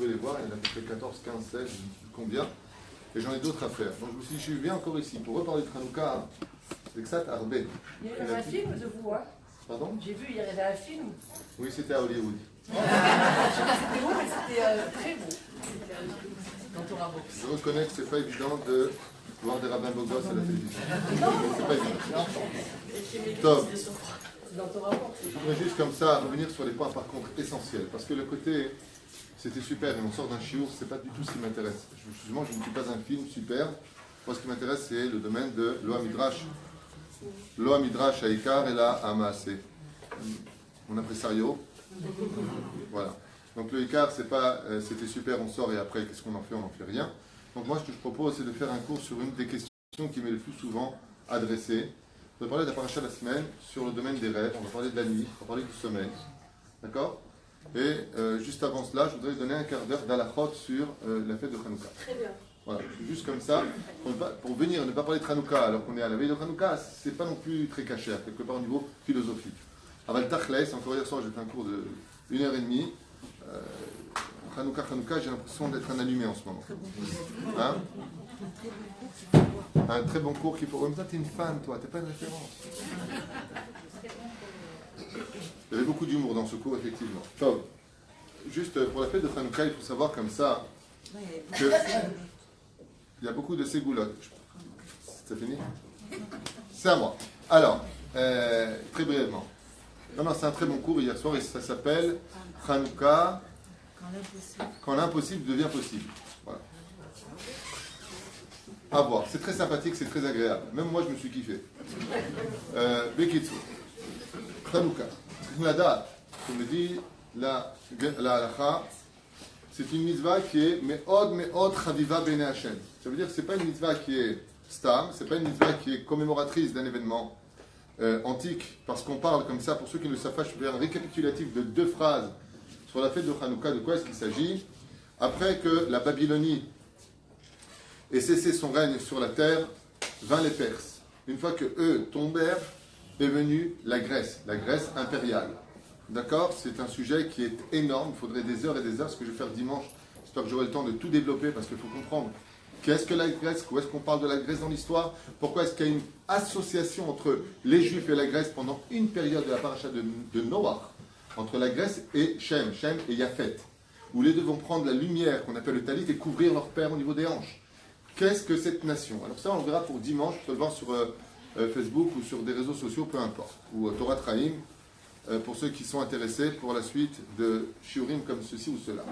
pouvez les voir, il y en a à peu près 14, 15, 16, je ne sais plus combien, et j'en ai d'autres à faire. Donc je me suis dit, je viens encore ici pour reparler de Hanouka, c'est que ça, Arbé. Il y avait un film de vous, hein? Pardon? J'ai vu, il y avait un film. Oui, c'était à Hollywood. Je sais pas si c'était beau, mais c'était très beau. Dans ton rapport. Je reconnais que c'est pas évident de voir des rabbins beaux gosses à la télévision. C'est pas évident. Top. Dans ton rapport. Je voudrais juste comme ça revenir sur les points par contre essentiels, parce que le côté c'était super et on sort d'un chiour, c'est pas du tout ce qui m'intéresse. Justement, je ne suis pas un film super. Moi, ce qui m'intéresse, c'est le domaine de Loa Midrash. Loa Midrash à Ikar et là à Maasé. Mon impresario. Voilà. Donc le Ikar, c'est pas c'était super, on sort et après, qu'est-ce qu'on en fait? On n'en fait rien. Donc moi, ce que je propose, c'est de faire un cours sur une des questions qui m'est le plus souvent adressée. On va parler de la paracha de la semaine sur le domaine des rêves, on va parler de la nuit, on va parler du sommeil. D'accord? Et juste avant cela, je voudrais donner un quart d'heure d'halachot sur la fête de Hanouka. Très bien. Voilà, juste comme ça, pour venir ne pas parler de Hanouka alors qu'on est à la veille de Hanouka, c'est pas non plus très caché, quelque part au niveau philosophique. Aval Tachles, encore hier soir, j'ai fait un cours de 1h30. Hanouka, j'ai l'impression d'être un allumé en ce moment. Hein? Un très bon cours qu'il faut. Comme ça, t'es une fan, toi, t'es pas une référence. Il y avait beaucoup d'humour dans ce cours, effectivement. Tom, juste pour la fête de Hanouka, il faut savoir comme ça que il y a beaucoup de ségoulottes. C'est fini? C'est à moi. Alors, très brièvement. Non, c'est un très bon cours hier soir et ça s'appelle Hanouka, quand l'impossible devient possible. Voilà. À voir. C'est très sympathique, c'est très agréable. Même moi, je me suis kiffé. Bekitsu. Hanouka. La date, comme le dit la halacha, c'est une mitzvah qui est me'od chaviva b'nei Hashem. Ça veut dire que ce n'est pas une mitzvah qui est stam, ce n'est pas une mitzvah qui est commémoratrice d'un événement antique, parce qu'on parle comme ça, pour ceux qui ne le savent pas, je fais un récapitulatif de 2 phrases sur la fête de Hanouka. De quoi est-ce qu'il s'agit? Après que la Babylonie ait cessé son règne sur la terre, vint les Perses. Une fois que eux tombèrent, est venue la Grèce impériale. D'accord? C'est un sujet qui est énorme, il faudrait des heures et des heures, ce que je vais faire dimanche. J'espère que j'aurai le temps de tout développer, parce qu'il faut comprendre qu'est-ce que la Grèce, où est-ce qu'on parle de la Grèce dans l'histoire, pourquoi est-ce qu'il y a une association entre les Juifs et la Grèce pendant une période de la paracha de Noach, entre la Grèce et Shem et Yafet, où les deux vont prendre la lumière qu'on appelle le talit et couvrir leur père au niveau des hanches. Qu'est-ce que cette nation? Alors ça, on le verra pour dimanche, je peux le voir sur Facebook ou sur des réseaux sociaux, peu importe, ou Torah Traim, pour ceux qui sont intéressés pour la suite de shiurim comme ceci ou cela.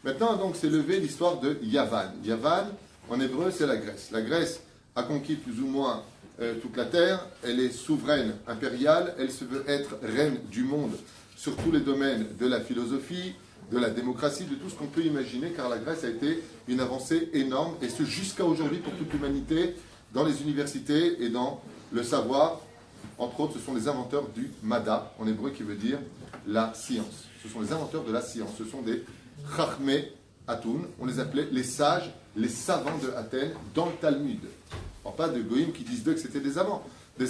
Maintenant, donc, c'est levé l'histoire de Yavan. Yavan, en hébreu, c'est la Grèce. La Grèce a conquis plus ou moins toute la terre. Elle est souveraine impériale. Elle se veut être reine du monde sur tous les domaines de la philosophie, de la démocratie, de tout ce qu'on peut imaginer, car la Grèce a été une avancée énorme, et ce jusqu'à aujourd'hui pour toute l'humanité, dans les universités et dans le savoir. Entre autres, ce sont les inventeurs du Mada, en hébreu, qui veut dire la science. Ce sont les inventeurs de la science. Ce sont des Chachmé Atun. On les appelait les sages, les savants de Athènes, dans le Talmud. Alors, pas de Goïm qui disent d'eux que c'était des savants. Les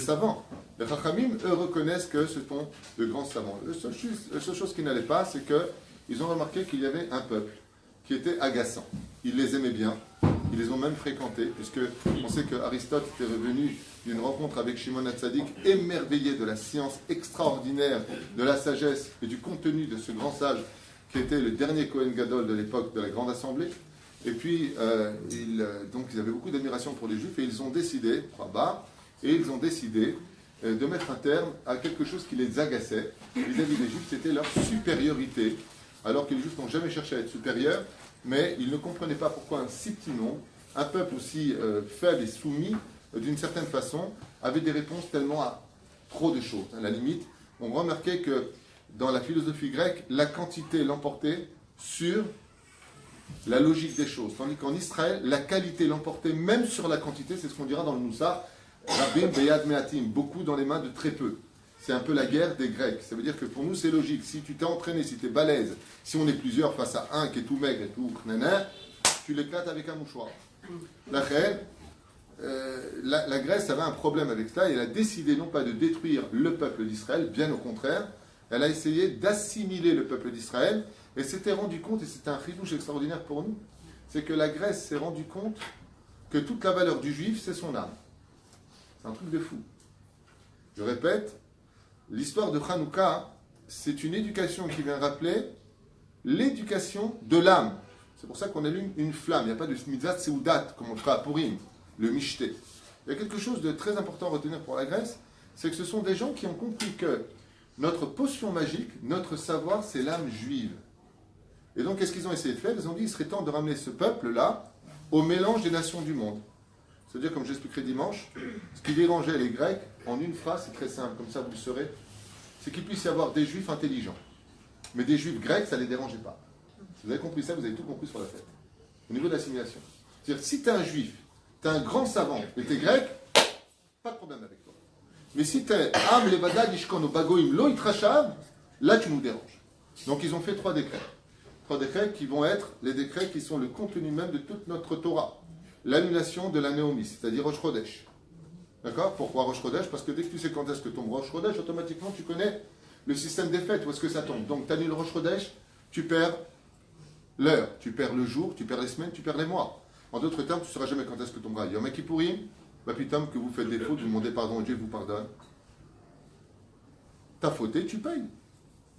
Chachamim, eux, reconnaissent que ce sont de grands savants. La seule chose qui n'allait pas, c'est qu'ils ont remarqué qu'il y avait un peuple qui était agaçant. Ils les aimaient bien. Ils les ont même fréquentés, puisque on sait qu'Aristote était revenu d'une rencontre avec Shimon HaTzadik, émerveillé de la science extraordinaire, de la sagesse et du contenu de ce grand sage qui était le dernier Kohen Gadol de l'époque de la Grande Assemblée. Et puis, donc, ils avaient beaucoup d'admiration pour les Juifs et ils ont décidé, de mettre un terme à quelque chose qui les agaçait vis-à-vis des Juifs, c'était leur supériorité, alors que les Juifs n'ont jamais cherché à être supérieurs, mais ils ne comprenaient pas pourquoi un si petit nombre, un peuple aussi faible et soumis, d'une certaine façon, avait des réponses tellement à trop de choses. À la limite, on remarquait que dans la philosophie grecque, la quantité l'emportait sur la logique des choses. Tandis qu'en Israël, la qualité l'emportait même sur la quantité, c'est ce qu'on dira dans le Moussar, Rabim Beyad Meatim, beaucoup dans les mains de très peu. C'est un peu la guerre des Grecs. Ça veut dire que pour nous, c'est logique. Si tu t'es entraîné, si tu es balèze, si on est plusieurs face à un qui est tout maigre et tout knaner, tu l'éclates avec un mouchoir. La Grèce avait un problème avec cela et elle a décidé non pas de détruire le peuple d'Israël, bien au contraire, elle a essayé d'assimiler le peuple d'Israël Et s'était rendu compte, et c'était un chidouche extraordinaire pour nous, c'est que la Grèce s'est rendu compte que toute la valeur du juif, c'est son âme. C'est un truc de fou. Je répète, l'histoire de Hanouka, c'est une éducation qui vient rappeler l'éducation de l'âme. C'est pour ça qu'on allume une flamme. Il n'y a pas de mitzvah seudat, comme on fera à Purim, le mishté. Il y a quelque chose de très important à retenir pour la Grèce, c'est que ce sont des gens qui ont compris que notre potion magique, notre savoir, c'est l'âme juive. Et donc, qu'est-ce qu'ils ont essayé de faire? Ils ont dit qu'il serait temps de ramener ce peuple-là au mélange des nations du monde. C'est-à-dire, comme j'expliquerai dimanche, ce qui dérangeait les Grecs, en une phrase, c'est très simple, comme ça vous le saurez, c'est qu'il puisse y avoir des Juifs intelligents. Mais des Juifs grecs, ça ne les dérangeait pas. Si vous avez compris ça, vous avez tout compris sur la fête. Au niveau de l'assimilation. C'est-à-dire, si tu es un Juif, tu es un grand savant, et tu es grec, pas de problème avec toi. Mais si tu es Am Levada Dishkon ou Bagoim Lo Itrashav, là tu nous déranges. Donc ils ont fait 3 décrets. 3 décrets qui vont être les décrets qui sont le contenu même de toute notre Torah. L'annulation de la Néomis, c'est-à-dire Rosh Chodesh. D'accord? Pourquoi Rosh Chodesh? Parce que dès que tu sais quand est-ce que tombe Rosh Chodesh, automatiquement tu connais le système des fêtes, où est-ce que ça tombe. Donc tu annules Rosh Chodesh, tu perds l'heure, tu perds le jour, tu perds les semaines, tu perds les mois. En d'autres termes, tu ne sauras jamais quand est-ce que tombera Yom Kippourim. Bah putain, que vous faites des fautes, vous demandez pardon, Dieu vous pardonne. T'as fauté, tu payes.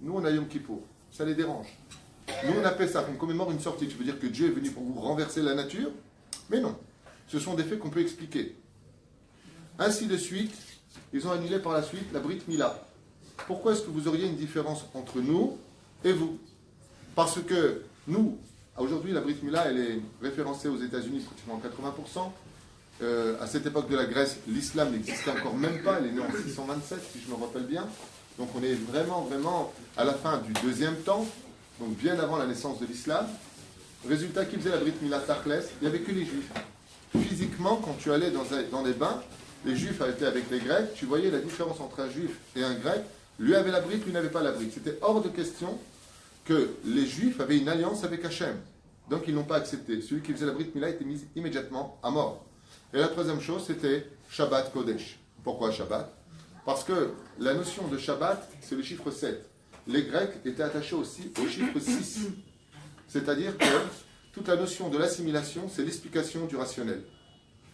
Nous, on a Yom Kippour. Ça les dérange. Nous, on appelle ça, on commémore une sortie. Tu veux dire que Dieu est venu pour vous renverser la nature? Mais non. Ce sont des faits qu'on peut expliquer. Ainsi de suite, ils ont annulé par la suite la Brit Mila. Pourquoi est-ce que vous auriez une différence entre nous et vous? Parce que nous, aujourd'hui, la Brit Mila, elle est référencée aux États-Unis pratiquement 80%. À cette époque de la Grèce, l'islam n'existait encore même pas, elle est née en 627 si je me rappelle bien. Donc on est vraiment à la fin du 2e temps, donc bien avant la naissance de l'islam. Résultat, qui faisait la Brit Mila Tachles? Il n'y avait que les juifs. Physiquement, quand tu allais dans les bains, les juifs étaient avec les grecs, tu voyais la différence entre un juif et un grec. Lui avait la Brit, lui n'avait pas la Brit. C'était hors de question que les juifs avaient une alliance avec Hachem. Donc ils n'ont pas accepté. Celui qui faisait la Brit Mila était mis immédiatement à mort. Et la 3e chose, c'était Shabbat Kodesh. Pourquoi Shabbat? Parce que la notion de Shabbat, c'est le chiffre 7. Les Grecs étaient attachés aussi au chiffre 6. C'est-à-dire que toute la notion de l'assimilation, c'est l'explication du rationnel.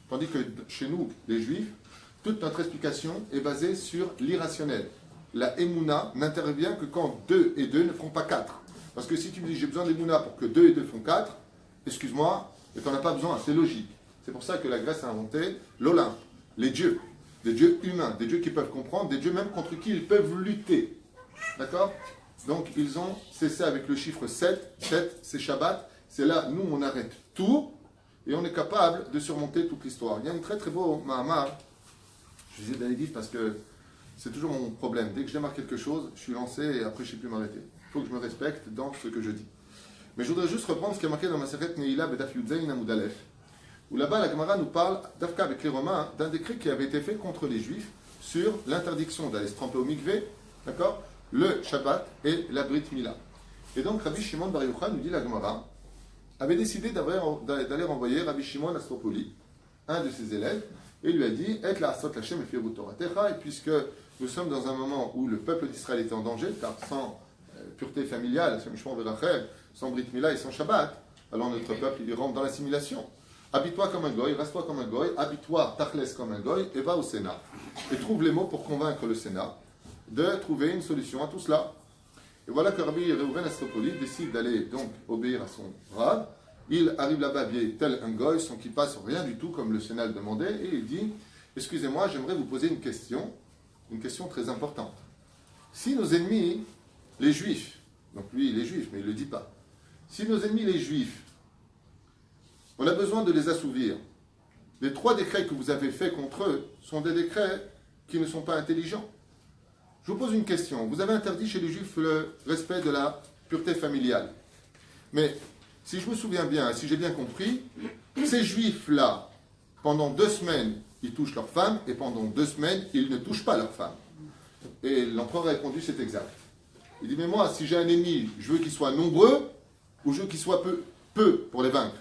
Tandis que chez nous, les Juifs, toute notre explication est basée sur l'irrationnel. La Emouna n'intervient que quand 2 et 2 ne font pas 4. Parce que si tu me dis j'ai besoin d'Emouna pour que 2 et 2 font 4, excuse-moi, mais tu n'en as pas besoin, c'est logique. C'est pour ça que la Grèce a inventé l'Olympe, les dieux, des dieux humains, des dieux qui peuvent comprendre, des dieux même contre qui ils peuvent lutter. D'accord? Donc ils ont cessé avec le chiffre 7, 7 c'est Shabbat, c'est là, nous on arrête tout, et on est capable de surmonter toute l'histoire. Il y a un très très beau Mahamar, je disais d'aller vite parce que c'est toujours mon problème. Dès que je démarre quelque chose, je suis lancé et après je ne sais plus m'arrêter. Il faut que je me respecte dans ce que je dis. Mais je voudrais juste reprendre ce qui est marqué dans ma Masechet Neila Bedaf Yudzayin Amud Aleph, où là-bas la Gemara nous parle, d'Afka avec les Romains, d'un décret qui avait été fait contre les Juifs sur l'interdiction d'aller se tremper au mikvé, d'accord, le Shabbat et la Brit Mila. Et donc Rabbi Shimon Bar Yochai, nous dit la Gemara, avait décidé d'aller renvoyer Rabbi Shimon Astropoli, un de ses élèves, et lui a dit « Et la asot Hashem et firu Toratecha » et puisque nous sommes dans un moment où le peuple d'Israël était en danger, car sans pureté familiale, sans Brit Mila et sans Shabbat, alors notre peuple il rentre dans l'assimilation. Habille-toi comme un goy, reste-toi comme un goy, habille-toi tachles comme un goy, et va au Sénat. Et trouve les mots pour convaincre le Sénat de trouver une solution à tout cela. Et voilà que Rabbi Reuven Astropoli décide d'aller donc obéir à son rab. Il arrive là-bas habillé tel un goy, sans qu'il passe rien du tout comme le Sénat le demandait, et il dit « Excusez-moi, j'aimerais vous poser une question très importante. Si nos ennemis, les Juifs, donc lui il est juif, mais il ne le dit pas, si nos ennemis les Juifs, on a besoin de les assouvir. Les 3 décrets que vous avez faits contre eux sont des décrets qui ne sont pas intelligents. Je vous pose une question. Vous avez interdit chez les Juifs le respect de la pureté familiale. Mais si je me souviens bien, si j'ai bien compris, ces Juifs-là, pendant 2 semaines, ils touchent leurs femmes, et pendant 2 semaines, ils ne touchent pas leurs femmes. Et l'empereur a répondu, c'est exact. Il dit, mais moi, si j'ai un ennemi, je veux qu'il soit nombreux, ou je veux qu'il soit peu pour les vaincre.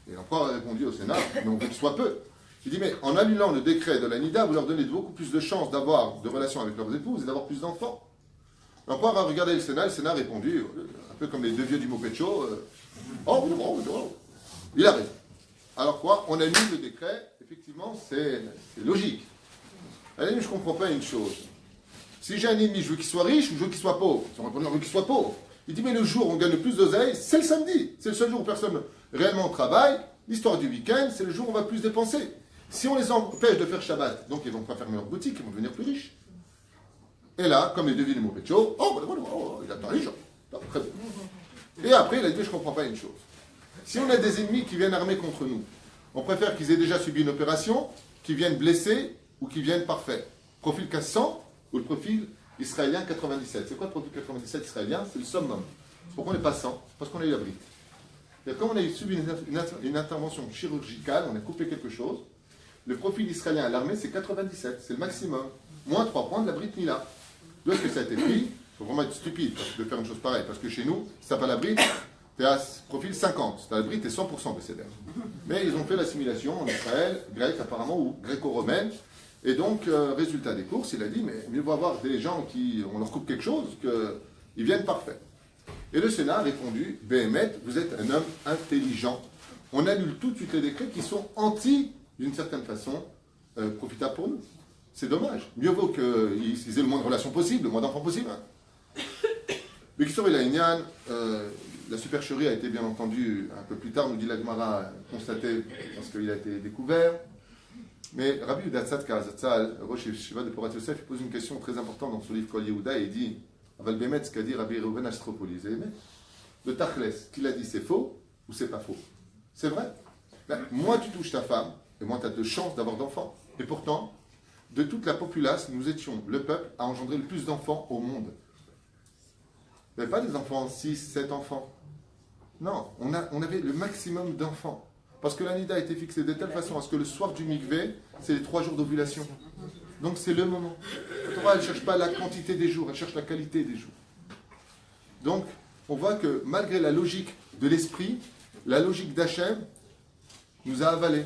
Et l'empereur a répondu au Sénat, mais on veut qu'il soit peu. Il dit, mais en annulant le décret de la Nida, vous leur donnez beaucoup plus de chances d'avoir de relations avec leurs épouses et d'avoir plus d'enfants. L'empereur a regardé le Sénat a répondu, peu comme les deux vieux du Mopetcho. Il a raison. Alors quoi? On annule le décret. Effectivement, c'est logique. À la limite, je ne comprends pas une chose. Si j'ai un ennemi, je veux qu'il soit riche ou je veux qu'il soit pauvre? Ils ont répondu, on veut qu'il soit pauvre. Il dit, mais le jour où on gagne le plus d'oseille, c'est le samedi. C'est le seul jour où personne réellement travaille. L'histoire du week-end, c'est le jour où on va plus dépenser. Si on les empêche de faire Shabbat, donc ils ne vont pas fermer leur boutique, ils vont devenir plus riches. Et là, comme les devis de Mopetcho, il attend les gens. Très bien. Et après, il a dit, je ne comprends pas une chose. Si on a des ennemis qui viennent armés contre nous, on préfère qu'ils aient déjà subi une opération, qu'ils viennent blessés ou qu'ils viennent parfaits. Profil 400 ou le profil israélien 97. C'est quoi le profil 97 israélien? C'est le summum. Pourquoi on n'est pas 100? Parce qu'on a eu la brite. Comme on a subi une intervention chirurgicale, on a coupé quelque chose, le profil israélien à l'armée, c'est 97. C'est le maximum. Moins 3 points de la brite Mila. D'où est-ce que ça a été pris? Il faut vraiment être stupide de faire une chose pareille. Parce que chez nous, si tu n'as pas la brite, tu es à profil 50. Si tu as la brite, tu es 100% BCDR. Mais ils ont fait l'assimilation en Israël, grec apparemment, ou gréco-romaine. Et donc, résultat des courses, il a dit, mais mieux vaut avoir des gens qui, on leur coupe quelque chose, qu'ils viennent parfaits. Et le Sénat a répondu, Béhémet, vous êtes un homme intelligent. On annule tout de suite les décrets qui sont anti, d'une certaine façon, profitables pour nous. C'est dommage. Mieux vaut qu'ils aient le moins de relations possible, le moins d'enfants possible. Hein. Mais qui saurait la Inyan, la supercherie a été bien entendu un peu plus tard, nous dit la Gemara, constatée parce qu'il a été découvert. Mais Rabbi Yudatzat Karazatzal, Rosh Yeshiva de Porat Yosef, pose une question très importante dans son livre Kol Yehuda et il dit Aval Bemet, ce qu'a dit Rabbi Reuven Astropoli, le Tachles, qu'il a dit c'est faux ou c'est pas faux? C'est vrai. Ben, moins tu touches ta femme, et moins tu as de chances d'avoir d'enfants. Et pourtant, de toute la populace, nous étions le peuple à engendrer le plus d'enfants au monde. Il n'y avait pas des enfants, 6, 7 enfants. Non, on avait le maximum d'enfants. Parce que l'anida a été fixée de telle façon à ce que le soir du mikvé, c'est les 3 jours d'ovulation. Donc c'est le moment. La Torah, elle ne cherche pas la quantité des jours, elle cherche la qualité des jours. Donc, on voit que malgré la logique de l'esprit, la logique d'Hachem nous a avalés.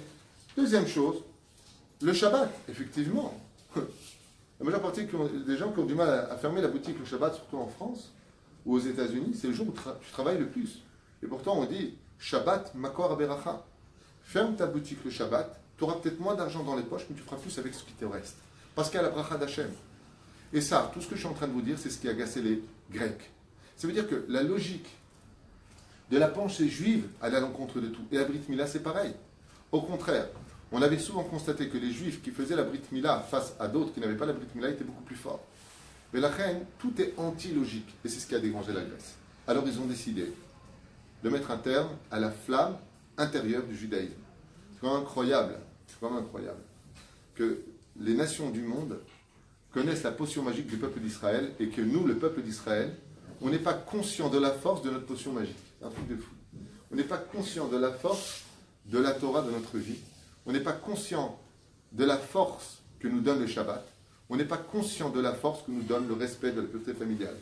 Deuxième chose, le Shabbat, effectivement. La majeure partie des gens qui ont du mal à fermer la boutique le Shabbat, surtout en France ou aux États-Unis, c'est le jour où tu travailles le plus. Et pourtant, on dit Shabbat makor beracha. Ferme ta boutique le Shabbat, tu auras peut-être moins d'argent dans les poches, mais tu feras plus avec ce qui te reste. Parce qu'il y a la bracha d'Hachem. Et ça, tout ce que je suis en train de vous dire, c'est ce qui a agacé les Grecs. Ça veut dire que la logique de la pensée juive allait à l'encontre de tout. Et la Brit Mila, c'est pareil. Au contraire, on avait souvent constaté que les Juifs qui faisaient la Brit Mila face à d'autres qui n'avaient pas la Brit Mila étaient beaucoup plus forts. Mais la reine, tout est anti-logique. Et c'est ce qui a dérangé la Grèce. Alors ils ont décidé de mettre un terme à la flamme intérieure du judaïsme. C'est quand même incroyable. C'est quand même incroyable que les nations du monde connaissent la potion magique du peuple d'Israël et que nous, le peuple d'Israël, on n'est pas conscient de la force de notre potion magique. C'est un truc de fou. On n'est pas conscient de la force de la Torah de notre vie. On n'est pas conscient de la force que nous donne le Shabbat. On n'est pas conscient de la force que nous donne le respect de la pureté familiale.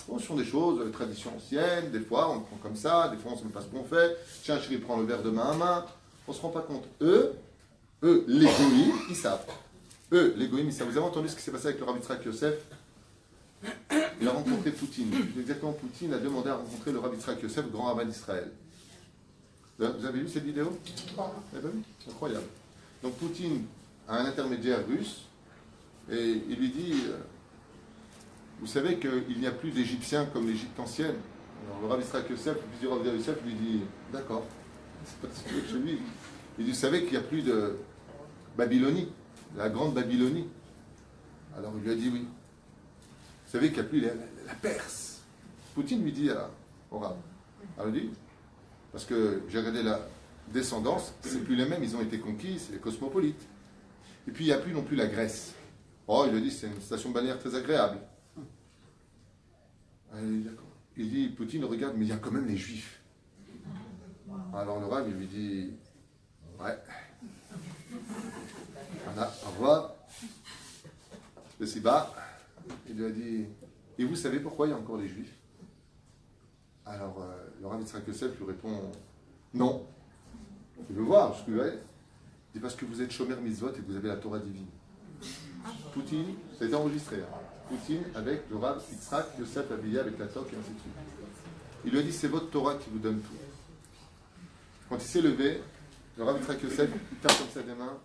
Bon, ce sont des choses, des traditions anciennes, des fois on le prend comme ça, des fois on ne sait même pas ce qu'on fait. Tiens, chérie, prends le verre de main à main. On ne se rend pas compte. Eux, les goïms, ils savent. Eux, les goïms, ils savent. Vous avez entendu ce qui s'est passé avec le Rav Yitzhak Yosef? Il a rencontré Poutine. Exactement, Poutine a demandé à rencontrer le Rav Yitzhak Yosef, grand rabbin d'Israël. Vous avez vu cette vidéo? Vous avez vu? Incroyable. Donc Poutine a un intermédiaire russe et il lui dit vous savez qu'il n'y a plus d'Égyptiens comme l'Égypte ancienne. Alors le Rav Yitzhak Yosef, le fils du Rav Yosef, lui dit d'accord, c'est pas ce qu'il veut chez lui. Il dit vous savez qu'il n'y a plus de Babylonie, la grande Babylonie. Alors il lui a dit oui. Vous savez qu'il n'y a plus la Perse. Poutine lui dit au Rav. Alors il dit parce que j'ai regardé la descendance, c'est plus les mêmes, ils ont été conquis, c'est les cosmopolites. Et puis il n'y a plus non plus la Grèce. Oh, il lui dit c'est une station balnéaire très agréable. Il dit, Poutine regarde, mais il y a quand même les Juifs. Alors le Rav, il lui dit, ouais. Voilà, au revoir. Le Siba, il lui a dit, et vous savez pourquoi il y a encore les Juifs? Alors le Rav Yitzhak Yosef lui répond, non. Il veut voir ce que vous avez. Il dit, parce que vous êtes Shomer Mitzvot et que vous avez la Torah divine. Poutine, ça a été enregistré. Poutine avec le Rav Yitzhak Yosef Abiya avec la Torah et ainsi de suite. Il lui a dit, c'est votre Torah qui vous donne tout. Quand il s'est levé, le Rav Yitzhak Yosef, il tape comme ça des mains,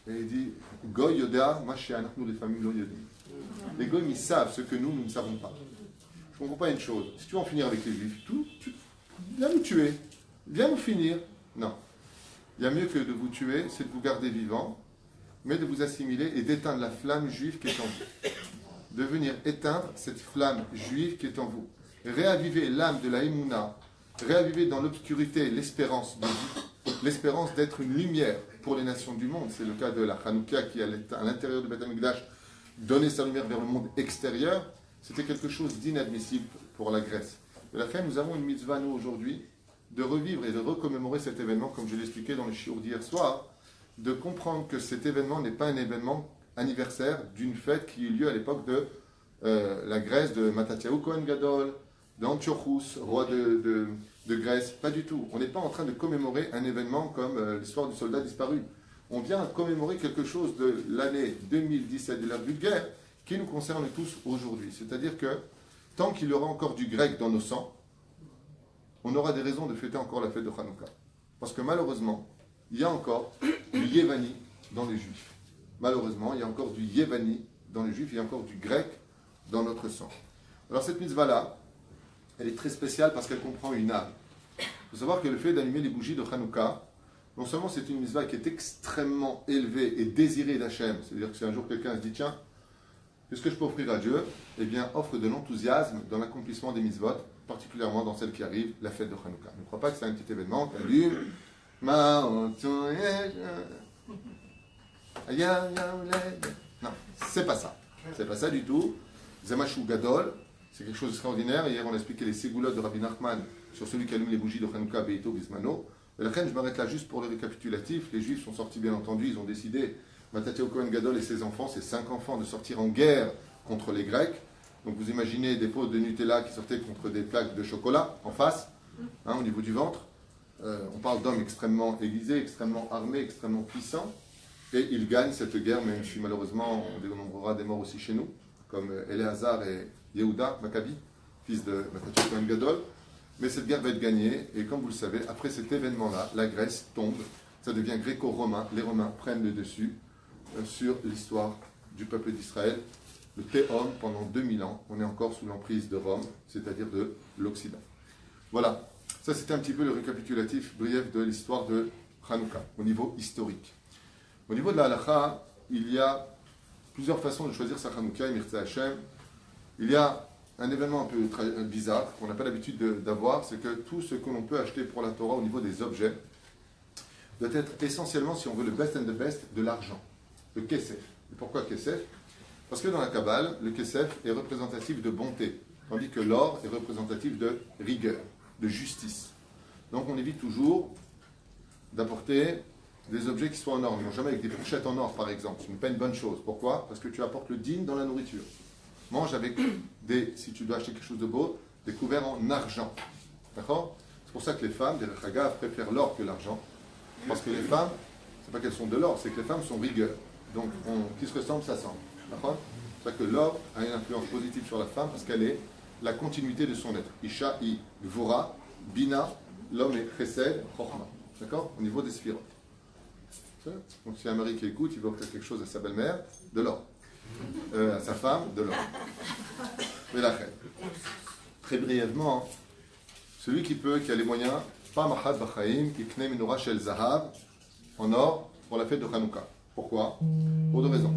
et il dit, Goy Yoda, moi chez Anachnu, les familles Lo Yodim. Les Goyim, ils savent ce que nous ne savons pas. Je ne comprends pas une chose. Si tu veux en finir avec les Juifs, viens nous tuer. Viens nous finir. Non. Il y a mieux que de vous tuer, c'est de vous garder vivant, mais de vous assimiler et d'éteindre la flamme juive qui est en vous. De venir éteindre cette flamme juive qui est en vous. Réaviver l'âme de la Emouna, réaviver dans l'obscurité l'espérance de vie, l'espérance d'être une lumière pour les nations du monde. C'est le cas de la Hanouka qui, à l'intérieur du Beth Amikdash, donnait sa lumière vers le monde extérieur. C'était quelque chose d'inadmissible pour la Grèce. De la fin, nous avons une mitzvah, nous, aujourd'hui, de revivre et de recommémorer cet événement, comme je l'expliquais dans le shiur d'hier soir, de comprendre que cet événement n'est pas un événement anniversaire d'une fête qui eut lieu à l'époque de la Grèce, de Mattathiaou Kohen Gadol, d'Antiochus, roi de Grèce. Pas du tout. On n'est pas en train de commémorer un événement comme l'histoire du soldat disparu. On vient commémorer quelque chose de l'année 2017 de l'ère vulgaire qui nous concerne tous aujourd'hui. C'est-à-dire que tant qu'il y aura encore du grec dans nos sangs, on aura des raisons de fêter encore la fête de Hanouka. Parce que malheureusement, il y a encore du Yévani dans les Juifs. Malheureusement, il y a encore du Yévani dans les Juifs, il y a encore du grec dans notre sang. Alors cette mitzvah-là, elle est très spéciale parce qu'elle comprend une âme. Il faut savoir que le fait d'allumer les bougies de Hanouka, non seulement c'est une mitzvah qui est extrêmement élevée et désirée d'Hachem, c'est-à-dire que si un jour quelqu'un se dit, tiens, qu'est-ce que je peux offrir à Dieu? Eh bien, offre de l'enthousiasme dans l'accomplissement des mitzvot, particulièrement dans celle qui arrive, la fête de Hanouka. Ne crois pas que c'est un petit événement, t'allumes, non, c'est pas ça. C'est pas ça du tout. Zamashou Gadol, c'est quelque chose d'extraordinaire. Hier, on a expliqué les ségoulottes de Rabbi Nachman sur celui qui allume les bougies de Hanouka, Beito, Bismano. Et la reine, je m'arrête là juste pour le récapitulatif. Les Juifs sont sortis, bien entendu, ils ont décidé, Mattathiaou Kohen Gadol et ses enfants, ses 5 enfants, de sortir en guerre contre les Grecs. Donc vous imaginez des pots de Nutella qui sortaient contre des plaques de chocolat en face, au niveau du ventre. On parle d'hommes extrêmement aiguisés, extrêmement armés, extrêmement puissants. Et ils gagnent cette guerre, même si malheureusement on dénombrera des morts aussi chez nous, comme Éléazar et Yehuda Maccabi, fils de Mattathiaou Kohen Gadol. Mais cette guerre va être gagnée, et comme vous le savez, après cet événement-là, la Grèce tombe, ça devient gréco-romain, les Romains prennent le dessus sur l'histoire du peuple d'Israël. Le Théum, pendant 2000 ans, on est encore sous l'emprise de Rome, c'est-à-dire de l'Occident. Voilà, ça c'était un petit peu le récapitulatif brief de l'histoire de Hanouka, au niveau historique. Au niveau de la halakha, il y a plusieurs façons de choisir sa Hanouka, Mirza Hashem. Il y a un événement un peu bizarre qu'on n'a pas l'habitude d'avoir, c'est que tout ce que l'on peut acheter pour la Torah au niveau des objets doit être essentiellement, si on veut le best and the best, de l'argent, le kesef. Et pourquoi kesef? Parce que dans la Kabbale, le kesef est représentatif de bonté, tandis que l'or est représentatif de rigueur, de justice. Donc on évite toujours d'apporter des objets qui soient en or. Non, jamais avec des fourchettes en or, par exemple. Ce n'est pas une bonne chose. Pourquoi? Parce que tu apportes le digne dans la nourriture. Mange avec si tu dois acheter quelque chose de beau, des couverts en argent. D'accord? C'est pour ça que les femmes, des Rechaga, préfèrent l'or que l'argent. Parce que les femmes, c'est pas qu'elles sont de l'or, c'est que les femmes sont rigueur. Donc, qui se ressemble, ça semble. D'accord? C'est pour ça que l'or a une influence positive sur la femme parce qu'elle est la continuité de son être. Isha, Gvura, Bina, l'homme est Chesed, Chochma. D'accord? Au niveau des sphirotes. Donc, si un mari qui écoute, il va offrir quelque chose à sa belle-mère, de l'or. À sa femme, de l'or. Mais la reine. Très brièvement, celui qui a les moyens, pas Mahad Bachaim, Ikne Menorah Shel Zahav, en or, pour la fête de Hanouka. Pourquoi? Pour 2 raisons.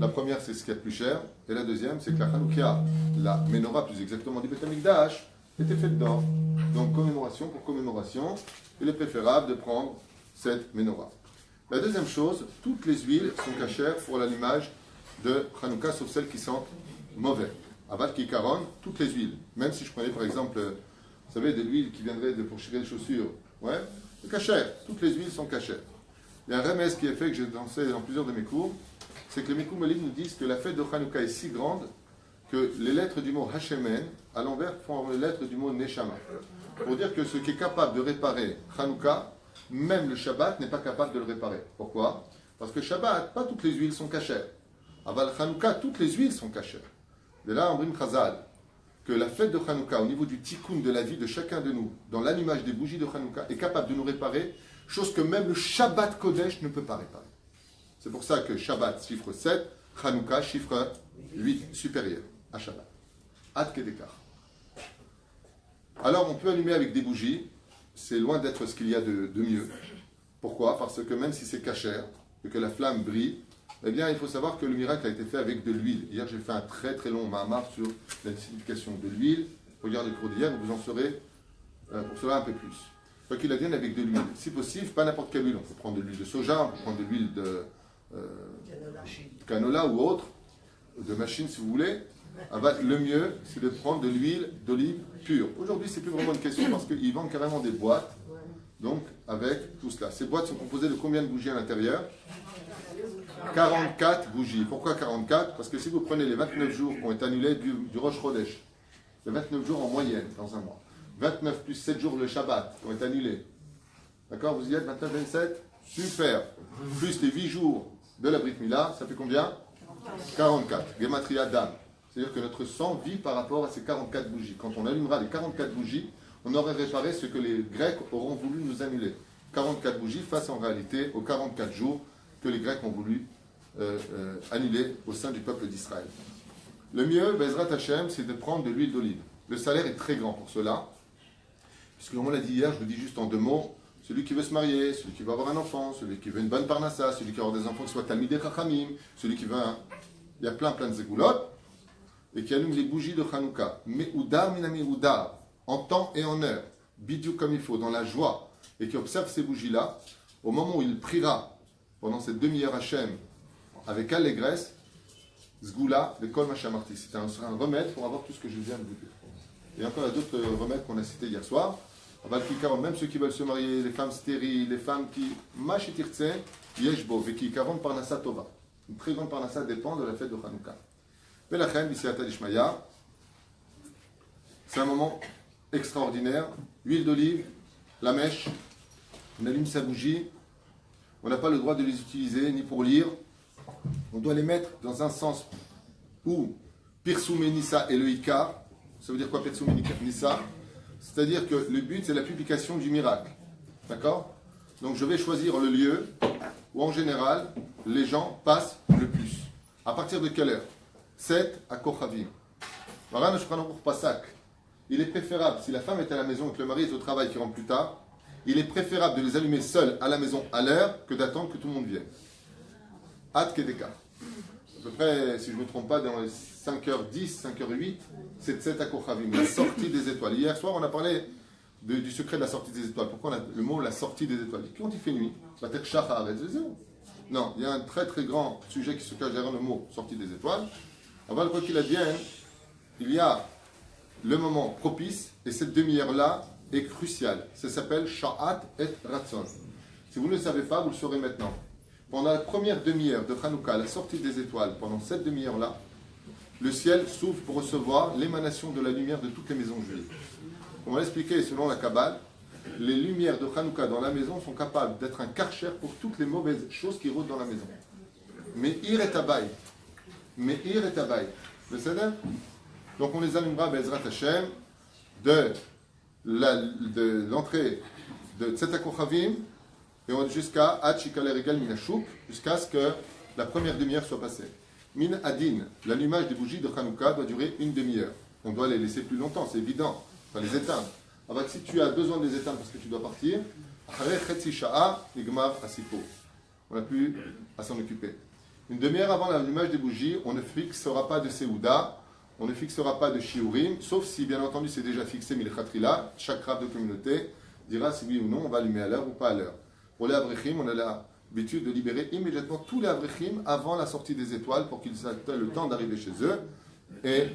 La première, c'est ce qu'il y a de plus cher, et la deuxième, c'est que la Hanouka, la Menorah plus exactement du Beth Amikdash, était faite d'or. Donc, commémoration pour commémoration, il est préférable de prendre cette Menorah. La deuxième chose, toutes les huiles sont cachères pour l'allumage de Hanouka, sauf celles qui sentent mauvais. Aval Kikaron, toutes les huiles. Même si je prenais par exemple, vous savez, de l'huile qui viendrait pour chirer les chaussures. Ouais, c'est cachère. Toutes les huiles sont cachères. Il y a un remède qui est fait, que j'ai dansé dans plusieurs de mes cours, c'est que les Mekoumelim nous disent que la fête de Hanouka est si grande que les lettres du mot Hashemen, à l'envers, forment les lettres du mot Neshama. Pour dire que ce qui est capable de réparer Hanouka, même le Shabbat n'est pas capable de le réparer. Pourquoi? Parce que Shabbat, pas toutes les huiles sont cachères. Aval Hanouka, toutes les huiles sont cachères. De là, on brime Chazal. que la fête de Hanouka, au niveau du tikkun de la vie de chacun de nous, dans l'allumage des bougies de Hanouka, est capable de nous réparer, chose que même le Shabbat Kodesh ne peut pas réparer. C'est pour ça que Shabbat, chiffre 7, Hanouka, chiffre 8, supérieur à Shabbat. Ad Kedekar. Alors, on peut allumer avec des bougies, c'est loin d'être ce qu'il y a de mieux. Pourquoi? Parce que même si c'est cachère, et que la flamme brille, eh bien, il faut savoir que le miracle a été fait avec de l'huile. Hier, j'ai fait un très très long mahamar sur la signification de l'huile. Regardez le cours d'hier, vous en saurez pour cela un peu plus. Quoi qu'il advienne avec de l'huile. Si possible, pas n'importe quelle huile. On peut prendre de l'huile de soja, on peut prendre de l'huile de canola ou autre, de machine si vous voulez. Le mieux, c'est de prendre de l'huile d'olive pure. Aujourd'hui, c'est plus vraiment une question parce qu'ils vendent carrément des boîtes. Donc, avec tout cela. Ces boîtes sont composées de combien de bougies à l'intérieur? 44 bougies. Pourquoi 44? Parce que si vous prenez les 29 jours qui ont été annulés du Rosh Chodesh, les 29 jours en moyenne dans un mois, 29 plus 7 jours le Shabbat qui ont été annulés, d'accord? Vous y êtes 29, 27? Super. Plus les 8 jours de la Brit Mila, ça fait combien? 44. Gematria Dam. C'est-à-dire que notre sang vit par rapport à ces 44 bougies. Quand on allumera les 44 bougies, on aurait réparé ce que les Grecs auront voulu nous annuler. 44 bougies face en réalité aux 44 jours que les Grecs ont voulu annuler au sein du peuple d'Israël. Le mieux, Bezrat Hashem, c'est de prendre de l'huile d'olive. Le salaire est très grand pour cela. Puisque comme on l'a dit hier, je vous dis juste en 2 mots, celui qui veut se marier, celui qui veut avoir un enfant, celui qui veut une bonne parnassa, celui qui veut avoir des enfants qui soient Talmidei Chachamim, celui qui veut Il y a plein de zégoulot, et qui allume les bougies de Hanouka. Me'udar minami udar, en temps et en heure, bidou comme il faut, dans la joie, et qui observe ces bougies-là, au moment où il priera, pendant cette demi-heure Hachem, avec allégresse, Zgoula, le Kol Machamarti. C'est un remède pour avoir tout ce que je viens de vous dire. Et encore, il y a d'autres remèdes qu'on a cités hier soir. Même ceux qui veulent se marier, les femmes stériles, les femmes qui. Machitirtse, Yeshbo, Veki Karon Parnassa Tova. Une très grande Parnassa dépend de la fête de Hanouka. Mais la reine, Bisiata Dishmaya, c'est un moment extraordinaire. Huile d'olive, la mèche, on allume sa bougie. On n'a pas le droit de les utiliser ni pour lire. On doit les mettre dans un sens où Pirsumé Nissa est le Ikar. Ça veut dire quoi Pirsumé Nissa? C'est-à-dire que le but c'est la publication du miracle. D'accord? Donc je vais choisir le lieu où en général les gens passent le plus. À partir de quelle heure? 7 à Kochavim. Il est préférable, si la femme est à la maison et que le mari est au travail qui rentre plus tard, il est préférable de les allumer seuls à la maison à l'heure que d'attendre que tout le monde vienne. Ad Kedeka. À peu près, si je ne me trompe pas, dans les 5h10, 5h08, c'est 7 à Kochavim, la sortie des étoiles. Hier soir, on a parlé du secret de la sortie des étoiles. Pourquoi le mot la sortie des étoiles? Quand il fait nuit, non, il y a un très très grand sujet qui se cache derrière le mot sortie des étoiles. Avant, quoi qu'il advienne, il y a le moment propice, et cette demi-heure-là est cruciale. Ça s'appelle Sha'at et Ratzon. Si vous ne le savez pas, vous le saurez maintenant. Pendant la première demi-heure de Hanouka, la sortie des étoiles, pendant cette demi-heure-là, le ciel s'ouvre pour recevoir l'émanation de la lumière de toutes les maisons juives. On va l'expliquer selon la Kabbale, les lumières de Hanouka dans la maison sont capables d'être un karcher pour toutes les mauvaises choses qui rôdent dans la maison. Mais ir et abaï. Vous savez? Donc on les allumera Bezrat Hashem de l'entrée de Tzeta Kochavim et jusqu'à Ad Shikale Regal Minashuk, jusqu'à ce que la première demi-heure soit passée. Min Adin, l'allumage des bougies de Hanouka doit durer une demi-heure. On doit les laisser plus longtemps, c'est évident. On va les éteindre. Alors si tu as besoin de les éteindre parce que tu dois partir, on n'a plus à s'en occuper. Une demi-heure avant l'allumage des bougies, on ne fixera pas de Seouda, on ne fixera pas de Shiurim, sauf si bien entendu c'est déjà fixé Milchatrila, chaque rab de communauté dira si oui ou non on va allumer à l'heure ou pas à l'heure. Pour les Avrechim, on a l'habitude de libérer immédiatement tous les Avrechim avant la sortie des étoiles pour qu'ils aient le temps d'arriver chez eux et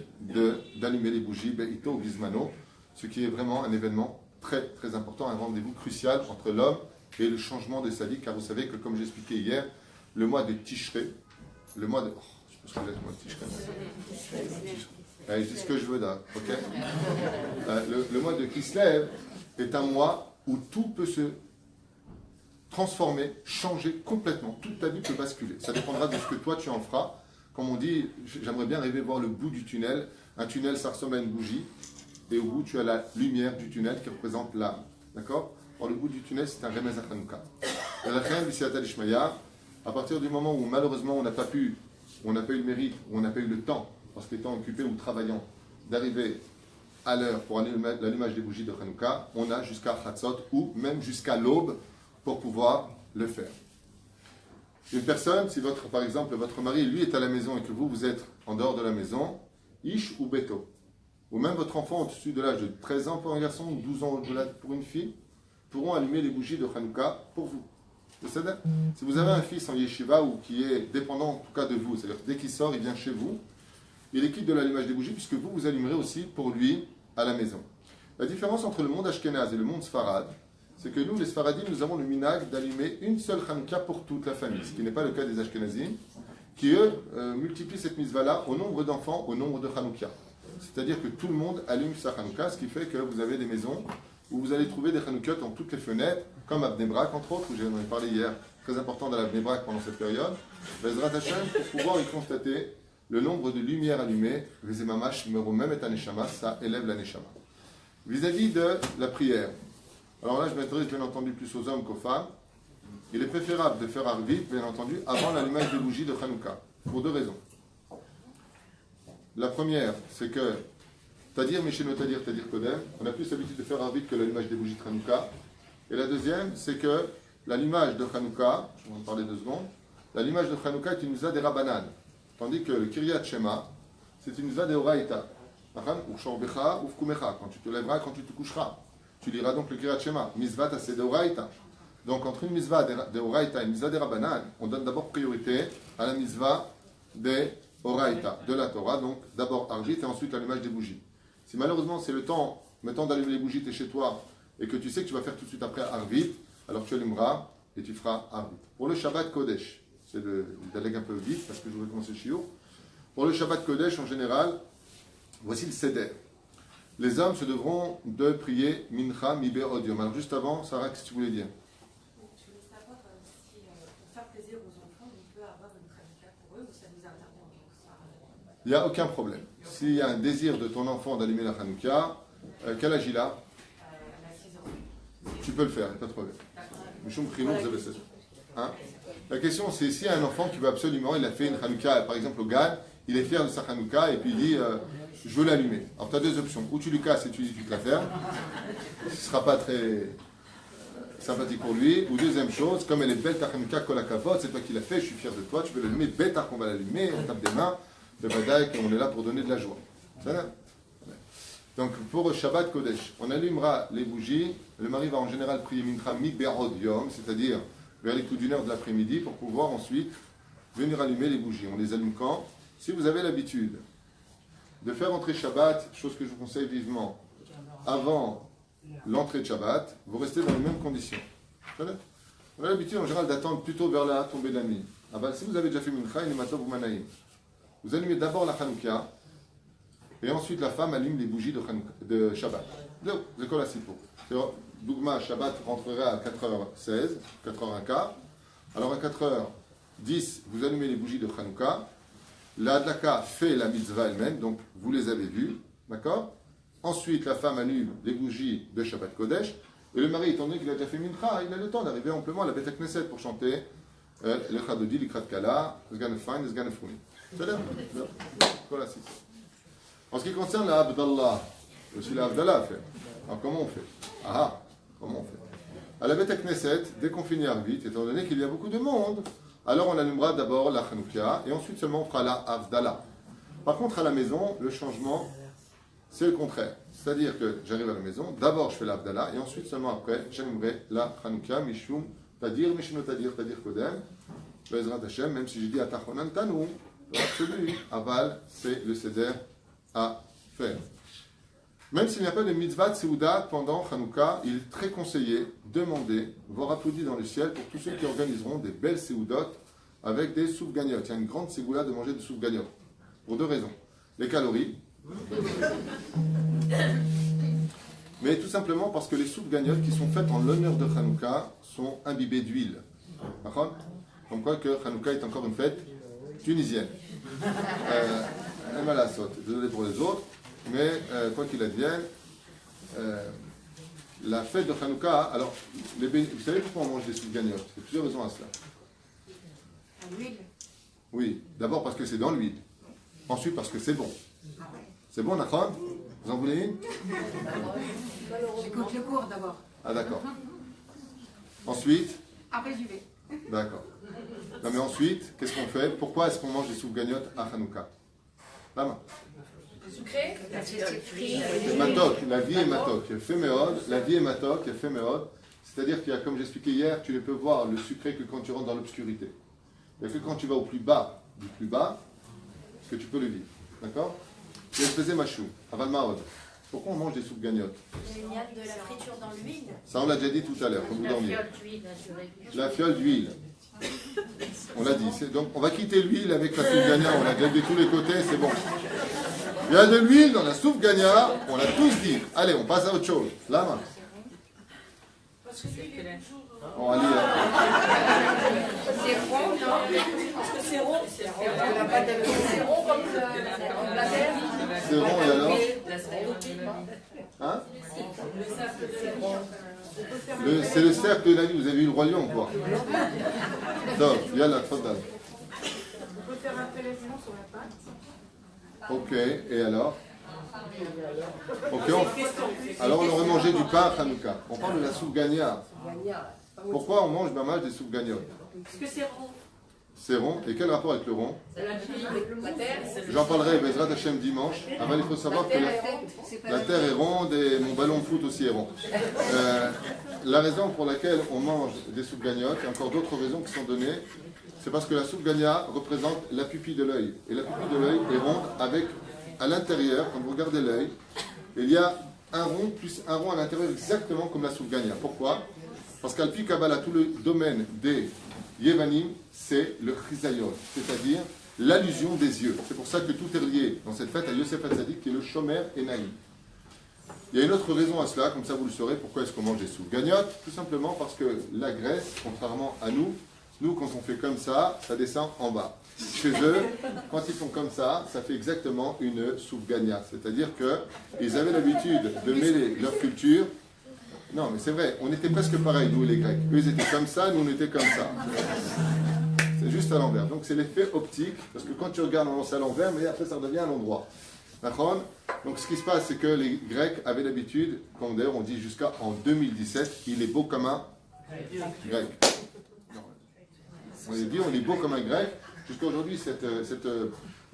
d'allumer les bougies, Be'ito ou Gizmano, ce qui est vraiment un événement très très important, un rendez-vous crucial entre l'homme et le changement de sa vie, car vous savez que comme j'expliquais hier, le mois de Tishré, le mois de... je pense que j'ai le mois de Tishré. Je dis ce que je veux là, ok? Le mois de Kislev est un mois où tout peut se transformer, changer complètement. Toute ta vie peut basculer. Ça dépendra de ce que toi tu en feras. Comme on dit, j'aimerais bien arriver à voir le bout du tunnel, Un tunnel, ça ressemble à une bougie. Et au bout, tu as la lumière du tunnel qui représente l'âme. D'accord? Or, le bout du tunnel, c'est un remez à Hanouka. Et la reine Bisiata Lishmaya, à partir du moment où malheureusement on n'a pas eu le mérite, ou on n'a pas eu le temps, parce qu'étant occupé ou travaillant, d'arriver à l'heure pour l'allumage des bougies de Hanouka, on a jusqu'à Chatzot ou même jusqu'à l'aube pour pouvoir le faire. Une personne, si par exemple votre mari lui est à la maison et que vous êtes en dehors de la maison, Ish ou Beto, ou même votre enfant au-dessus de l'âge de 13 ans pour un garçon ou 12 ans au-delà pour une fille, pourront allumer les bougies de Hanouka pour vous. Si vous avez un fils en yeshiva ou qui est dépendant en tout cas de vous, c'est-à-dire dès qu'il sort, il vient chez vous, il est quitte de l'allumage des bougies puisque vous allumerez aussi pour lui à la maison. La différence entre le monde ashkénaze et le monde sfarad, c'est que nous, les sfaradim, nous avons le minhag d'allumer une seule Hanouka pour toute la famille, ce qui n'est pas le cas des ashkénazim, qui eux multiplient cette mitzvah-là au nombre d'enfants, au nombre de Hanouka. C'est-à-dire que tout le monde allume sa Hanouka, ce qui fait que vous avez des maisons où vous allez trouver des Hanoukot dans toutes les fenêtres, comme à Bnei Brak, entre autres, où j'en ai parlé hier, très important dans la Bnei Brak pendant cette période, Bezrat Hashem, pour pouvoir y constater le nombre de lumières allumées, les Mamash, même et Neshama, ça élève la Neshama. Vis-à-vis de la prière, alors là je m'intéresse bien entendu plus aux hommes qu'aux femmes, il est préférable de faire Arvit, bien entendu, avant l'allumage des bougies de Hanouka, pour deux raisons. La première, c'est que Tadir, Mesheno Tadir, Tadir Kodem, on a plus l'habitude de faire Arvit que l'allumage des bougies de Hanouka. Et la deuxième, c'est que l'allumage de Hanouka, je vais en parler 2 secondes, l'allumage de Hanouka est une mitzvah des Rabbanan, tandis que le Kiryat Shema, c'est une mitzvah des Oraïta. Quand tu te lèveras, quand tu te coucheras. Tu liras donc le Kiryat Shema. Mitzvah, c'est des Oraïta. Donc entre une mitzvah des Oraïta et une mitzvah des Rabbanan, on donne d'abord priorité à la mitzvah des Oraïta, de la Torah, donc d'abord Arvit et ensuite l'allumage des bougies. Si malheureusement c'est le temps d'allumer les bougies, tu es chez toi et que tu sais que tu vas faire tout de suite après Arvit, alors tu allumeras et tu feras Arvit. Pour le Shabbat Kodesh, c'est je délègue un peu vite parce que je voudrais commencer le shiur. Pour le Shabbat Kodesh en général, voici le Seder. Les hommes se devront de prier Mincha Mibe Odium. Alors juste avant, Sarah, qu'est-ce que tu voulais dire? Je voulais savoir si pour faire plaisir aux enfants, on peut avoir une Hanouka pour eux ou ça nous interdit en quelque sorte. Il n'y a aucun problème. S'il y a un désir de ton enfant d'allumer la Hanouka, quel âge il a? Elle a 6 ans. Tu peux le faire, pas de problème. Hein? La question c'est s'il y a un enfant qui veut absolument, il a fait une Hanouka, par exemple au Gan, il est fier de sa Hanouka et puis il dit je veux l'allumer. Alors tu as 2 options, ou tu lui casses et tu dis tu te la fermes, ce ne sera pas très sympathique pour lui, ou deuxième chose, comme elle est belle ta Hanouka, kol hakavod, c'est toi qui l'as fait, je suis fier de toi, tu veux l'allumer, bêta qu'on va l'allumer, on tape des mains, le badaï, on est là pour donner de la joie. Ça va? Donc pour Shabbat Kodesh, on allumera les bougies, le mari va en général prier Mincha Midberod Yom, c'est-à-dire vers les coups d'1 de l'après-midi, pour pouvoir ensuite venir allumer les bougies. On les allume quand? Si vous avez l'habitude de faire entrer Shabbat, chose que je vous conseille vivement, avant l'entrée de Shabbat, vous restez dans les mêmes conditions. On a l'habitude en général d'attendre plutôt vers la tombée de la nuit. Ah ben, si vous avez déjà fait Mincha, il est maintenant vous manaïm. Vous allumez d'abord la Hanouka, et ensuite la femme allume les bougies de Shabbat. C'est quoi la sipo? Dougma, Shabbat rentrera à 4h16, 4h15. Alors à 4h10, vous allumez les bougies de Hanouka. La Hadlaka fait la mitzvah elle-même, donc vous les avez vues, d'accord? Ensuite, la femme allume les bougies de Shabbat Kodesh. Et le mari, étant donné qu'il a déjà fait Mincha, il a le temps d'arriver amplement à la Beth Knesset pour chanter le Chadodi, l'Ikrat Kala, Zganefine, Zganefruni. C'est-à-dire, voilà, c'est ça. En ce qui concerne la Abdallah, aussi la Abdallah à faire. Alors comment on fait? Comment on fait? À la Beth Knesset, dès qu'on finit Arvit, étant donné qu'il y a beaucoup de monde, alors on allumera d'abord la Hanouka et ensuite seulement on fera la Avdallah. Par contre, à la maison, le changement, c'est le contraire. C'est-à-dire que j'arrive à la maison, d'abord je fais la Avdallah et ensuite seulement après, j'allumerai la Hanouka, Mishum, Tadir, Mishino Tadir, Tadir Kodem, Bezrat Hashem, même si j'ai dit Atachonan Tanou, l'absolu, Aval, c'est le Seder à faire. Même s'il n'y a pas de mitzvah de Seouda pendant Hanouka, il est très conseillé, demandé, voire applaudi dans le ciel pour tous ceux qui organiseront des belles Seoudotes avec des soupes gagnottes. Il y a une grande ségoula de manger des soupes gagnottes. Pour 2 raisons. Les calories, mais tout simplement parce que les soupes gagnottes qui sont faites en l'honneur de Hanouka sont imbibées d'huile. D'accord? Comme quoi que Hanouka est encore une fête tunisienne. elle m'a la saute. Désolé pour les autres, mais quoi qu'il advienne, la fête de Hanouka, alors, vous savez pourquoi on mange des soufganiotes? Il y a plusieurs raisons à cela. À l'huile. Oui, d'abord parce que c'est dans l'huile. Ensuite parce que c'est bon. C'est bon, Nachon? Vous en voulez une? J'écoute le cours d'abord. Ah d'accord. Ensuite? Après, j'y vais. D'accord. Non mais ensuite, qu'est-ce qu'on fait? Pourquoi est-ce qu'on mange des soufganiotes à Hanouka? Lama. Sucré. Matok, la vie est matok. La vie est matok, éphémérode. C'est-à-dire qu'il y a, comme j'expliquais hier, tu ne peux voir le sucré que quand tu rentres dans l'obscurité. Il n'y a que quand tu vas au plus bas du plus bas que tu peux le vivre. D'accord? Je faisais machou, aval maod. Pourquoi on mange des soupes gagnottes? Il y a de la friture dans l'huile. Ça, on l'a déjà dit tout à l'heure, quand vous dormiez. La fiole d'huile. On l'a dit. Donc, on va quitter l'huile avec la soupe gagnante. On l'a déjà dit de tous les côtés, c'est bon. Il y a de l'huile dans la soupe gagnante. On l'a tous dit. Allez, on passe à autre chose. La main. Bon, allez. C'est rond, non? Parce que c'est rond. C'est rond comme la terre. C'est rond et alors? Hein? C'est le cercle de la vie. Vous avez vu le roi lion, quoi. Donc, il y a la faute. On peut faire un prélèvement sur la pâte. Ok, et alors? Ok, alors on aurait mangé du pain à Hanouka. On parle de la soupe gagnard. Pourquoi on mange mal des soupes gagnantes? Parce que c'est rond. C'est rond. Et quel rapport avec le rond? La terre. J'en parlerai Bezrat Hashem dimanche. Avant, il faut savoir que la terre est ronde et mon ballon de foot aussi est rond. La raison pour laquelle on mange des soupes gagnottes, il y a encore d'autres raisons qui sont données, c'est parce que la soupe gagna représente la pupille de l'œil. Et la pupille de l'œil est ronde avec, à l'intérieur, quand vous regardez l'œil, il y a un rond plus un rond à l'intérieur exactement comme la soupe gagna. Pourquoi? Parce qu'Alpi Kabbalah, tout le domaine des Yevanim, c'est le chrysaïon, c'est-à-dire l'allusion des yeux. C'est pour ça que tout est lié dans cette fête à Yosef Hatzadik qui est le Shomer et Naïm. Il y a une autre raison à cela, comme ça vous le saurez, pourquoi est-ce qu'on mange des soupes gagnottes? Tout simplement parce que la graisse, contrairement à nous, quand on fait comme ça, ça descend en bas. Chez eux, quand ils font comme ça fait exactement une soupe gagnate. C'est-à-dire qu'ils avaient l'habitude de mêler leur culture. Non, mais c'est vrai, on était presque pareil, nous les Grecs. Eux, ils étaient comme ça, nous, on était comme ça. C'est juste à l'envers. Donc, c'est l'effet optique, parce que quand tu regardes, on lance à l'envers, mais après, ça redevient à l'endroit. D'accord? Donc, ce qui se passe, c'est que les Grecs avaient l'habitude, comme d'ailleurs on dit jusqu'en 2017, il est beau comme un Grec. On est beau comme un Grec. Jusqu'à aujourd'hui,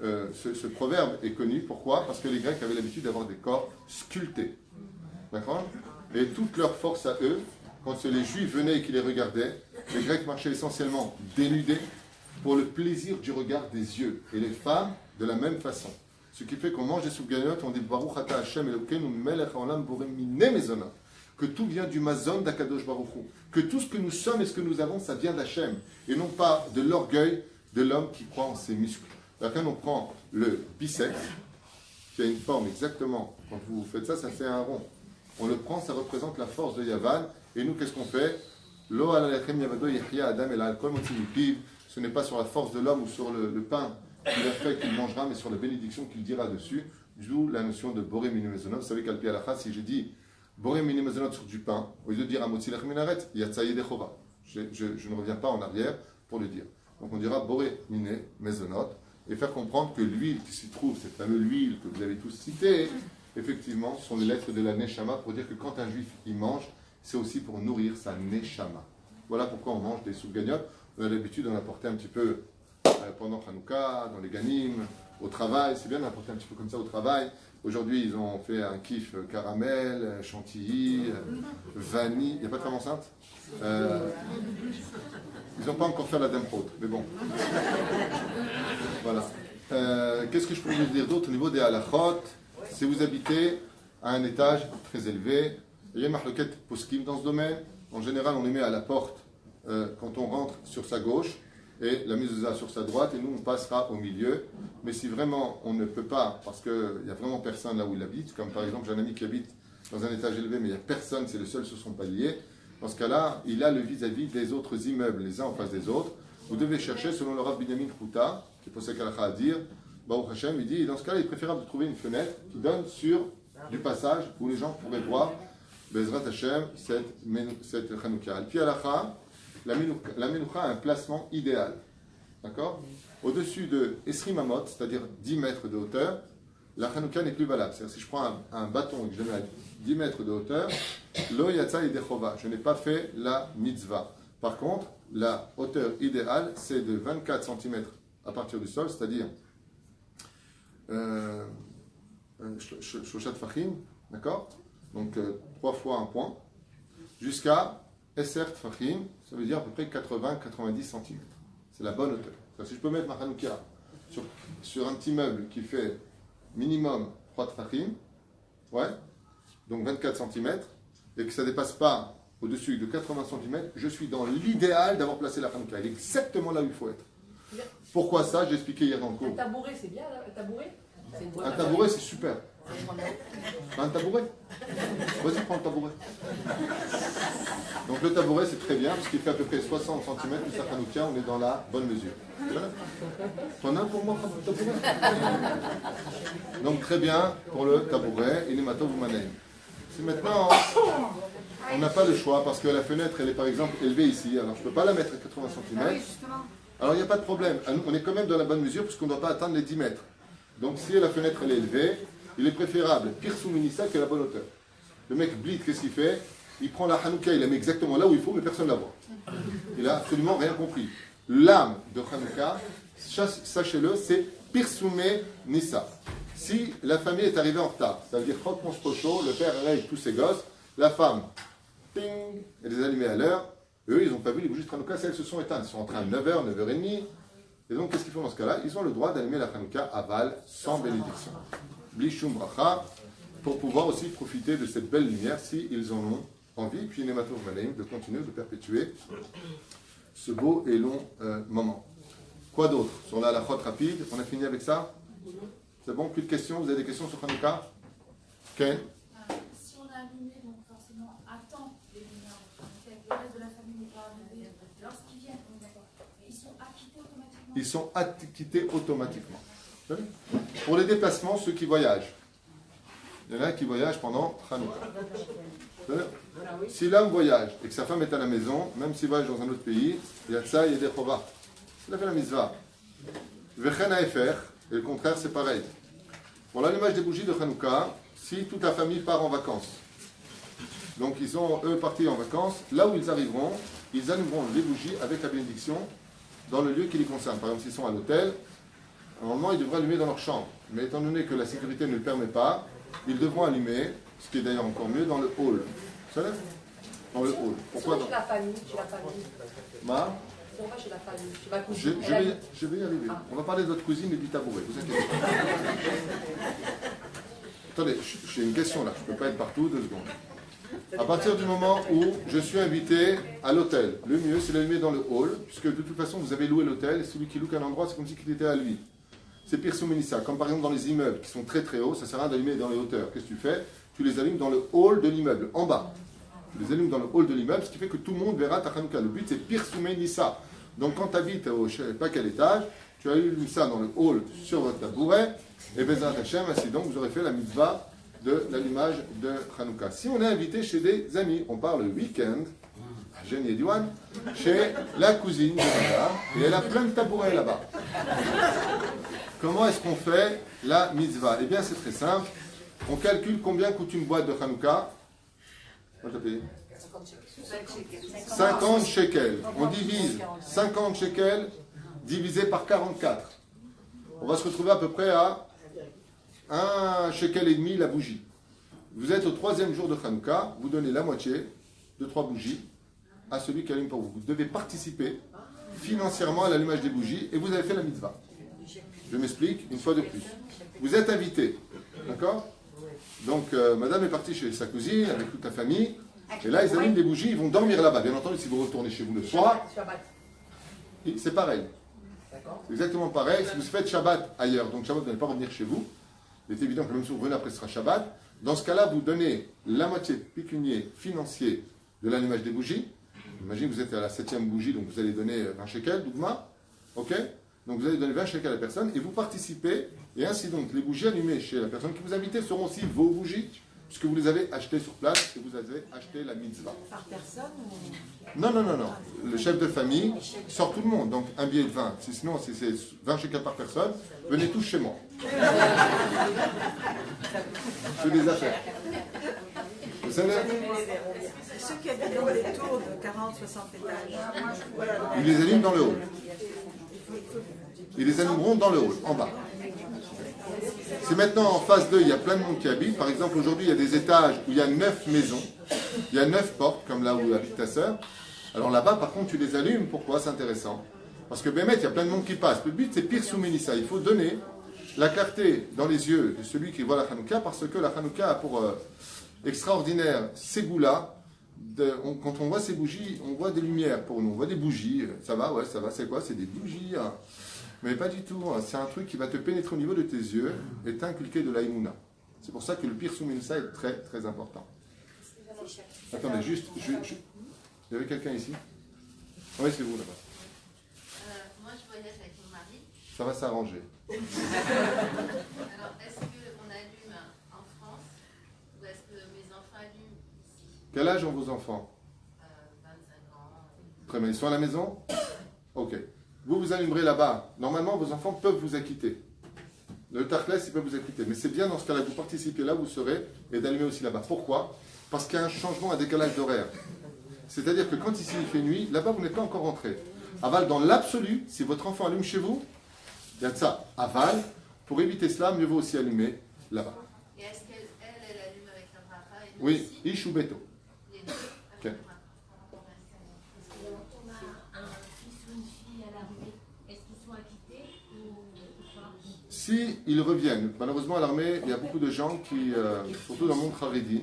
ce proverbe est connu. Pourquoi? Parce que les Grecs avaient l'habitude d'avoir des corps sculptés. D'accord? Et toute leur force à eux, quand les Juifs venaient et qu'ils les regardaient, les Grecs marchaient essentiellement dénudés pour le plaisir du regard des yeux. Et les femmes, de la même façon. Ce qui fait qu'on mange des soupes gagnottes, on dit Baruch ata Hashem Elokeinu melech haolam boré miné mezona. Que tout vient du mazon d'Akadosh Baruch Hu. Que tout ce que nous sommes et ce que nous avons, ça vient d'Hachem. Et non pas de l'orgueil de l'homme qui croit en ses muscles. Quand on prend le biceps, qui a une forme exactement, quand vous faites ça, ça fait un rond. On le prend, ça représente la force de Yavan. Et nous, qu'est-ce qu'on fait? Ce n'est pas sur la force de l'homme ou sur le pain qu'il a fait qu'il mangera, mais sur la bénédiction qu'il dira dessus. D'où la notion de Boré Minu Mezonot. Vous savez qu'à l'Alpi Alacha, si j'ai dit Boré Minu Mezonot sur du pain, au lieu de dire Amotzi Lech Minaret, Yatsaye Dechova. Je ne reviens pas en arrière pour le dire. Donc on dira Boré Minu Mezonot et faire comprendre que l'huile qui s'y trouve, cette fameuse huile que vous avez tous citée, effectivement, sont les lettres de la Neshama pour dire que quand un juif y mange, c'est aussi pour nourrir sa Neshama. Voilà pourquoi on mange des soupes gagnottes. On a l'habitude d'en apporter un petit peu pendant Hanouka, dans les Ganim, au travail. C'est bien d'en apporter un petit peu comme ça au travail. Aujourd'hui, ils ont fait un kiff caramel, chantilly, vanille. Il n'y a pas de femme enceinte? Ils n'ont pas encore fait la Demprot, mais bon. Voilà. Qu'est-ce que je pourrais vous dire d'autre au niveau des halachot? Si vous habitez à un étage très élevé, il y a une marloquette poskim dans ce domaine. En général, on les met à la porte quand on rentre sur sa gauche et la mezouza sur sa droite et nous on passera au milieu. Mais si vraiment on ne peut pas, parce qu'il n'y a vraiment personne là où il habite, comme par exemple j'ai un ami qui habite dans un étage élevé mais il n'y a personne, c'est le seul sur son palier, dans ce cas-là, il a le vis-à-vis des autres immeubles, les uns en face des autres. Vous devez chercher, selon le Rav Binyamin Chouta, qui est posé Kalakha à dire, Baruch Hashem, il dit, dans ce cas-là, il est préférable de trouver une fenêtre qui donne sur du passage où les gens pourraient voir Bezrat Hashem, cette Hanouka. Puis Alacha, la Menoucha a un placement idéal. D'accord? Au-dessus de Esrim Amot, c'est-à-dire 10 mètres de hauteur, la Hanouka n'est plus valable. C'est-à-dire si je prends un bâton et que je le mets à 10 mètres de hauteur, Lo Yatsa Idechova, je n'ai pas fait la mitzvah. Par contre, la hauteur idéale, c'est de 24 cm à partir du sol, c'est-à-dire Shoshat Fachim, d'accord? Donc 3 fois un point, jusqu'à Esser Tfachim, ça veut dire à peu près 80-90 cm. C'est la bonne hauteur. Si je peux mettre ma Hanouka sur un petit meuble qui fait minimum 3 Tfachim, ouais, donc 24 cm, et que ça ne dépasse pas au-dessus de 80 cm, je suis dans l'idéal d'avoir placé la Hanouka. Elle est exactement là où il faut être. Pourquoi ça? J'ai expliqué hier dans le cours. Un tabouret, c'est bien, là, un tabouret? Un tabouret, c'est super. Un tabouret? Vas-y, prends le tabouret. Donc le tabouret, c'est très bien, parce qu'il fait à peu près 60 cm, plus la Hanouka, on est dans la bonne mesure. Voilà. T'en as un pour moi, le tabouret? Donc très bien pour le tabouret, et les matos vous manègent. Si maintenant, on n'a pas le choix, parce que la fenêtre, elle est par exemple élevée ici, alors je ne peux pas la mettre à 80 cm. Alors il n'y a pas de problème, on est quand même dans la bonne mesure, puisqu'on ne doit pas atteindre les 10 mètres. Donc si la fenêtre elle est élevée, il est préférable pire sous-minissa que la bonne hauteur. Le mec blit, qu'est-ce qu'il fait? Il prend la Hanouka, il la met exactement là où il faut, mais personne ne la voit. Il n'a absolument rien compris. L'âme de Hanouka, sachez-le, c'est Pirsumé Nissa. Si la famille est arrivée en retard, ça veut dire Chok Monspocho, le père est avec tous ses gosses, la femme, ping, elle les a allumés à l'heure, eux ils n'ont pas vu les bougies de Hanouka, elles se sont éteintes, ils sont entrés à 9h, 9h30, et donc qu'est-ce qu'ils font dans ce cas-là? Ils ont le droit d'allumer la Hanouka à Val, sans bénédiction. Blishum Bracha, pour pouvoir aussi profiter de cette belle lumière s'ils en ont envie, puis Nemator Malaim, de continuer, de perpétuer ce beau et long moment. Quoi d'autre? Sur la halachot rapide, on a fini avec ça? C'est bon? Plus de questions? Vous avez des questions sur Hanouka? Ken? Si on a allumé, donc forcément, à temps les lumières, le reste de la famille n'est pas arrivé, lorsqu'ils viennent, on est d'accord, ils sont acquittés automatiquement? Ils sont acquittés automatiquement. Pour les déplacements, ceux qui voyagent. Il y en a qui voyagent pendant Hanouka. Si l'homme voyage et que sa femme est à la maison, même s'il voyage dans un autre pays, il y a ça, il y a des chovas. Il a fait la mitzvah. Vechen haefer, et le contraire, c'est pareil. Pour l'allumage des bougies de Hanouka, si toute la famille part en vacances, donc ils sont eux partis en vacances, là où ils arriveront, ils allumeront les bougies avec la bénédiction dans le lieu qui les concerne. Par exemple, s'ils sont à l'hôtel, normalement ils devraient allumer dans leur chambre. Mais étant donné que la sécurité ne le permet pas, ils devront allumer, ce qui est d'ailleurs encore mieux, dans le hall. Vous savez? Dans le hall. Pourquoi Chez la famille, chez la famille. Ma Si on va chez la famille, chez ma cousine. je vais y arriver. On va parler de votre cousine et du tabouret. Vous inquiétez pas. Attendez, j'ai une question là. Je ne peux pas être partout, 2 secondes. À partir du moment où je suis invité à l'hôtel, le mieux c'est d'allumer dans le hall, puisque de toute façon vous avez loué l'hôtel, et celui qui loue un endroit, c'est comme si il était à lui. C'est pire sous Mélissa, comme par exemple dans les immeubles qui sont très très hauts, ça sert à rien d'allumer dans les hauteurs. Qu'est-ce que tu fais? Tu les allumes dans le hall de l'immeuble, en bas. Tu les allumes dans le hall de l'immeuble, ce qui fait que tout le monde verra ta Hanouka. Le but c'est pire sous Mélissa. Donc quand tu habites au je ne sais pas quel étage, tu allumes ça dans le hall sur votre tabouret, et Bezrat Hashem, ainsi donc vous aurez fait la mitzvah de l'allumage de Hanouka. Si on est invité chez des amis, on part le week-end, à Jenny et Diwan, chez la cousine de Hanouka, et elle a plein de tabourets là-bas. Comment est-ce qu'on fait la mitzvah? Eh bien, c'est très simple. On calcule combien coûte une boîte de Hanouka. Combien t'as payé? 50 shekels. On divise 50 shekels divisé par 44. On va se retrouver à peu près à 1 shekel et demi la bougie. Vous êtes au 3e jour de Hanouka, vous donnez la moitié de 3 bougies à celui qui allume pour vous. Vous devez participer financièrement à l'allumage des bougies et vous avez fait la mitzvah. Je m'explique une fois de plus. Vous êtes invité, d'accord? Donc madame est partie chez sa cousine avec toute la famille et là ils allument des bougies, ils vont dormir là-bas. Bien entendu, si vous retournez chez vous le soir, c'est pareil. C'est exactement pareil. Si vous faites Shabbat ailleurs, donc Shabbat vous n'allez pas revenir chez vous, il est évident que même si vous revenez après ce sera Shabbat. Dans ce cas-là, vous donnez la moitié pécunier financier de l'allumage des bougies. Imaginez que vous êtes à la 7e bougie, donc vous allez donner 20 shekels, Dougma. Ok? Donc vous allez donner 20 shekels à la personne et vous participez. Et ainsi donc, les bougies allumées chez la personne qui vous invite seront aussi vos bougies, puisque vous les avez achetées sur place et vous avez acheté la mitzvah. Par personne ou... Non. Le chef de famille sort tout le monde. Donc un billet de 20. Sinon, si c'est 20 shekels par personne, venez tous chez moi. Je fais des affaires. Vous savez, Ceux qui habitent dans des tours de 40, 60 étages. ils les allument dans le hall. Ils les allumeront dans le hall, en bas. Si maintenant en phase 2, il y a plein de monde qui habite, par exemple aujourd'hui il y a des étages où il y a 9 maisons, il y a 9 portes, comme là où habite ta sœur, alors là-bas par contre tu les allumes, pourquoi? C'est intéressant. Parce que Bémet, il y a plein de monde qui passe. Le but c'est pire sous Mélissa, il faut donner la clarté dans les yeux de celui qui voit la Hanouka, parce que la Hanouka a pour extraordinaire ségoula. Quand on voit ces bougies, on voit des lumières pour nous, on voit des bougies, ça va, c'est quoi? C'est des bougies, hein. Mais pas du tout, hein. C'est un truc qui va te pénétrer au niveau de tes yeux et t'inculquer de l'aïmouna. C'est pour ça que le pire souminsa est très très important. Attendez, juste, il y avait quelqu'un ici? Oui, c'est vous là-bas. Moi je voyage avec mon mari. Ça va s'arranger. Alors est-ce qu'on allume en France ou est-ce que mes enfants allument ici? Quel âge ont vos enfants? 25 ans. Très bien, ils sont à la maison? Ok. Vous allumerez là-bas. Normalement, vos enfants peuvent vous acquitter. Le Tachles, ils peuvent vous acquitter. Mais c'est bien dans ce cas-là que vous participez là où vous serez et d'allumer aussi là-bas. Pourquoi? Parce qu'il y a un changement, un décalage d'horaire. C'est-à-dire que quand ici il fait nuit, là-bas vous n'êtes pas encore rentré. Aval, dans l'absolu, si votre enfant allume chez vous, il y a de ça. Aval, pour éviter cela, mieux vaut aussi allumer là-bas. Et est-ce qu'elle allume avec un papa et nous Oui, aussi? Ish ou Beto. Les deux. Ok. On a un fils ou une fille à l'armée. Est-ce qu'ils sont acquittés ou pas? Si ils reviennent, malheureusement à l'armée, il y a beaucoup de gens qui, surtout dans le monde Haredi.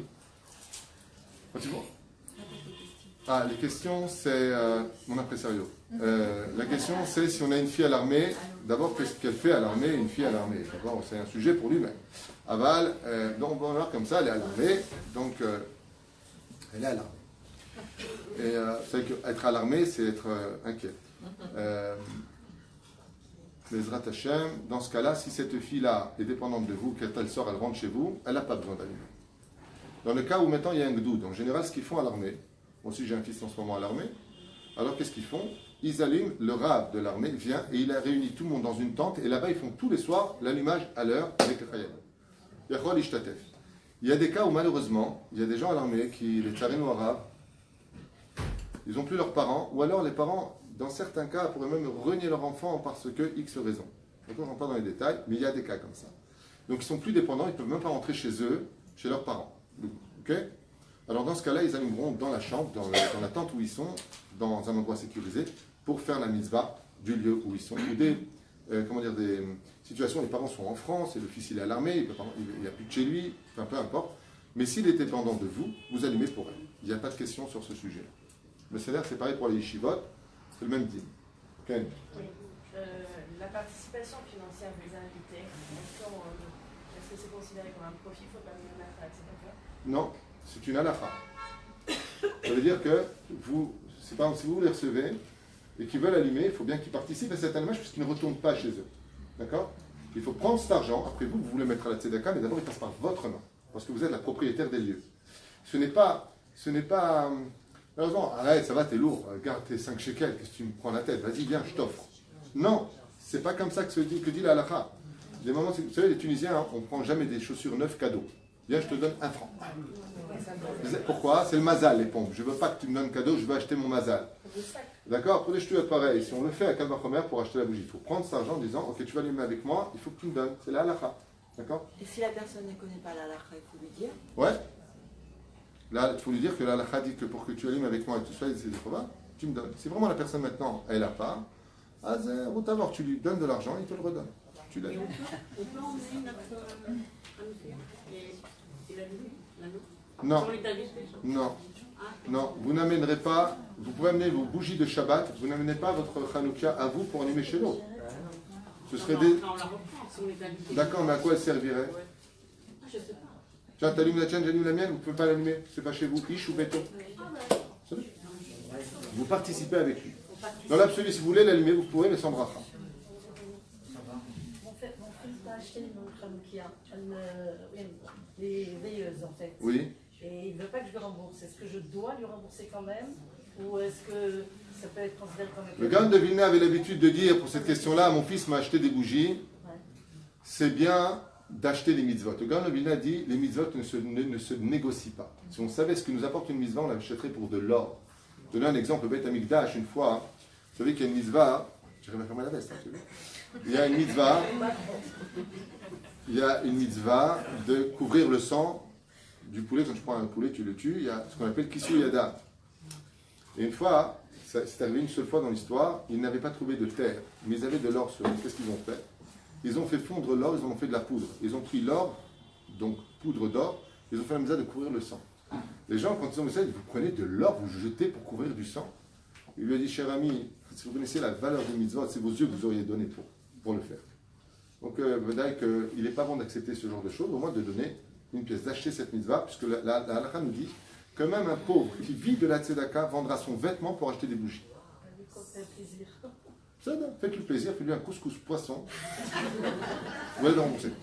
Ah, les questions, c'est mon impresario. La question, c'est si on a une fille à l'armée, d'abord, qu'est-ce qu'elle fait à l'armée, une fille à l'armée? D'abord, c'est un sujet pour lui-même. Aval, donc on va voir comme ça, elle est à l'armée, donc elle est à l'armée. Et c'est qu'être à l'armée, c'est être inquiet. Bezrat Hashem, dans ce cas-là, si cette fille-là est dépendante de vous, qu'elle sort, elle rentre chez vous, elle n'a pas besoin d'allumer. Dans le cas où maintenant il y a un gdoud, en général, ce qu'ils font à l'armée, moi aussi j'ai un fils en ce moment à l'armée, alors qu'est-ce qu'ils font? Ils allument, le rab de l'armée vient et il a réuni tout le monde dans une tente et là-bas ils font tous les soirs l'allumage à l'heure avec le khayab. Il y a des cas où malheureusement, il y a des gens à l'armée qui, les tsarim arabes, ils n'ont plus leurs parents, ou alors les parents, dans certains cas, pourraient même renier leur enfant parce que X raison. Donc on ne rentre pas dans les détails, mais il y a des cas comme ça. Donc ils sont plus dépendants, ils ne peuvent même pas rentrer chez eux, chez leurs parents. Ok? Alors dans ce cas-là, ils allumeront dans la chambre, dans la tente où ils sont, dans un endroit sécurisé, pour faire la mitzvah du lieu où ils sont. Ou des situations où les parents sont en France et le fils il est à l'armée, il n'y a plus de chez lui, enfin peu importe. Mais s'il est dépendant de vous, vous allumez pour elle. Il n'y a pas de question sur ce sujet. Le salaire, c'est pareil pour les yeshivot, c'est le même dîme. Ken. Oui. La participation financière des invités, est-ce que c'est considéré comme un profit? Il ne faut pas donner un etc. Non, c'est une halakha. Ça veut dire que vous, c'est par exemple, si vous les recevez et qu'ils veulent allumer, il faut bien qu'ils participent à cet allumage puisqu'ils ne retournent pas chez eux. D'accord? Il faut prendre cet argent, après vous voulez mettre à la tzedaka, mais d'abord il passe par votre main, parce que vous êtes la propriétaire des lieux. Ce n'est pas, malheureusement, arrête, ça va, t'es lourd, garde tes 5 shekels, qu'est-ce que tu me prends la tête, vas-y, viens, je t'offre. Non, c'est pas comme ça que dit la halakha. Des moments, vous savez, les Tunisiens, hein, on ne prend jamais des chaussures neuves cadeaux. Viens, je te donne 1 franc. Pourquoi? C'est le mazal, les pompes. Je ne veux pas que tu me donnes cadeau, je veux acheter mon mazal. D'accord? Pour les ch'touillottes, pareil. Si on le fait à Kalva Khomer pour acheter la bougie, il faut prendre cet argent en disant, ok, tu vas allumer avec moi, il faut que tu me donnes. C'est la halakha. D'accord? Et si la personne ne connaît pas la halakha, il faut lui dire? Ouais. Là, il faut lui dire que la halakha dit que pour que tu allumes avec moi et que tu sois des probas, tu me donnes. Si vraiment la personne maintenant, elle n'a pas, tu lui donnes de l'argent, il te le redonne. Tu l'allumes. Non, non, non, vous n'amènerez pas, vous pouvez amener vos bougies de Shabbat, vous n'amenez pas votre Hanouka à vous pour allumer chez l'autre. Ce serait des... D'accord, mais à quoi elle servirait? Tiens, t'allumes la tienne, j'allume la mienne, vous ne pouvez pas l'allumer, c'est pas chez vous, Ish ou Béton. Vous participez avec lui. Dans l'absolu, si vous voulez l'allumer, vous pouvez, mais sans bracha. acheté une Hanoukia, les veilleuses en fait. Oui. Et il ne veut pas que je lui rembourse. Est-ce que je dois lui rembourser quand même? Ou est-ce que ça peut être considéré comme un Le Gaon de Vilna avait l'habitude de dire pour cette question-là, mon fils m'a acheté des bougies, c'est bien d'acheter les mitzvot. Le Gaon de Vilna dit, les mitzvot ne se négocient pas. Si on savait ce que nous apporte une mitzvah, on l'achèterait pour de l'or. Je donne un exemple, le Beit Amikdash, une fois, vous savez qu'il y a une mitzvah, j'arrive à fermer la veste, hein, il y a une mitzvah de couvrir le sang du poulet. Quand tu prends un poulet, tu le tues, il y a ce qu'on appelle Kisu Yada. Et une fois, c'est arrivé une seule fois dans l'histoire, ils n'avaient pas trouvé de terre, mais ils avaient de l'or sur eux. Qu'est-ce qu'ils ont fait? Ils ont fait fondre l'or, ils en ont fait de la poudre. Ils ont pris l'or, donc poudre d'or, ils ont fait la mitzvah de couvrir le sang. Les gens, quand ils ont fait ça, ils disent, vous prenez de l'or, vous jetez pour couvrir du sang. Il lui a dit, cher ami, si vous connaissez la valeur des mitzvot, c'est vos yeux que vous auriez donné pour le faire. Donc, il n'est pas bon d'accepter ce genre de choses, au moins de donner une pièce, d'acheter cette mitzvah, puisque la halakha nous dit que même un pauvre qui vit de la tzedaka vendra son vêtement pour acheter des bougies. Ça, faites-lui plaisir, faites-lui un couscous poisson. Vous allez le rembourser.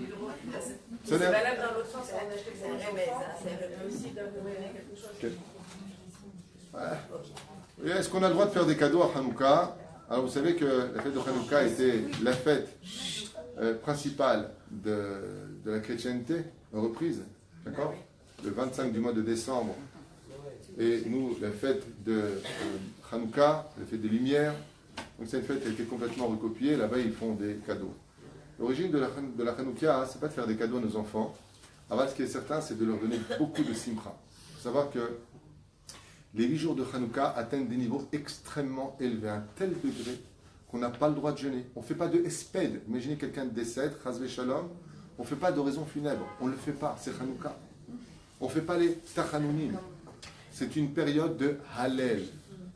C'est valable dans l'autre sens, on achète pour les enfants, eux aussi doivent donner quelque chose. Et est-ce qu'on a le droit de faire des cadeaux à Hanouka? Alors vous savez que la fête de Hanouka était la fête principale de la chrétienté, reprise, d'accord? Le 25 du mois de décembre. Et nous, la fête de Hanouka, la fête des Lumières, donc cette fête a été complètement recopiée, là-bas ils font des cadeaux. L'origine de la Hanouka, c'est pas de faire des cadeaux à nos enfants. Alors ce qui est certain, c'est de leur donner beaucoup de simcha. Il faut savoir que les 8 jours de Hanouka atteignent des niveaux extrêmement élevés, à un tel degré qu'on n'a pas le droit de jeûner. On ne fait pas de espède. Imaginez quelqu'un décède, Chazvé Shalom, on ne fait pas d'oraison funèbre. On ne le fait pas, c'est Hanouka. On ne fait pas les Tachanounim. C'est une période de Hallel.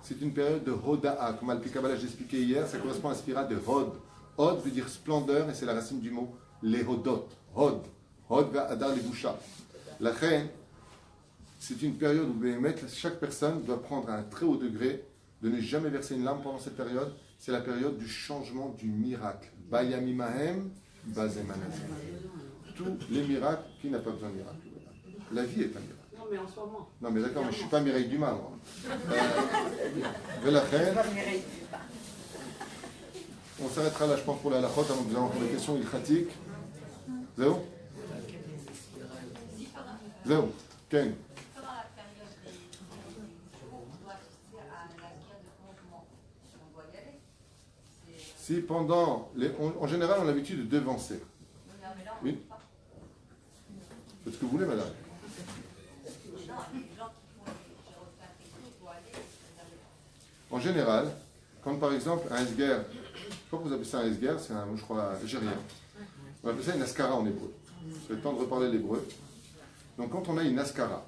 C'est une période de Hoda'a. Comme Al-Pi Kabbalah, j'ai expliqué hier, ça correspond à l'inspirat de Hod. Hod veut dire splendeur et c'est la racine du mot les Hodot. Hod. Hod va Adar les Boucha. La reine, c'est une période où chaque personne doit prendre à un très haut degré de ne jamais verser une larme pendant cette période. C'est la période du changement du miracle. Bayamimahem, Bazemanazim. Tous les miracles, qui n'a pas besoin de miracle? La vie est un miracle. Non, mais en ce moment. Non, mais d'accord, mais je ne suis pas Mireille Dumas, moi. On s'arrêtera là, je pense, pour la halachot, avant que nous allons pour les questions ilchatiques. Zéo? Zéo? Ken? Pendant la période des jours, on doit assister à la guerre de changement. On doit y aller. Si pendant en général, on a l'habitude de devancer. Non, mais là, on Oui. ne peut pas. Faites ce que vous voulez, madame. Non, les gens qui font les repas techniques doivent aller. En général, quand par exemple un esguer, je crois que vous appelez ça un esguer, c'est un mot, je crois, algérien. On appelle ça une askara en hébreu. C'est le temps de reparler l'hébreu. Donc quand on a une askara,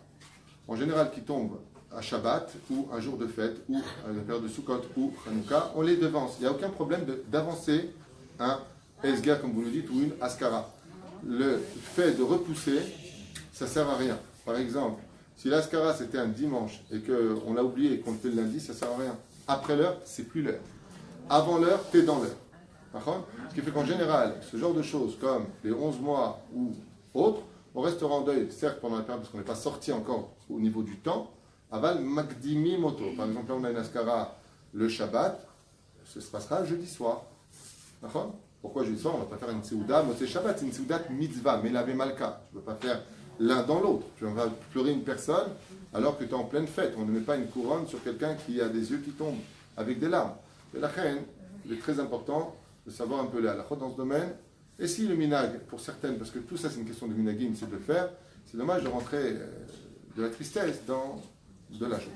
en général qui tombe à Shabbat, ou un jour de fête, ou à la période de Sukkot, ou Hanouka, on les devance. Il n'y a aucun problème d'avancer un esguer, comme vous le dites, ou une askara. Le fait de repousser, ça ne sert à rien. Par exemple, si l'askara c'était un dimanche et qu'on l'a oublié et qu'on le fait le lundi, ça ne sert à rien. Après l'heure, c'est plus l'heure. Avant l'heure, tu es dans l'heure. D'accord ? Ce qui fait qu'en général, ce genre de choses comme les 11 mois ou autres, on restera en deuil, certes pendant la période parce qu'on n'est pas sorti encore au niveau du temps. Aval Magdimi Moto. Par exemple, là on a une askara le Shabbat, ça se passera jeudi soir. D'accord ? Pourquoi jeudi soir? On ne va pas faire une Seouda, Motzei Shabbat, c'est une Seouda mitzvah, mais lavé malka. Tu ne peux pas faire l'un dans l'autre. Tu vas pleurer une personne alors que tu es en pleine fête. On ne met pas une couronne sur quelqu'un qui a des yeux qui tombent avec des larmes. Et la reine, il est très important de savoir un peu la halachot dans ce domaine. Et si le minag, pour certaines, parce que tout ça c'est une question de minagim, c'est de le faire, c'est dommage de rentrer de la tristesse dans de la joie.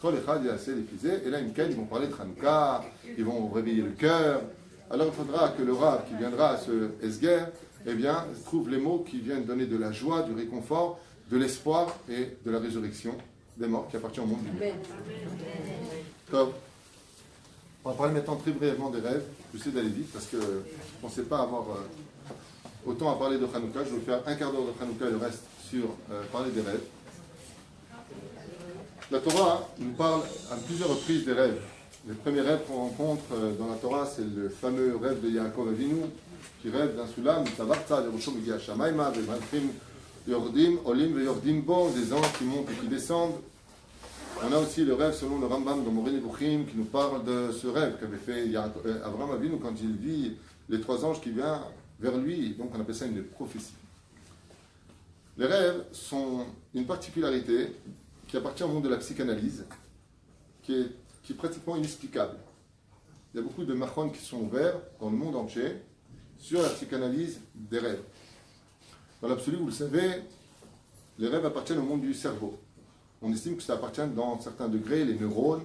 Quand les chad est assez épuisé, et là ils vont parler de Hanouka, ils vont réveiller le cœur. Alors il faudra que le Rav qui viendra à ce esguer, eh bien, trouve les mots qui viennent donner de la joie, du réconfort, de l'espoir et de la résurrection des morts qui appartient au monde du bien. Top. On va parler maintenant très brièvement des rêves. J'essaie d'aller vite parce que je ne pensais pas avoir autant à parler de Hanouka. Je vais faire un quart d'heure de Hanouka et le reste sur parler des rêves. La Torah nous parle à plusieurs reprises des rêves. les premiers rêves qu'on rencontre dans la Torah, c'est le fameux rêve de Yaakov Avinu, qui rêve d'un soulam, Tavarta, Yerusho Megia Shamaima, Vemalchim, Yordim, Olim, Veyordim Bo, des anges qui montent et qui descendent. On a aussi le rêve selon le Rambam dans Moreh Nevuchim qui nous parle de ce rêve qu'avait fait Avraham Avinu quand il vit les 3 anges qui viennent vers lui. Donc on appelle ça une prophétie. Les rêves sont une particularité qui appartient au monde de la psychanalyse, qui est pratiquement inexplicable. Il y a beaucoup de machon qui sont ouverts dans le monde entier sur la psychanalyse des rêves. Dans l'absolu, vous le savez, les rêves appartiennent au monde du cerveau. On estime que ça appartient dans certains degrés, les neurones.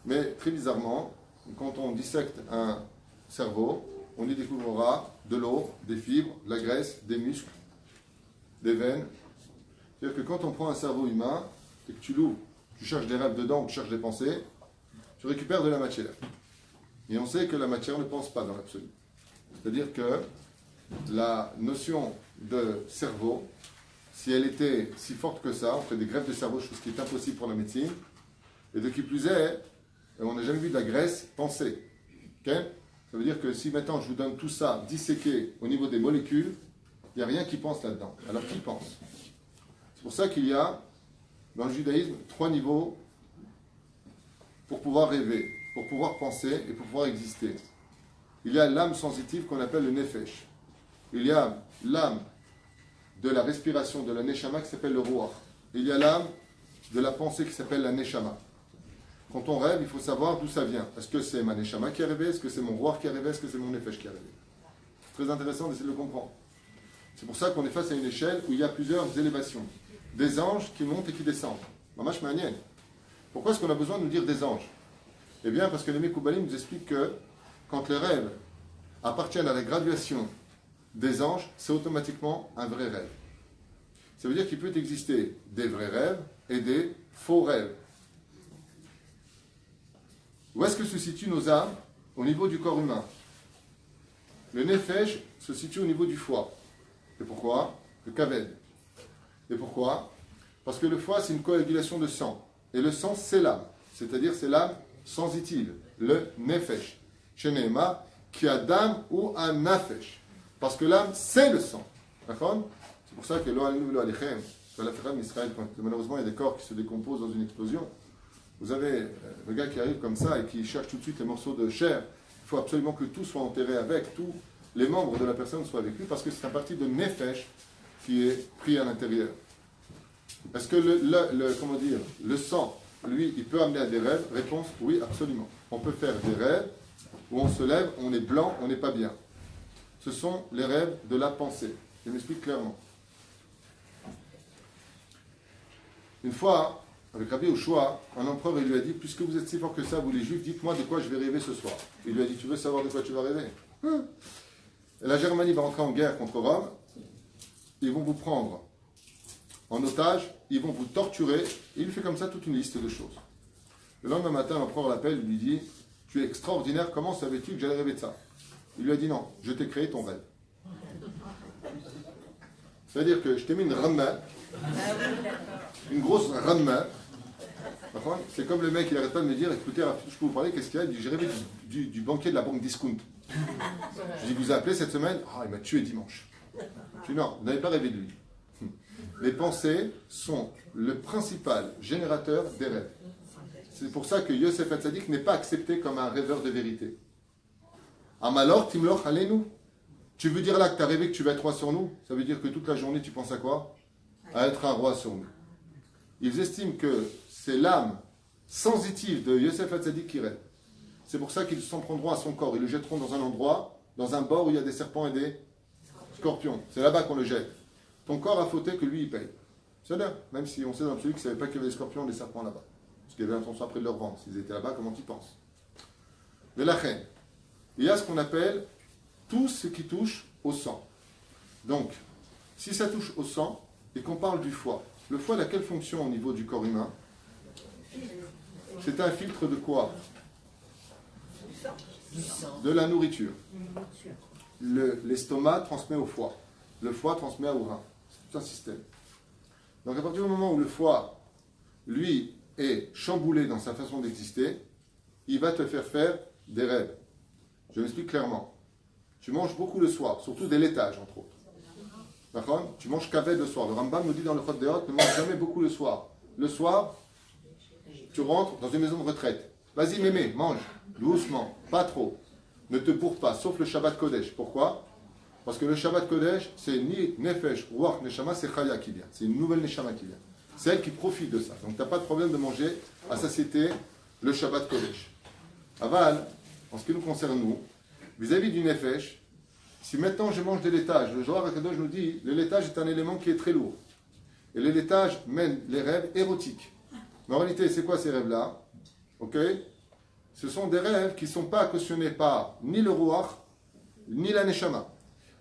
Mais très bizarrement, quand on dissecte un cerveau, on y découvrira de l'eau, des fibres, de la graisse, des muscles, des veines. C'est-à-dire que quand on prend un cerveau humain et que tu l'ouvres, tu cherches des rêves dedans, tu cherches des pensées, tu récupères de la matière. Et on sait que la matière ne pense pas dans l'absolu. C'est-à-dire que la notion de cerveau, si elle était si forte que ça, on fait des greffes de cerveau, chose qui est impossible pour la médecine, et de qui plus est, on n'a jamais vu de la graisse penser. Okay? Ça veut dire que si maintenant je vous donne tout ça disséqué au niveau des molécules, il n'y a rien qui pense là-dedans. Alors qui pense? C'est pour ça qu'il y a, dans le judaïsme, 3 niveaux pour pouvoir rêver, pour pouvoir penser et pour pouvoir exister. Il y a l'âme sensitive qu'on appelle le nefesh. Il y a l'âme de la respiration, de la neshama qui s'appelle le ruach. Il y a l'âme de la pensée qui s'appelle la neshama. Quand on rêve, il faut savoir d'où ça vient. Est-ce que c'est ma neshama qui est rêvé? Est-ce que c'est mon ruach qui est rêvé? Est-ce que c'est mon nefesh qui est rêvé? C'est très intéressant d'essayer de le comprendre. C'est pour ça qu'on est face à une échelle où il y a plusieurs élévations. Des anges qui montent et qui descendent. Mamash ma'anien. Pourquoi est-ce qu'on a besoin de nous dire des anges? Eh bien, parce que les Mekoubalim nous expliquent que quand les rêves appartiennent à la graduation des anges, c'est automatiquement un vrai rêve. Ça veut dire qu'il peut exister des vrais rêves et des faux rêves. Où est-ce que se situent nos âmes? Au niveau du corps humain. Le nefesh se situe au niveau du foie. Et pourquoi? Le kaved. Et pourquoi? Parce que le foie, c'est une coagulation de sang. Et le sang, c'est l'âme. C'est-à-dire, c'est l'âme sensitive. Le nefesh. Shenema, qui a dam ou un nafesh. Parce que l'âme, c'est le sang. D'accord? C'est pour ça que malheureusement, il y a des corps qui se décomposent dans une explosion. Vous avez le gars qui arrive comme ça et qui cherche tout de suite les morceaux de chair. Il faut absolument que tout soit enterré avec, tous les membres de la personne soient avec lui, parce que c'est un parti de nefesh qui est pris à l'intérieur. Est-ce que le sang, lui, il peut amener à des rêves? Réponse, oui, absolument. On peut faire des rêves où on se lève, on est blanc, on n'est pas bien. Ce sont les rêves de la pensée. Je m'explique clairement. Une fois, avec Rabbi Yoshua, un empereur, il lui a dit, puisque vous êtes si fort que ça, vous les juifs, dites-moi de quoi je vais rêver ce soir. Il lui a dit, tu veux savoir de quoi tu vas rêver? Et la Germanie va entrer en guerre contre Rome. Ils vont vous prendre en otage, ils vont vous torturer. Et il lui fait comme ça toute une liste de choses. Le lendemain matin, l'empereur l'appelle, il lui dit, tu es extraordinaire, comment savais-tu que j'allais rêver de ça? Il lui a dit, non, je t'ai créé ton rêve. C'est-à-dire que je t'ai mis une ramma, une grosse ramma. C'est comme le mec, il n'arrête pas de me dire, écoutez, je peux vous parler, qu'est-ce qu'il y a? Il dit, j'ai rêvé du banquier de la banque Discount. Je dis, vous avez appelé cette semaine? Ah, il m'a tué dimanche. Je dis, non, vous n'avez pas rêvé de lui. Les pensées sont le principal générateur des rêves. C'est pour ça que Yosef Hatzadik n'est pas accepté comme un rêveur de vérité. Amalor, Timloch, allez-nous. Tu veux dire là que tu as rêvé que tu vas être roi sur nous? Ça veut dire que toute la journée tu penses à quoi? À être un roi sur nous. Ils estiment que c'est l'âme sensitive de Yosef Hatzadik qui rêve. C'est pour ça qu'ils s'en prendront à son corps. Ils le jetteront dans un endroit, dans un bord où il y a des serpents et des scorpions. C'est là-bas qu'on le jette. Ton corps a fauté que lui il paye. C'est là. Même si on sait dans l'absolu qu'il ne savait pas qu'il y avait des scorpions et des serpents là-bas. Parce qu'il y avait l'intention après de leur vendre. S'ils étaient là-bas, comment tu penses? Mais la reine. Il y a ce qu'on appelle tout ce qui touche au sang. Donc, si ça touche au sang et qu'on parle du foie, le foie a quelle fonction au niveau du corps humain? C'est un filtre de quoi? De la nourriture. L'estomac transmet au foie. Le foie transmet au rein. C'est tout un système. Donc à partir du moment où le foie, lui, est chamboulé dans sa façon d'exister, il va te faire des rêves. Je m'explique clairement. Tu manges beaucoup le soir, surtout des laitages, entre autres. D'accord? Tu manges kaved le soir. Le Rambam nous dit dans le Chod Deot, ne mange jamais beaucoup le soir. Le soir, tu rentres dans une maison de retraite. Vas-y, mémé, mange. Doucement, pas trop. Ne te bourre pas, sauf le Shabbat Kodesh. Pourquoi? Parce que le Shabbat Kodesh, c'est ni Nefesh, Ruach, Neshama, c'est Chaya qui vient. C'est une nouvelle Neshama qui vient. C'est elle qui profite de ça. Donc tu n'as pas de problème de manger à satiété le Shabbat Kodesh. Aval, en ce qui nous concerne nous, vis-à-vis du Nefesh, si maintenant je mange des laitages, le Zohar HaKadosh nous dit, le laitage est un élément qui est très lourd. Et les laitages mènent les rêves érotiques. Mais en réalité, c'est quoi ces rêves-là? Ok? Ce sont des rêves qui ne sont pas cautionnés par ni le Ruach, ni la Neshama.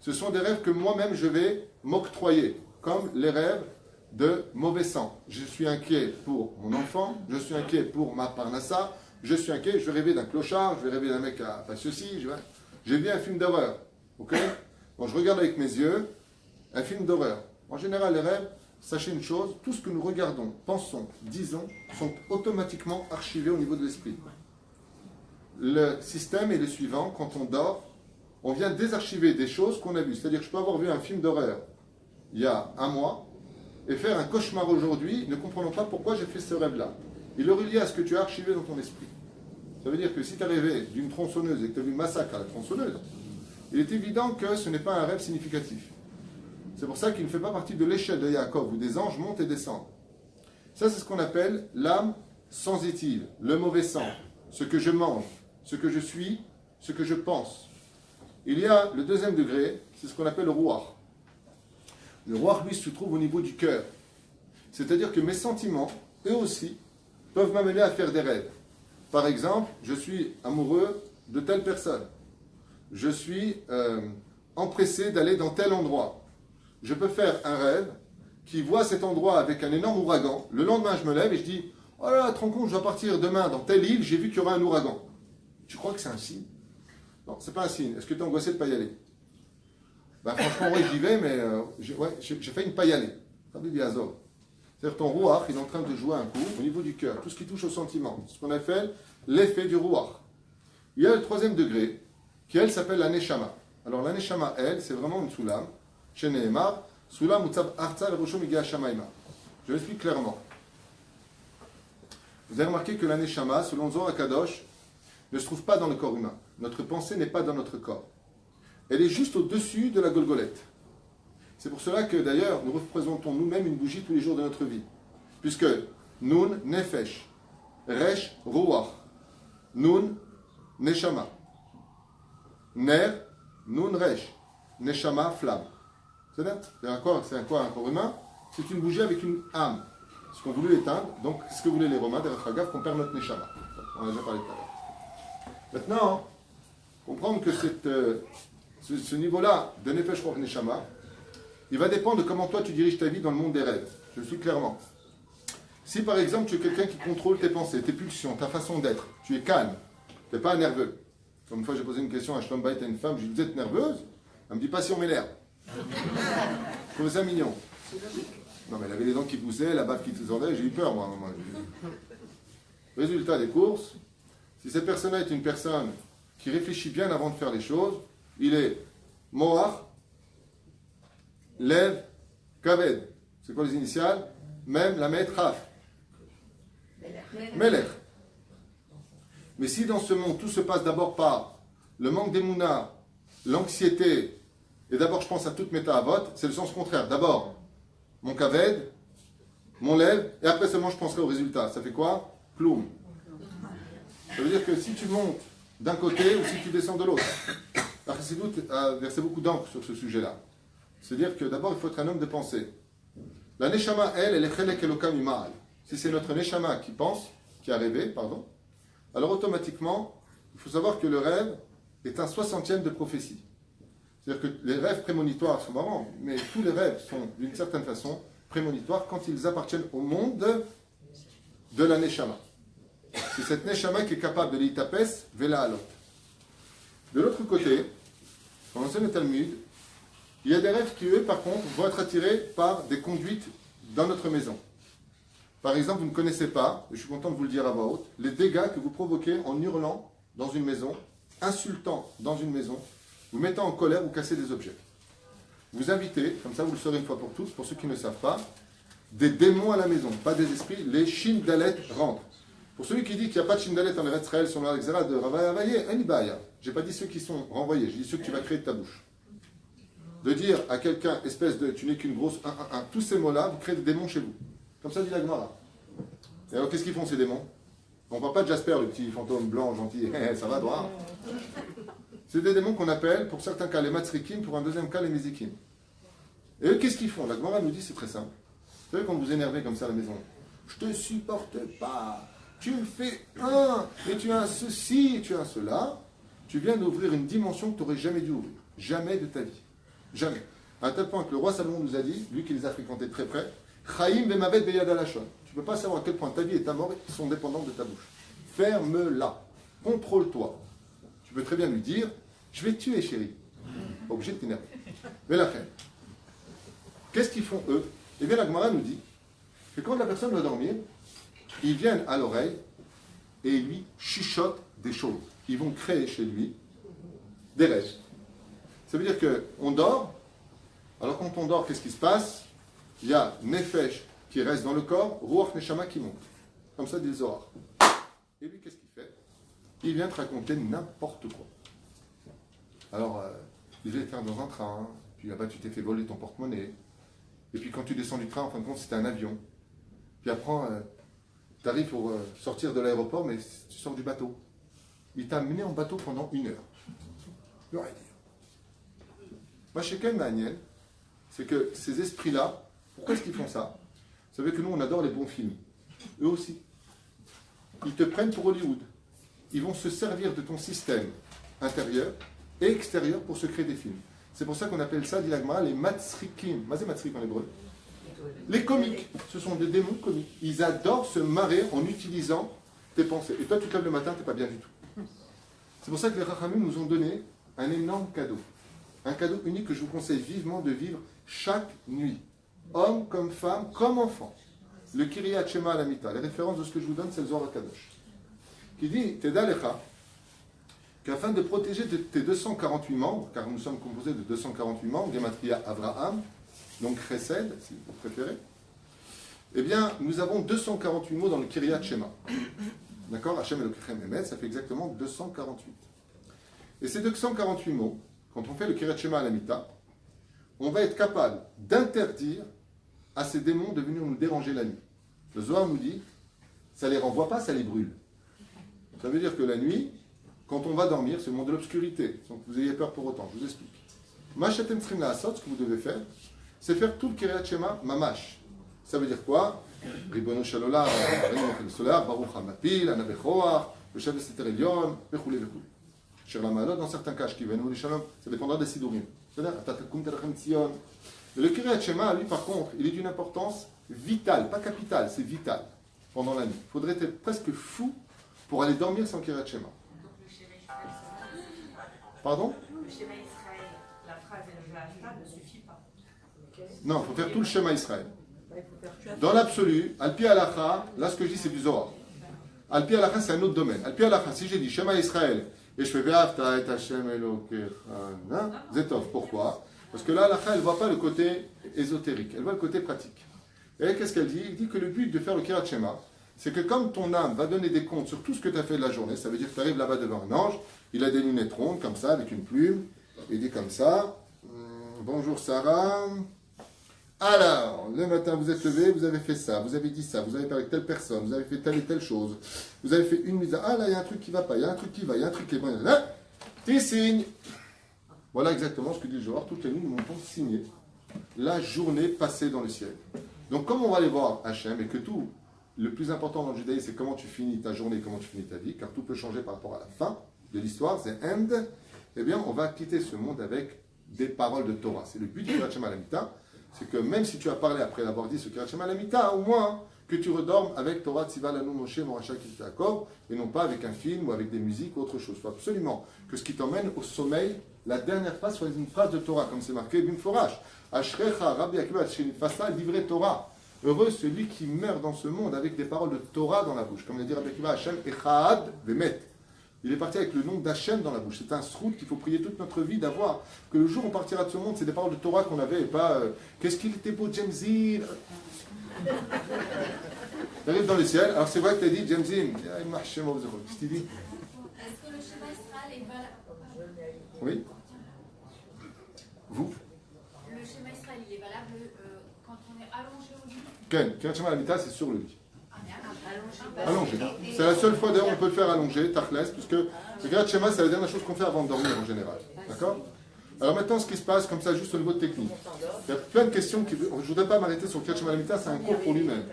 Ce sont des rêves que moi-même je vais m'octroyer, comme les rêves de mauvais sang. Je suis inquiet pour mon enfant, je suis inquiet pour ma parnassa, je suis inquiet, je vais rêver d'un clochard, je vais rêver d'un mec à ceci, j'ai vu un film d'horreur. Ok? Quand je regarde avec mes yeux, un film d'horreur. En général, les rêves, sachez une chose, tout ce que nous regardons, pensons, disons, sont automatiquement archivés au niveau de l'esprit. Le système est le suivant, quand on dort, on vient désarchiver des choses qu'on a vues. C'est-à-dire que je peux avoir vu un film d'horreur il y a un mois et faire un cauchemar aujourd'hui, ne comprenant pas pourquoi j'ai fait ce rêve-là. Il est relié à ce que tu as archivé dans ton esprit. Ça veut dire que si tu as rêvé d'une tronçonneuse et que tu as vu massacre à la tronçonneuse, il est évident que ce n'est pas un rêve significatif. C'est pour ça qu'il ne fait pas partie de l'échelle de Yaakov où des anges montent et descendent. Ça, c'est ce qu'on appelle l'âme sensitive, le mauvais sang, ce que je mange, ce que je suis, ce que je pense. Il y a le deuxième degré, c'est ce qu'on appelle le Ruach. Le Ruach, lui, se trouve au niveau du cœur. C'est-à-dire que mes sentiments, eux aussi, peuvent m'amener à faire des rêves. Par exemple, je suis amoureux de telle personne. Je suis empressé d'aller dans tel endroit. Je peux faire un rêve qui voit cet endroit avec un énorme ouragan. Le lendemain, je me lève et je dis « Oh là là, te rends compte, je dois partir demain dans telle île, j'ai vu qu'il y aura un ouragan. » Tu crois que c'est un signe? Non, c'est pas un signe. Est-ce que tu es angoissé de ne pas y aller? Ben, franchement, oui, j'y vais, mais j'ai failli ne pas y aller. C'est-à-dire ton Ruach, il est en train de jouer un coup au niveau du cœur, tout ce qui touche au sentiment. C'est ce qu'on appelle l'effet du Ruach. Il y a le troisième degré, qui elle s'appelle la Neshama. Alors la Neshama, elle, c'est vraiment une Soulam. Chez Nehemar, Soulam Utzab Arza Leroshom Igia Shamaima. Je l'explique clairement. Vous avez remarqué que la Neshama, selon Zohar HaKadosh, ne se trouve pas dans le corps humain. Notre pensée n'est pas dans notre corps. Elle est juste au-dessus de la Golgolette. C'est pour cela que d'ailleurs, nous représentons nous-mêmes une bougie tous les jours de notre vie. Puisque Nun, Nefesh, Resh, Ruach, Nun, Neshama, Ner, Nun, Resh, Neshama, flamme. C'est un corps humain. C'est une bougie avec une âme. Ce qu'on voulait éteindre, donc ce que voulaient les Romains, derrière Chagav, qu'on perd notre Neshama. On a déjà parlé tout à l'heure. Maintenant, comprendre que ce niveau-là de Nefesh Ruach Neshama, il va dépendre de comment toi tu diriges ta vie dans le monde des rêves. Je le suis clairement. Si par exemple tu es quelqu'un qui contrôle tes pensées, tes pulsions, ta façon d'être, tu es calme, tu n'es pas nerveux. Comme une fois j'ai posé une question à Shlom Bayit à une femme, je lui dis, vous êtes nerveuse? Elle me dit, pas si on m'énerve. Je trouvais ça mignon. Non mais elle avait les dents qui poussaient, la baffe qui descendait, j'ai eu peur moi à un moment. Résultat des courses, si cette personne-là est une personne qui réfléchit bien avant de faire les choses, il est Moach, Lev, Kaved. C'est quoi les initiales? Même la Met Raf. Melech. Mais si dans ce monde tout se passe d'abord par le manque d'émouna, l'anxiété, et d'abord je pense à toutes mes ta'avot, c'est le sens contraire. D'abord mon Kaved, mon Lev, et après seulement je penserai au résultat. Ça fait quoi? Ploum. Ça veut dire que si tu montes d'un côté ou si tu descends de l'autre. Chassidut a versé beaucoup d'encre sur ce sujet-là. C'est-à-dire que d'abord, il faut être un homme de pensée. La Neshama, elle est Chelek Elokam Imaal. Si c'est notre Neshama qui pense, qui a rêvé, pardon, alors automatiquement, il faut savoir que le rêve est un 60e de prophétie. C'est-à-dire que les rêves prémonitoires sont marrants, mais tous les rêves sont d'une certaine façon prémonitoires quand ils appartiennent au monde de la Neshama. C'est cette Neshama qui est capable de l'itapes, vela alot. De l'autre côté, quand on enseigne le Talmud, il y a des rêves qui, eux, par contre, vont être attirés par des conduites dans notre maison. Par exemple, vous ne connaissez pas, et je suis content de vous le dire à voix haute, les dégâts que vous provoquez en hurlant dans une maison, insultant dans une maison, vous mettant en colère ou cassez des objets. Vous invitez, comme ça vous le saurez une fois pour toutes, pour ceux qui ne savent pas, des démons à la maison, pas des esprits, les Shindalet rentrent. Pour celui qui dit qu'il n'y a pas de Shindalet en Eretz Israël sur l'Alexandra de Ravayavaye, Enibaya. Je n'ai pas dit ceux qui sont renvoyés, j'ai dit ceux que tu vas créer de ta bouche. De dire à quelqu'un, espèce de, tu n'es qu'une grosse, tous ces mots-là, vous créez des démons chez vous. Comme ça dit la Gemara. Et alors qu'est-ce qu'ils font ces démons? On ne parle pas de Jasper, le petit fantôme blanc, gentil, ça va droit. C'est des démons qu'on appelle, pour certains cas, les Matsrikim, pour un deuxième cas, les Mezikim. Et eux, qu'est-ce qu'ils font? La Gemara nous dit, c'est très simple. Vous savez, quand vous énervez comme ça à la maison, je te supporte pas, tu me fais et tu as un ceci, et tu as un cela, tu viens d'ouvrir une dimension que tu n'aurais jamais dû ouvrir. Jamais de ta vie. Jamais. À tel point que le roi Salomon nous a dit, lui qui les a fréquentés de très près, Chaim bemavet beyad alashon. Tu ne peux pas savoir à quel point ta vie et ta mort sont dépendantes de ta bouche. Ferme-la. Contrôle-toi. Tu peux très bien lui dire, je vais te tuer, chérie. Pas obligé de t'énerver. Mais la reine. Qu'est-ce qu'ils font eux? Eh bien, la Gemara nous dit que quand la personne va dormir, ils viennent à l'oreille et ils lui chuchotent des choses. Ils vont créer chez lui des rêves. Ça veut dire qu'on dort. Alors quand on dort, qu'est-ce qui se passe? Il y a Nefesh qui reste dans le corps, Ruach Neshama qui monte. Comme ça, dit le Zohar. Et lui, qu'est-ce qu'il fait? Il vient te raconter n'importe quoi. Alors, il vient te faire dans un train, puis là-bas, tu t'es fait voler ton porte-monnaie. Et puis quand tu descends du train, en fin de compte, c'était un avion. Puis après, tu arrives pour sortir de l'aéroport, mais tu sors du bateau. Il t'a amené en bateau pendant 1 heure. Je peux rien dire. Moi, chez Ken Maniel, c'est que ces esprits-là, pourquoi est-ce qu'ils font ça? Vous savez que nous, on adore les bons films. Eux aussi. Ils te prennent pour Hollywood. Ils vont se servir de ton système intérieur et extérieur pour se créer des films. C'est pour ça qu'on appelle ça, dit l'Agmara, les matzrikim. Mazé matzrik en hébreu. Les comiques. Ce sont des démons comiques. Ils adorent se marrer en utilisant tes pensées. Et toi, tu te lèves le matin, tu n'es pas bien du tout. C'est pour ça que les Rachamim nous ont donné un énorme cadeau. Un cadeau unique que je vous conseille vivement de vivre chaque nuit. Homme comme femme, comme enfant. Le Kiryat Shema Alamita. Les références de ce que je vous donne, c'est le Zohar Kadosh. Qui dit, Teda Lecha, qu'afin de protéger tes 248 membres, car nous sommes composés de 248 membres, Gematria Avraham, donc Chesed, si vous préférez, eh bien, nous avons 248 mots dans le Kiryat Shema. D'accord? Hachem Elokechem Emet, ça fait exactement 248. Et ces 248 mots, quand on fait le Kiryat Shema Alamita, on va être capable d'interdire à ces démons de venir nous déranger la nuit. Le Zohar nous dit, ça ne les renvoie pas, ça les brûle. Ça veut dire que la nuit, quand on va dormir, c'est le monde de l'obscurité, sans que vous ayez peur pour autant. Je vous explique. Mashatem Trim La Asot, ce que vous devez faire, c'est faire tout le Kiryat Shema Mamash. Ça veut dire quoi? Ribono Shalola, Ribono Solar, Baruch HaMapil, Anabechoach, le chef de Seter Elion, Bechoulé, Bechoulé. Cher la Malot, dans certains cas, Shkivenu, les Shalom, ça dépendra des Sidurim. C'est-à-dire, Atatakum Terachem Tzion. Le Kiryat Shema, lui, par contre, il est d'une importance vitale, pas capitale, c'est vital, pendant la nuit. Il faudrait être presque fou pour aller dormir sans Kiryat Shema. Donc le schéma Israël, Pardon? le schéma Israël, la phrase et le hashta ne suffit pas. Non, il faut faire tout le schéma Israël. Dans l'absolu, Al-Pi Halacha, là ce que je dis c'est du Zohar. Al-Pi Halacha c'est un autre domaine. Al-Pi Halacha, si j'ai dit schéma Israël et je fais Ve'afta et Hashem Elokecha, Zetov, pourquoi? Parce que là, Halacha, elle ne voit pas le côté ésotérique, elle voit le côté pratique. Et qu'est-ce qu'elle dit? Elle dit que le but de faire le Kiryat Shema, c'est que comme ton âme va donner des comptes sur tout ce que tu as fait de la journée, ça veut dire que tu arrives là-bas devant un ange, il a des lunettes rondes comme ça, avec une plume, il dit comme ça, bonjour Sarah. Alors, le matin, vous êtes levé, vous avez fait ça, vous avez dit ça, vous avez parlé avec telle personne, vous avez fait telle et telle chose, vous avez fait une mise à... Ah là, il y a un truc qui ne va pas, il y a un truc qui va, il y a un truc qui est bon, tu signes. Voilà exactement ce que dit le Zohar. Toutes les nuits, nous montons signer la journée passée dans le ciel. Donc, comme on va aller voir Hachem, et que tout, le plus important dans le judaïsme, c'est comment tu finis ta journée, comment tu finis ta vie, car tout peut changer par rapport à la fin de l'histoire, c'est end, eh bien, on va quitter ce monde avec des paroles de Torah. C'est le but du Kiryat Shema Alamita. C'est que même si tu as parlé après l'avoir dit ce Kiryat Shema Alamita, au moins que tu redormes avec Torah Tziva Lanu Moshe Moracha Yaakov et non pas avec un film ou avec des musiques ou autre chose. Il faut absolument que ce qui t'emmène au sommeil, la dernière phrase soit une phrase de Torah, comme c'est marqué Bimforash. Ashrecha Rabbi Akiva Shenifasa livré Torah. Heureux celui qui meurt dans ce monde avec des paroles de Torah dans la bouche. Comme le dit Rabbi Akiva, Hashem Echad Vemet. Il est parti avec le nom d'Hachem dans la bouche. C'est un srout qu'il faut prier toute notre vie d'avoir. Que le jour où on partira de ce monde, c'est des paroles de Torah qu'on avait et pas qu'est-ce qu'il était beau, Jamzin. Tu arrives dans le ciel, alors c'est vrai que tu as dit Jamzin. Qu'est-ce que tu dis? Est-ce que le schéma Israël est valable? Oui. Vous? Le schéma Israël, il est valable quand on est allongé au lit? Ken, Kirchema Lamita, c'est sur le lit. Allongé. Allongé. C'est la seule fois d'ailleurs on peut le faire allongé, Tachles, puisque le Kriyat Shema, c'est la dernière chose qu'on fait avant de dormir en général. D'accord? Alors maintenant, ce qui se passe, comme ça, juste au niveau technique, il y a plein de questions qui. Je ne voudrais pas m'arrêter sur le Kriyat Shema Lamita, c'est un cours pour lui-même.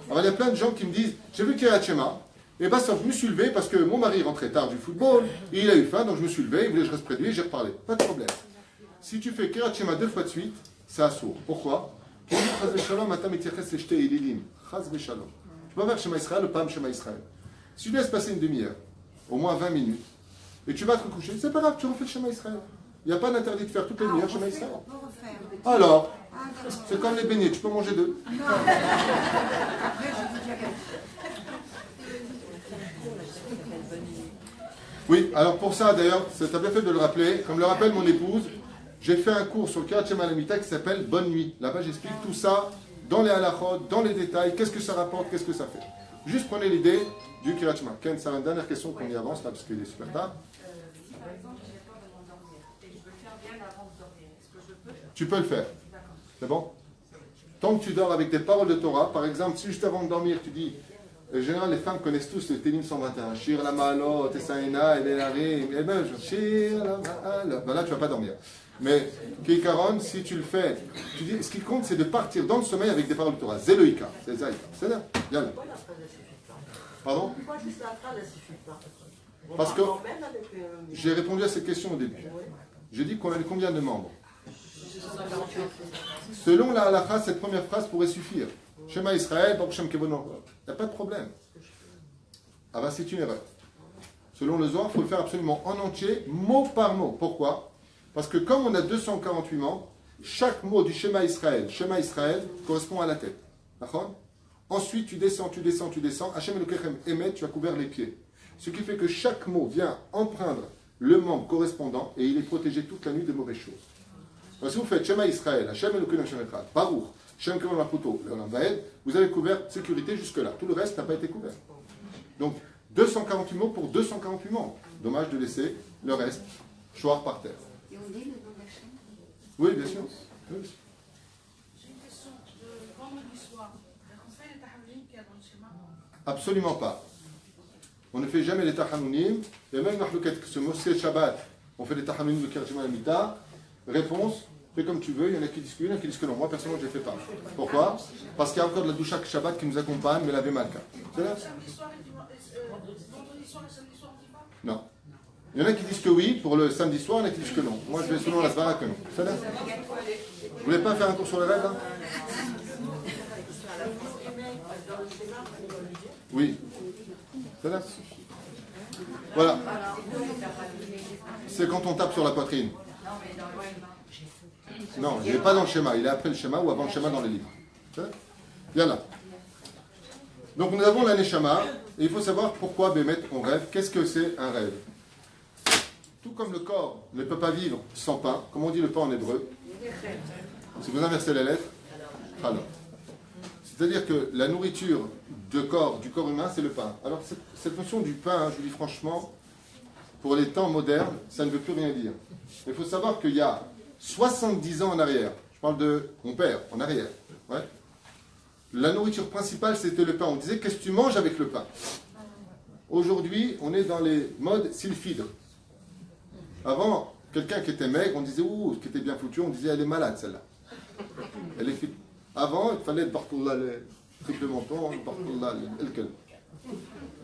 Alors il y a plein de gens qui me disent j'ai vu Kriyat Shema, et bien ça, je me suis levé parce que mon mari rentrait tard du football, et il a eu faim, donc je me suis levé, il voulait que je reste près de lui, j'ai reparlé. Pas de problème. Si tu fais Kriyat Shema 2 fois de suite, c'est assourd. Pourquoi? Tu peux faire Shema Israël ou pas Shema Israël. Si tu laisses passer une demi-heure, au moins 20 minutes, et tu vas te recoucher, c'est pas grave, tu refais le Shema Israël. Il n'y a pas d'interdit de faire toutes les demi-heures Shema Israël. Alors, c'est comme les beignets, tu peux manger deux. Oui, alors pour ça d'ailleurs, c'est bien fait de le rappeler, comme le rappelle mon épouse, j'ai fait un cours sur le Kriyat Shema Lamita qui s'appelle Bonne Nuit. Là-bas j'explique tout ça dans les halachot, dans les détails, qu'est-ce que ça rapporte, qu'est-ce que ça fait. Juste prenez l'idée du Kriyat Shema. Ken, c'est la dernière question qu'on y avance là, parce qu'il est super tard. Si par exemple j'ai peur de m'endormir et je veux le faire bien avant de dormir, est-ce que je peux? Tu peux le faire. D'accord. C'est bon? Tant que tu dors avec des paroles de Torah, par exemple, si juste avant de dormir tu dis, en général les femmes connaissent tous le Télim 121, Shir la Ma'alot, Tessaïna, Elelarim, et bien, Shir la Ma'alot. Ben là tu ne vas pas dormir. Mais, Keikaron, si tu le fais, tu dis, ce qui compte, c'est de partir dans le sommeil avec des paroles de Torah. Zéloïka, c'est Zaïka. C'est là. Yalla. Pardon? Pourquoi juste la phrase ne suffit pas? Parce que j'ai répondu à cette question au début. J'ai dit qu'on avait combien de membres? Selon la halakha, cette première phrase pourrait suffire. Shema Israël, Baruch Shem Kevon. Il n'y a pas de problème. Ah ben, c'est une erreur. Selon le Zohar, il faut le faire absolument en entier, mot par mot. Pourquoi? Parce que comme on a 248 membres, chaque mot du Shema Israël, correspond à la tête. D'accord? Ensuite, tu descends, Hachem Elokechem Emet, tu as couvert les pieds. Ce qui fait que chaque mot vient empreindre le membre correspondant et il est protégé toute la nuit de mauvaises choses. Donc, si vous faites Shema Israël, Hachem Elokechem Echad, Baruch, Shem Kevon Laputo, Leolam Vaed, vous avez couvert sécurité jusque-là. Tout le reste n'a pas été couvert. Donc, 248 mots pour 248 membres. Dommage de laisser le reste choir par terre. Et on dit le nom d'Hachem? Oui, bien sûr. Oui. J'ai une question de vendredi soir. On fait les tahamim qu'il y a dans le schéma? Absolument pas. On ne fait jamais les tahanounim. Et même ce Moshe Shabbat, on fait les tahanounim de Kriyat Shema Lamita. Réponse, fais comme tu veux. Il y en a qui disent que oui, il y en a qui disent que non. Moi, personnellement, je ne les fais pas. Pourquoi? Parce qu'il y a encore de la doucha Shabbat qui nous accompagne, mais la Vemalka. C'est là? Samedi soir et vendredi soir et samedi soir, on dit pas? Non. Il y en a qui disent que oui pour le samedi soir, il y en a qui disent que non. Moi, je vais selon la Svara que non. C'est là? Vous voulez pas faire un cours sur les rêves là? Oui. C'est là? Voilà. C'est quand on tape sur la poitrine. Non, il n'est pas dans le schéma. Il est après le schéma ou avant le schéma dans les livres. C'est là? Bien là. Donc nous avons l'aneshama. Et il faut savoir pourquoi Bémet on rêve. Qu'est-ce que c'est un rêve? Tout comme le corps ne peut pas vivre sans pain, comme on dit le pain en hébreu, si vous inversez les lettres, alors. C'est-à-dire que la nourriture du corps humain, c'est le pain. Alors cette notion du pain, hein, je vous dis franchement, pour les temps modernes, ça ne veut plus rien dire. Il faut savoir qu'il y a 70 ans en arrière, je parle de mon père, en arrière, ouais, la nourriture principale c'était le pain. On disait, qu'est-ce que tu manges avec le pain? Aujourd'hui, on est dans les modes sylphides. Avant, quelqu'un qui était maigre, on disait, ouh, qui était bien foutu, on disait, elle est malade celle-là. Elle est fit. Avant, il fallait Bartullah, le triple menton, Bartullah, le kel.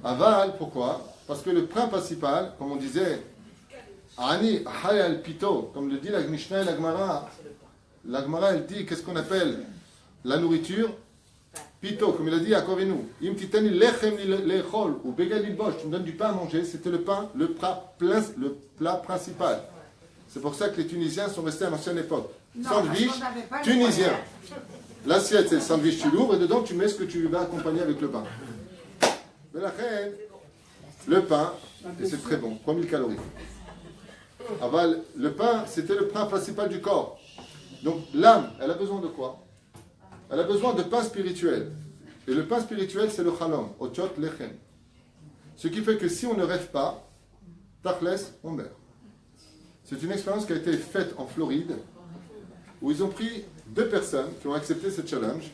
Aval, pourquoi? Parce que le pain principal, comme on disait, Ani, Hayal Pito, comme le dit la Mishnah et la Gemara. La Gemara, elle dit, qu'est-ce qu'on appelle la nourriture? Pito, comme il a dit à Kovenu. Im titani lechem lechol, ou begal lilbosh, tu me donnes du pain à manger, c'était le pain, le plat principal. C'est pour ça que les Tunisiens sont restés à l'ancienne époque. Sandwich tunisien. L'assiette, c'est le sandwich, tu l'ouvres et dedans, tu mets ce que tu vas accompagner avec le pain. Mais la reine, le pain, et c'est très bon, 3000 calories. Aval, le pain, c'était le pain principal du corps. Donc l'âme, elle a besoin de quoi? Elle a besoin de pain spirituel. Et le pain spirituel, c'est le chalom, otchot lechem. Ce qui fait que si on ne rêve pas, tachles, on meurt. C'est une expérience qui a été faite en Floride, où ils ont pris 2 personnes qui ont accepté ce challenge,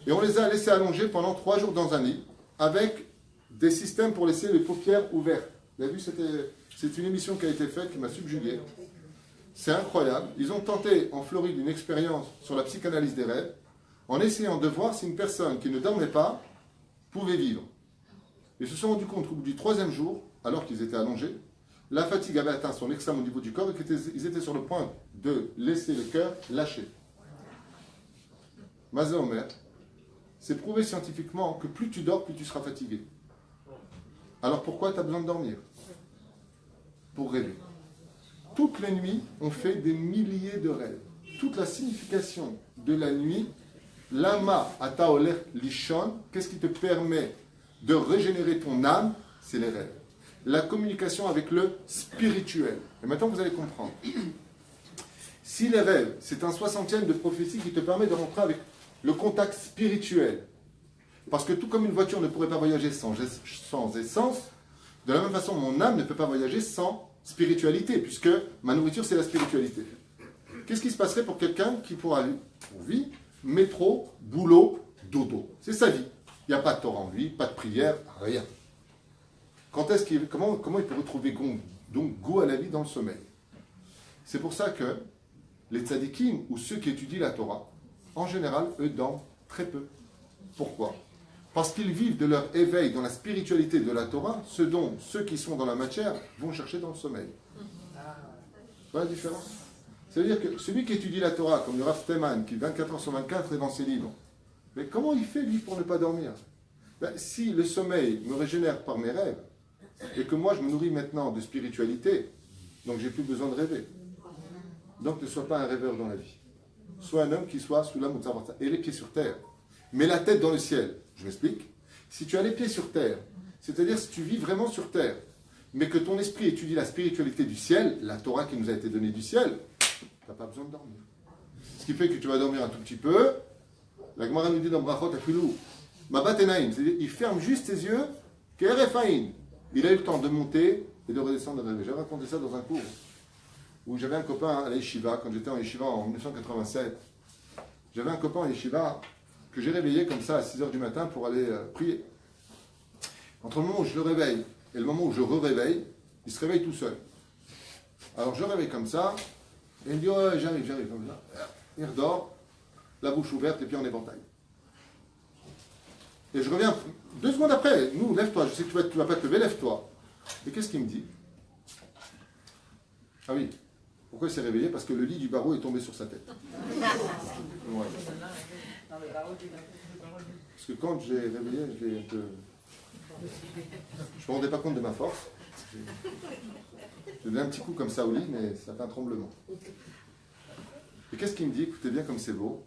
et on les a laissés allonger pendant 3 jours dans un lit, avec des systèmes pour laisser les paupières ouvertes. Vous avez vu, c'est une émission qui a été faite, qui m'a subjugué. C'est incroyable. Ils ont tenté en Floride une expérience sur la psychanalyse des rêves, en essayant de voir si une personne qui ne dormait pas pouvait vivre. Ils se sont rendus compte qu'au bout du 3e jour, alors qu'ils étaient allongés, la fatigue avait atteint son extrême au niveau du corps et qu'ils étaient sur le point de laisser le cœur lâcher. Mazé Omer, c'est prouvé scientifiquement que plus tu dors, plus tu seras fatigué. Alors pourquoi tu as besoin de dormir? Pour rêver. Toutes les nuits, on fait des milliers de rêves. Toute la signification de la nuit, Lama ataoler lishon, qu'est-ce qui te permet de régénérer ton âme? C'est les rêves. La communication avec le spirituel. Et maintenant, vous allez comprendre. Si les rêves, c'est un 60e de prophétie qui te permet de rentrer avec le contact spirituel. Parce que tout comme une voiture ne pourrait pas voyager sans essence, de la même façon, mon âme ne peut pas voyager sans spiritualité, puisque ma nourriture, c'est la spiritualité. Qu'est-ce qui se passerait pour quelqu'un qui pourra vivre métro, boulot, dodo? C'est sa vie. Il n'y a pas de Torah en lui, pas de prière, rien. Comment il peut retrouver goût à la vie dans le sommeil? C'est pour ça que les tzadikim, ou ceux qui étudient la Torah, en général, eux dorment très peu. Pourquoi? Parce qu'ils vivent de leur éveil dans la spiritualité de la Torah, ce dont ceux qui sont dans la matière vont chercher dans le sommeil. Tu vois la différence? C'est-à-dire que celui qui étudie la Torah, comme le Rav Steman, qui 24 heures sur 24 est dans ses livres, mais comment il fait, lui, pour ne pas dormir? Si le sommeil me régénère par mes rêves, et que moi, je me nourris maintenant de spiritualité, donc j'ai plus besoin de rêver. Donc ne sois pas un rêveur dans la vie. Sois un homme qui soit sous la Mutzavarta, et les pieds sur terre. Mais la tête dans le ciel. Je m'explique. Si tu as les pieds sur terre, c'est-à-dire si tu vis vraiment sur terre, mais que ton esprit étudie la spiritualité du ciel, la Torah qui nous a été donnée du ciel, tu n'as pas besoin de dormir. Ce qui fait que tu vas dormir un tout petit peu. La Gemara nous dit dans Brachot Afilou, Mabat Enaim, c'est-à-dire il ferme juste ses yeux, Kerefaim. Il a eu le temps de monter et de redescendre de rêver. J'ai raconté ça dans un cours où j'avais un copain à la Yeshiva, quand j'étais en Yeshiva en 1987. J'avais un copain en Yeshiva que j'ai réveillé comme ça à 6h du matin pour aller prier. Entre le moment où je le réveille et le moment où je re-réveille, il se réveille tout seul. Alors je le réveille comme ça, et il me dit oh, j'arrive, comme ça. Il redort, la bouche ouverte, les pieds en éventail. Et je reviens 2 secondes après, nous, lève-toi, je sais que tu ne vas pas te lever, lève-toi. Et qu'est-ce qu'il me dit? Ah oui, pourquoi il s'est réveillé? Parce que le lit du barreau est tombé sur sa tête. Ouais. Parce que quand j'ai réveillé, je l'ai un peu... Je ne me rendais pas compte de ma force. J'ai donné un petit coup comme ça au lit, mais ça fait un tremblement. Et qu'est-ce qu'il me dit? Écoutez bien comme c'est beau.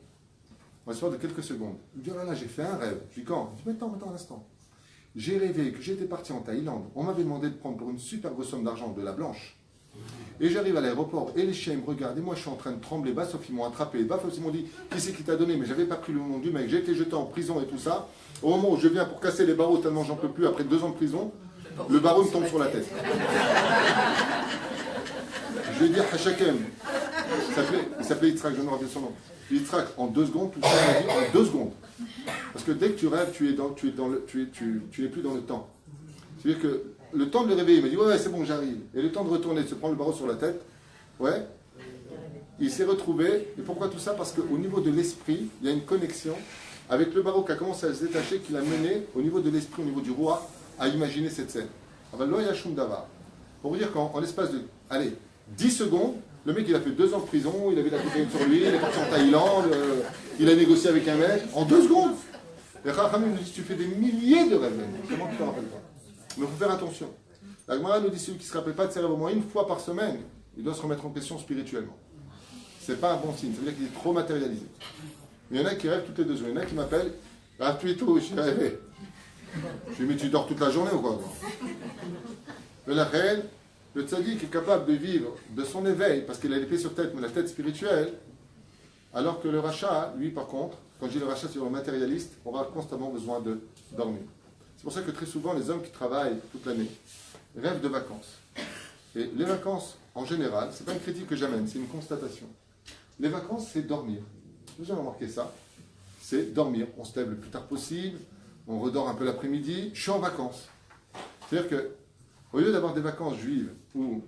On va se voir de quelques secondes. Il me dit, oh là là, j'ai fait un rêve. Je dis, quand? Je dis, maintenant, un instant. J'ai rêvé que j'étais parti en Thaïlande. On m'avait demandé de prendre pour une super grosse somme d'argent de la blanche. Et j'arrive à l'aéroport et les chiens me regardent. Et moi, je suis en train de trembler. Bah, sauf qu'ils m'ont attrapé. Bah, ils m'ont dit, qui c'est qui t'a donné? Mais j'avais pas pris le nom du mec. J'ai été jeté en prison et tout ça. Au moment où je viens pour casser les barreaux tellement j'en peux plus, après 2 ans de prison, le barreau me tombe sur la tête. Je lui ai dit, Hachakem. Il s'appelait Yitzhak, je me rappelle son nom. Yitzhak, en 2 secondes, tout ça, il m'a dit, en 2 secondes. Parce que dès que tu rêves, tu n'es plus dans le temps. C'est-à-dire que le temps de le réveiller, il m'a dit, ouais, c'est bon, j'arrive. Et le temps de retourner, de se prendre le barreau sur la tête, ouais, il s'est retrouvé. Et pourquoi tout ça? Parce qu'au niveau de l'esprit, il y a une connexion avec le barreau qui a commencé à se détacher, qui l'a mené au niveau de l'esprit, au niveau du roi, à imaginer cette scène. Pour vous dire qu'en l'espace de, allez, 10 secondes, le mec il a fait 2 ans de prison, il avait la cocaïne sur lui, il est parti en Thaïlande, il a négocié avec un mec, en 2 secondes. Et Rachamim nous dit, tu fais des milliers de rêves, comment tu te rappelles pas? Mais il faut faire attention. La Gemara nous dit, celui qui ne se rappelle pas de ses rêves au moins 1 fois par semaine, il doit se remettre en question spirituellement. C'est pas un bon signe, ça veut dire qu'il est trop matérialisé. Il y en a qui rêvent toutes les 2 secondes. Il y en a qui m'appellent, ah, tu es tout, je suis rêvé. Je lui dis, mais tu dors toute la journée ou quoi? Mais la reine, le tzaddik est capable de vivre de son éveil, parce qu'il a l'épée sur tête, mais la tête spirituelle, alors que le rachat, lui, par contre, quand je dis le rachat, c'est le matérialiste, on aura constamment besoin de dormir. C'est pour ça que très souvent, les hommes qui travaillent toute l'année rêvent de vacances. Et les vacances, en général, c'est pas une critique que j'amène, c'est une constatation. Les vacances, c'est dormir. Vous avez remarqué ça? C'est dormir. On se lève le plus tard possible, on redort un peu l'après-midi, je suis en vacances. C'est-à-dire que, au lieu d'avoir des vacances juives, ou,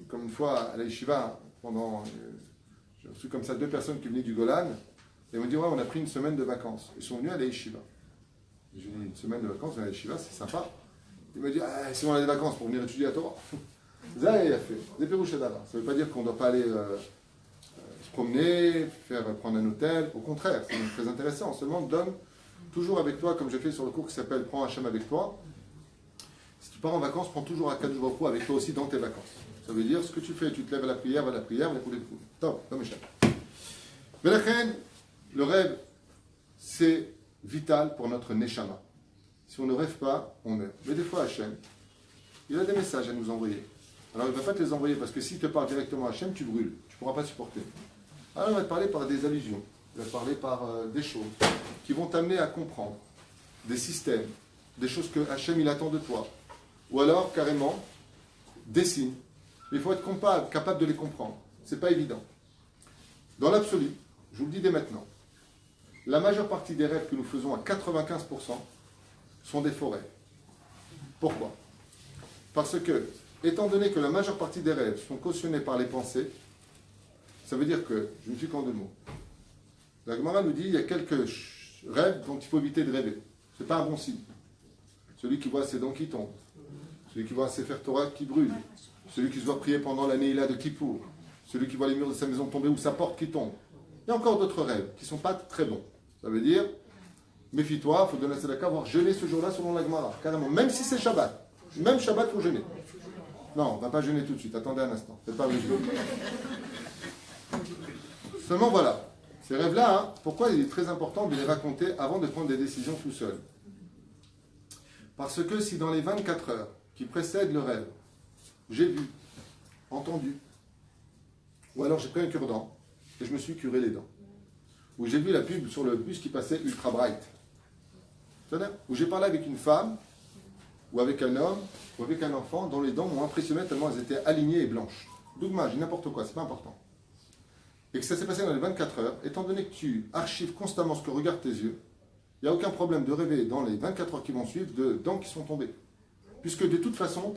comme une fois à la yeshiva, j'ai reçu comme ça 2 personnes qui venaient du Golan, et ils m'ont dit, ouais, on a pris une semaine de vacances. Ils sont venus à la yeshiva. J'ai dit, une semaine de vacances à la yeshiva, c'est sympa. Il m'a dit, ah, si on a des vacances pour venir étudier à Torah. Ça, il a fait. Des pérouchadara. Ça ne veut pas dire qu'on ne doit pas aller se promener, prendre un hôtel. Au contraire, c'est très intéressant. Seulement, donne toujours avec toi, comme j'ai fait sur le cours qui s'appelle Prends Hachem avec toi. Si tu pars en vacances, prends toujours à 4 jours avec toi aussi dans tes vacances. Ça veut dire, ce que tu fais, tu te lèves à la prière, va à la prière, va couler le coup. Top, comme Michel. Mais la reine, le rêve, c'est vital pour notre neshama. Si on ne rêve pas, on meurt. Mais des fois, Hachem, il a des messages à nous envoyer. Alors, il ne va pas te les envoyer parce que s'il te parle directement à Hachem, tu brûles. Tu ne pourras pas supporter. Alors, il va te parler par des allusions. Il va te parler par des choses qui vont t'amener à comprendre des systèmes, des choses que Hachem, il attend de toi. Ou alors, carrément, des signes. Il faut être capable de les comprendre. Ce n'est pas évident. Dans l'absolu, je vous le dis dès maintenant, la majeure partie des rêves que nous faisons à 95% sont des faux rêves. Pourquoi? Parce que, étant donné que la majeure partie des rêves sont cautionnés par les pensées, ça veut dire que, je ne suis qu'en 2 mots. La Gemara nous dit il y a quelques rêves dont il faut éviter de rêver. Ce n'est pas un bon signe. Celui qui voit ses dents qui tombent, celui qui voit ses Sefer Torah qui brûlent, celui qui se voit prier pendant l'année de Kippour, celui qui voit les murs de sa maison tomber ou sa porte qui tombe. Il y a encore d'autres rêves qui ne sont pas très bons. Ça veut dire, méfie-toi, il faut donner la tzedaka, voire jeûner ce jour-là selon la Gemara, carrément, même si c'est Shabbat. Même Shabbat, il faut jeûner. Non, on ne va pas jeûner tout de suite, attendez un instant, faites pas le jeûne. Seulement voilà, ces rêves-là, hein, pourquoi il est très important de les raconter avant de prendre des décisions tout seul? Parce que si dans les 24 heures qui précèdent le rêve, j'ai vu, entendu, ou alors j'ai pris un cure-dent et je me suis curé les dents, ou j'ai vu la pub sur le bus qui passait Ultra Bright, c'est-à-dire, où j'ai parlé avec une femme, ou avec un homme, ou avec un enfant, dont les dents m'ont impressionné tellement elles étaient alignées et blanches. Dougma, j'ai n'importe quoi, c'est pas important. Et que ça s'est passé dans les 24 heures, étant donné que tu archives constamment ce que regardent tes yeux, il n'y a aucun problème de rêver dans les 24 heures qui vont suivre de dents qui sont tombées. Puisque de toute façon,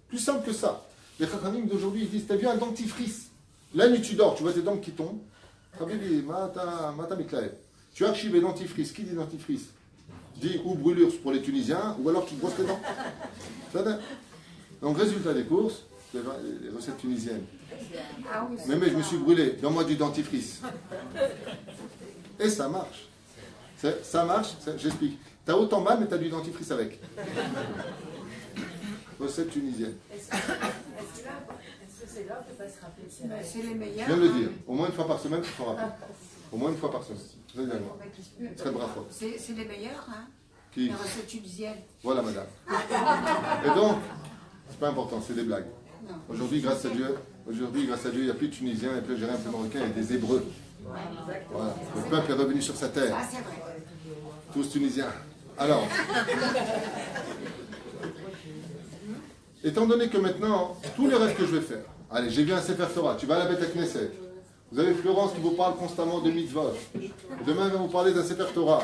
plus simple que ça. Les chachamim d'aujourd'hui, ils disent, t'as vu un dentifrice? La nuit tu dors, tu vois tes dents qui tombent. Tu archives les dentifrices. Qui dit dentifrice? Dit ou brûlure pour les Tunisiens, ou alors tu te brosses les dents. Donc résultat des courses, les recettes tunisiennes. Mais je me suis brûlé, donne-moi du dentifrice. Et ça marche. Ça marche, j'explique. T'as autant mal, mais t'as du dentifrice avec. Recette tunisienne. Est-ce que c'est là qu'on peut pas se rappeler de ces rêves? C'est les meilleurs. Je viens de le dire. Au moins une fois par semaine, tu te rappelles. Au moins une fois par semaine. Très bien. Très bravo. C'est les meilleurs, hein? Qui? Les recettes tunisiennes. Voilà, madame. Et donc, c'est pas important, c'est des blagues. Aujourd'hui, grâce à Dieu, il n'y a plus de Tunisiens, il n'y a plus d'Algériens, il n'y a plus de Marocains, il y a des Hébreux. Voilà. Le peuple est revenu sur sa terre. Ah, c'est vrai. Tous Tunisiens. Alors, étant donné que maintenant, tous les rêves que je vais faire, allez, j'ai vu un Sefer Torah, tu vas à la Beth Knesset, vous avez Florence qui vous parle constamment de mitzvot, demain elle va vous parler d'un Sefer Torah,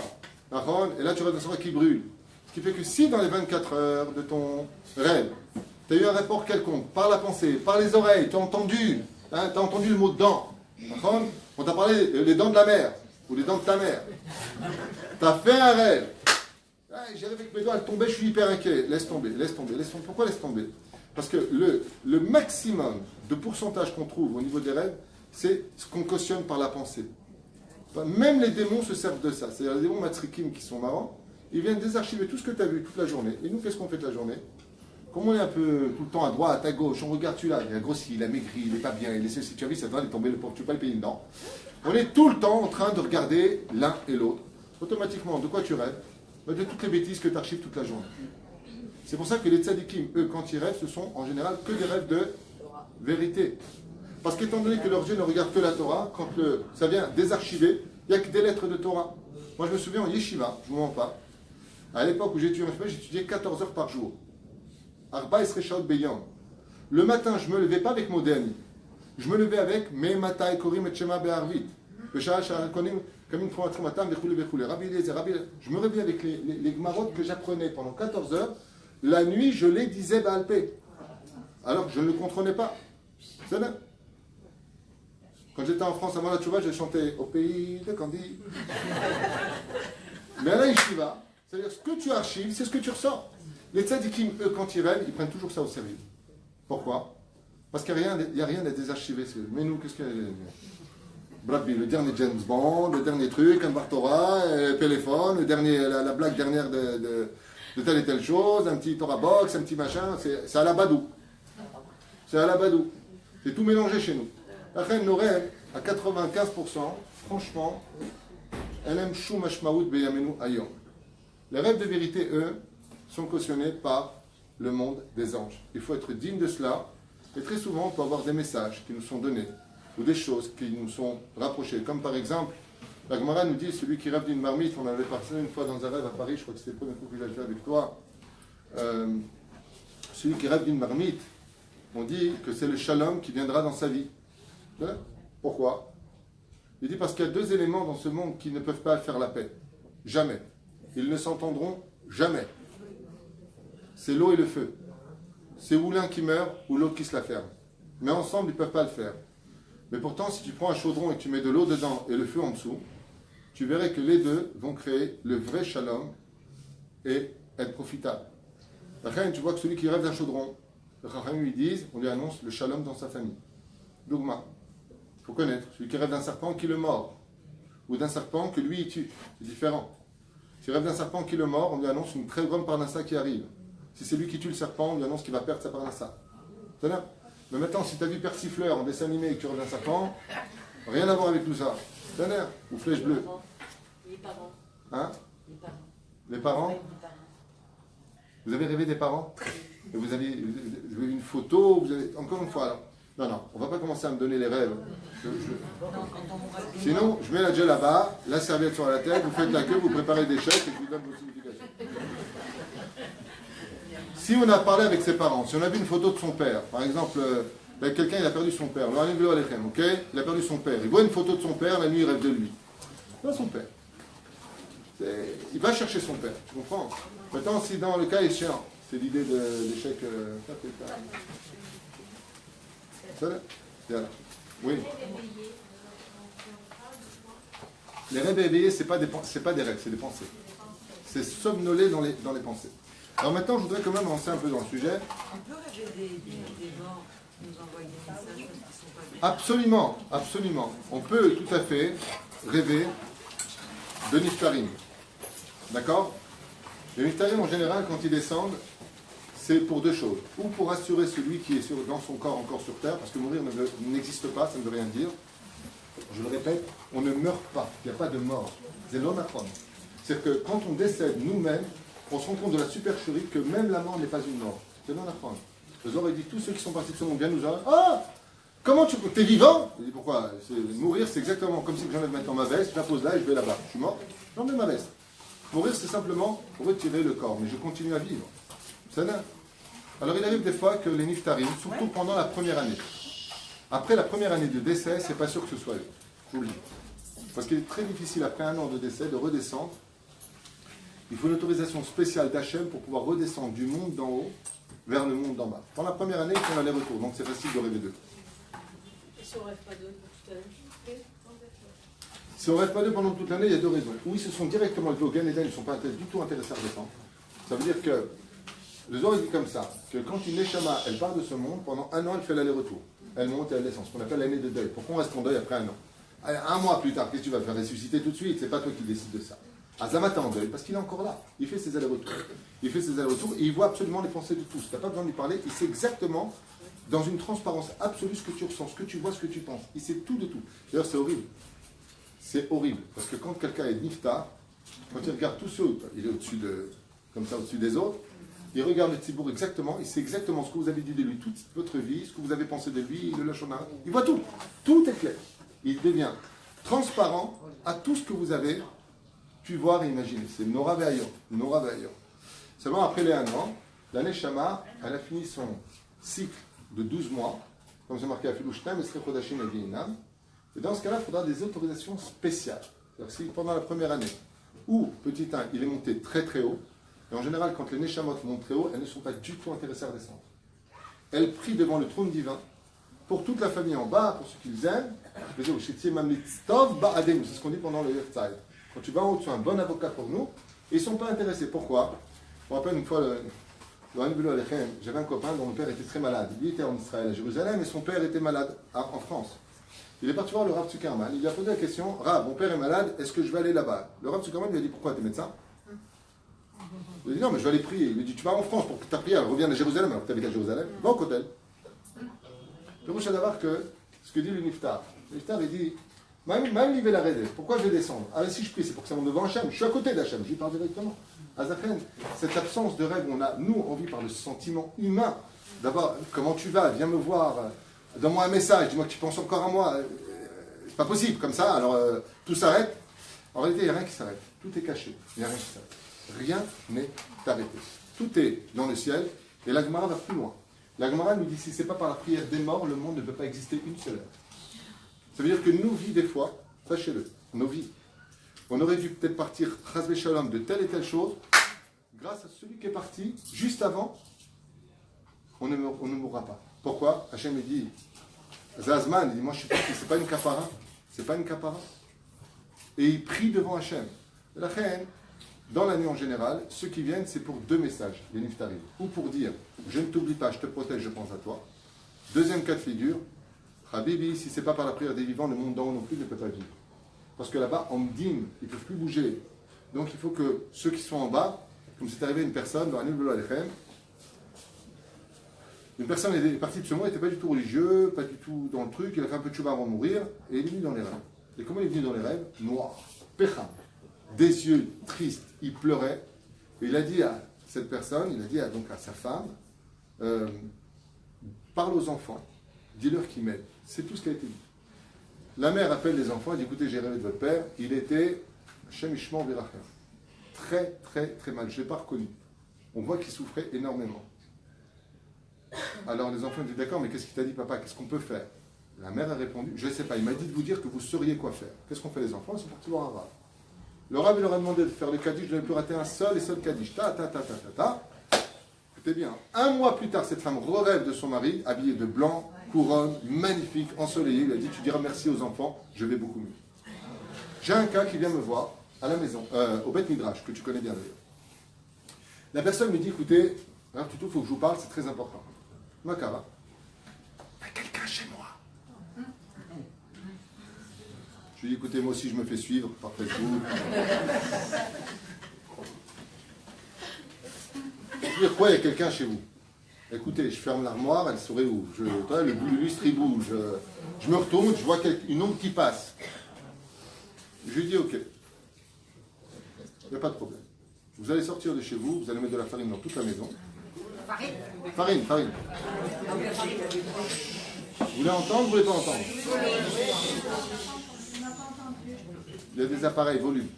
et là tu vas dans un qui brûle. Ce qui fait que si dans les 24 heures de ton rêve, tu as eu un rapport quelconque, par la pensée, par les oreilles, tu as entendu le mot dent, on t'a parlé les dents de la mère, ou les dents de ta mère, tu as fait un rêve, j'ai rêvé avec mes doigts, elle tombait, je suis hyper inquiet, laisse tomber. Pourquoi laisse tomber? Parce que le maximum de pourcentage qu'on trouve au niveau des rêves, c'est ce qu'on cautionne par la pensée. Même les démons se servent de ça. C'est-à-dire les démons matrikim qui sont marrants, ils viennent désarchiver tout ce que tu as vu toute la journée. Et nous, qu'est-ce qu'on fait toute la journée? Comme on est un peu tout le temps à droite, à gauche, on regarde celui-là, il a grossi, il a maigri, il n'est pas bien, il est ceci, tu as vu, ça va, il est tombé, le pauvre, tu peux pas le payer une dent. On est tout le temps en train de regarder l'un et l'autre. Automatiquement, de quoi tu rêves? De toutes les bêtises que tu archives toute la journée. C'est pour ça que les tzadikim, eux, quand ils rêvent, ce sont en général que des rêves de vérité. Parce qu'étant donné que leurs yeux ne regardent que la Torah, quand ça vient désarchiver, il n'y a que des lettres de Torah. Moi, je me souviens en yeshiva, je ne vous mens pas, à l'époque où j'étudiais en yeshiva, j'étudiais 14 heures par jour. Arba Esreshaot Beyam. Le matin, je ne me levais pas avec Modéani. Je me levais avec Me Matai Korim et Shema Be'arvit. Je me réveillais avec les gmarotes que j'apprenais pendant 14 heures. La nuit, je les disais Baalpé. Alors que je ne le comprenais pas. C'est vrai. Quand j'étais en France avant la Tchouva, je chantais au pays de Candy. Mais à la Yeshiva, c'est-à-dire ce que tu archives, c'est ce que tu ressors. Les tzadikim, eux, quand ils rêvent, ils prennent toujours ça au sérieux. Pourquoi? Parce qu'il n'y a rien à désarchiver. Mais nous, qu'est-ce qu'il y a? Brad Pitt, le dernier James Bond, le dernier truc, un Torah, téléphone, la blague dernière de telle et telle chose, un petit Torah box, un petit machin, c'est à la badou. C'est à la badou. C'est tout mélangé chez nous. Après, nos rêves, à 95%, franchement, Elem Shum Hashmaout Beyamenu Ayom. Les rêves de vérité, eux, sont cautionnés par le monde des anges. Il faut être digne de cela. Et très souvent, on peut avoir des messages qui nous sont donnés ou des choses qui nous sont rapprochées. Comme par exemple, la Gemara nous dit, celui qui rêve d'une marmite, on avait parlé une fois dans un rêve à Paris, je crois que c'était le premier coup que j'ai fait avec toi. Celui qui rêve d'une marmite, on dit que c'est le shalom qui viendra dans sa vie. Pourquoi? Il dit parce qu'il y a deux éléments dans ce monde qui ne peuvent pas faire la paix. Jamais. Ils ne s'entendront jamais. C'est l'eau et le feu. C'est ou l'un qui meurt ou l'autre qui se la ferme. Mais ensemble, ils ne peuvent pas le faire. Mais pourtant, si tu prends un chaudron et que tu mets de l'eau dedans et le feu en dessous, tu verrais que les deux vont créer le vrai shalom et être profitables. Après, tu vois que celui qui rêve d'un chaudron, les Chachamim lui disent, on lui annonce le shalom dans sa famille. Dogma. Il faut connaître. Celui qui rêve d'un serpent qui le mord, ou d'un serpent que lui il tue, c'est différent. S'il rêve d'un serpent qui le mord, on lui annonce une très grande parnassa qui arrive. Si c'est lui qui tue le serpent, on lui annonce qu'il va perdre sa parnassa. C'est là. Mais maintenant, si tu as vu Persifleur en dessin animé et que tu rêves d'un serpent, rien à voir avec tout ça. C'est là. Ou Flèche Bleue. Les parents. Hein? Les parents. Les parents? Oui, les parents. Vous avez rêvé des parents? Et vous avez vu une photo? Vous avez... Encore une fois, alors. Non, on ne va pas commencer à me donner les rêves. Sinon, je mets la gel là-bas, la serviette sur la tête, vous faites la queue, vous préparez des chèques et je vous donne vos significations. Si on a parlé avec ses parents, si on a vu une photo de son père, par exemple, quelqu'un il a perdu son père, ok? Il a perdu son père, il voit une photo de son père, la nuit il rêve de lui. C'est pas son père. Il va chercher son père, tu comprends? Maintenant, si dans le cas échéant, c'est l'idée de l'échec. Oui. Les rêves éveillés, c'est pas des rêves, c'est des pensées. C'est somnoler dans les pensées. Alors maintenant, je voudrais quand même avancer un peu dans le sujet. On peut rêver des morts, nous envoyer des messages qui ne sont pas bien. Absolument, absolument. On peut tout à fait rêver de Niftarim. D'accord? Les Niftarim, en général, quand ils descendent, c'est pour deux choses. Ou pour assurer celui qui est dans son corps encore sur terre, parce que mourir n'existe pas, ça ne veut rien dire. Je le répète, on ne meurt pas, il n'y a pas de mort. C'est l'onachron. C'est que quand on décède nous-mêmes, on se rend compte de la supercherie que même la mort n'est pas une mort. C'est l'onachron. Le Zohar dit tous ceux qui sont partis de ce monde viennent nous dire ah, comment tu es vivant? Il dit pourquoi? Mourir, c'est exactement comme si j'enlève maintenant ma veste, je la pose là et je vais là-bas. Je suis mort, j'enlève ma veste. Mourir, c'est simplement pour retirer le corps, mais je continue à vivre. C'est là. Alors il arrive des fois que les niftarim, surtout pendant la première année. Après la première année de décès, c'est pas sûr que ce soit eux. Je vous le dis. Parce qu'il est très difficile après un an de décès de redescendre. Il faut une autorisation spéciale d'Hachem pour pouvoir redescendre du monde d'en haut vers le monde d'en bas. Pendant la première année, ils font l'aller-retour, donc c'est facile de rêver d'eux. Et si on rêve pas d'eux tout à l'heure? Si on ne rêve pas d'eux pendant toute l'année, il y a deux raisons. Ou ils se sont directement levés au Gan Eden, ils ne sont pas du tout intéressés à redescendre. Ça veut dire que le Zohar dit comme ça, que quand une Neshama, elle part de ce monde, pendant un an, elle fait l'aller-retour. Elle monte et elle descend, ce qu'on appelle l'année de deuil. Pourquoi on reste en deuil après un an? Allez, un mois plus tard, qu'est-ce que tu vas faire ressusciter tout de suite? C'est pas toi qui décides de ça. Azama est en deuil, parce qu'il est encore là. Il fait ses allers-retours. Il fait ses allers-retours et il voit absolument les pensées de tous. Tu n'as pas besoin de lui parler, il sait exactement, dans une transparence absolue, ce que tu ressens, ce que tu vois, ce que tu penses. Il sait tout de tout. D'ailleurs, c'est horrible. c'est horrible. Parce que quand quelqu'un est niftar, quand il regarde tous ceux, il est au-dessus de, comme ça, au-dessus des autres, il regarde le Tzibour exactement, il sait exactement ce que vous avez dit de lui toute votre vie, ce que vous avez pensé de lui, le Lachon Hara. Il voit tout. Tout est clair. Il devient transparent à tout ce que vous avez pu voir et imaginer. C'est Nora Ve'ayon. Nora Ve'ayon. Seulement après les 1 an, la Neshama, elle a fini son cycle de 12 mois, comme c'est marqué à Filouchtam, Esrei Chodashim et Geinam. Et dans ce cas-là, il faudra des autorisations spéciales. C'est-à-dire si pendant la première année, où, petit 1, il est monté très très haut, et en général, quand les Neshamot montent très haut, elles ne sont pas du tout intéressées à redescendre. Elles prient devant le trône divin, pour toute la famille en bas, pour ceux qu'ils aiment. C'est ce qu'on dit pendant le Yertzai. Quand tu vas en haut, tu es un bon avocat pour nous, et ils ne sont pas intéressés. Pourquoi? Je me rappelle une fois, j'avais un copain dont le père était très malade. Il était en Israël, à Jérusalem, et son père était malade en France. Il est parti voir le Rav Zuckerman. Il lui a posé la question, Rav, mon père est malade, est-ce que je vais aller là-bas? Le Rav Zuckerman lui a dit, pourquoi? T'es médecin? Il a dit, non, mais je vais aller prier. Il lui a dit, tu vas en France pour que ta prière revienne à Jérusalem, alors que tu habites à Jérusalem, va au Kotel. Le Rosh Hadavar que ce que dit le Niftar. Le Niftar, il dit, même il va la raider. Pourquoi je vais descendre? Ah, si je prie, c'est pour que ça monte devant Hachem. Je suis à côté d'Hachem, je lui parle directement. Azachen, cette absence de rêve, on a, nous, envie par le sentiment humain, d'avoir, comment tu vas, viens me voir, donne-moi un message, dis-moi que tu penses encore à moi. C'est pas possible, comme ça, alors tout s'arrête. En réalité, il n'y a rien qui s'arrête. Tout est caché. Il n'y a rien qui s'arrête. Rien n'est arrêté. Tout est dans le ciel, et la Gemara va plus loin. La Gemara nous dit, si ce n'est pas par la prière des morts, le monde ne peut pas exister une seule heure. Ça veut dire que nos vies, des fois, sachez-le, nos vies, on aurait dû peut-être partir, Chazvé Shalom, de telle et telle chose, grâce à celui qui est parti, juste avant, on ne mourra pas. Pourquoi? Hachem me dit, Zazman, il dit, moi je suis parti, c'est pas une kapara, c'est pas une kapara. Et il prie devant Hachem. La reine, dans la nuit en général, ceux qui viennent, c'est pour 2 messages, les niftarim. Ou pour dire, je ne t'oublie pas, je te protège, je pense à toi. Deuxième cas de figure, Habibi, si c'est pas par la prière des vivants, le monde d'en haut non plus ne peut pas vivre. Parce que là-bas, en Mdim, ils ne peuvent plus bouger. Donc il faut que ceux qui sont en bas, comme c'est arrivé à une personne, dans Anil Alechem, une personne est partie de ce monde, il n'était pas du tout religieux, pas du tout dans le truc, il a fait un peu de chouba avant de mourir, et il est venu dans les rêves. Et comment il est venu dans les rêves? Noir, pécham, des yeux tristes, il pleurait. Et il a dit à cette personne, il a dit donc à sa femme, parle aux enfants, dis-leur qu'ils m'aident. C'est tout ce qui a été dit. La mère appelle les enfants, elle dit, écoutez, j'ai rêvé de votre père, il était Shem Ishmael Biracher. Très, très, très mal, je ne l'ai pas reconnu. On voit qu'il souffrait énormément. Alors les enfants disent, d'accord, mais qu'est-ce qu'il t'a dit, papa? Qu'est-ce qu'on peut faire? La mère a répondu, je ne sais pas, il m'a dit de vous dire que vous sauriez quoi faire. Qu'est-ce qu'on fait les enfants? Ils sont partis voir un rab. Le rab, il leur a demandé de faire le kaddish, je n'avais plus raté un seul et seul kaddish. C'était bien. 1 mois plus tard, cette femme rêve de son mari, habillé de blanc, couronne, magnifique, ensoleillé. Il a dit, tu diras merci aux enfants, je vais beaucoup mieux. J'ai un cas qui vient me voir à la maison, au Beth Midrash, que tu connais bien d'ailleurs. La personne me dit, écoutez, alors tuto, il faut que je vous parle, c'est très important. Makara, il y a quelqu'un chez moi. Je lui dis, écoutez, moi aussi je me fais suivre par Facebook. Je lui dis, quoi, il y a quelqu'un chez vous? Écoutez, je ferme l'armoire, elle saurait où? Le lustre il bouge. Je me retourne, je vois une ombre qui passe. Je lui dis, ok, il n'y a pas de problème. Vous allez sortir de chez vous, vous allez mettre de la farine dans toute la maison. Farine. Vous voulez entendre ou vous voulez pas entendre? Il y a des appareils, volume.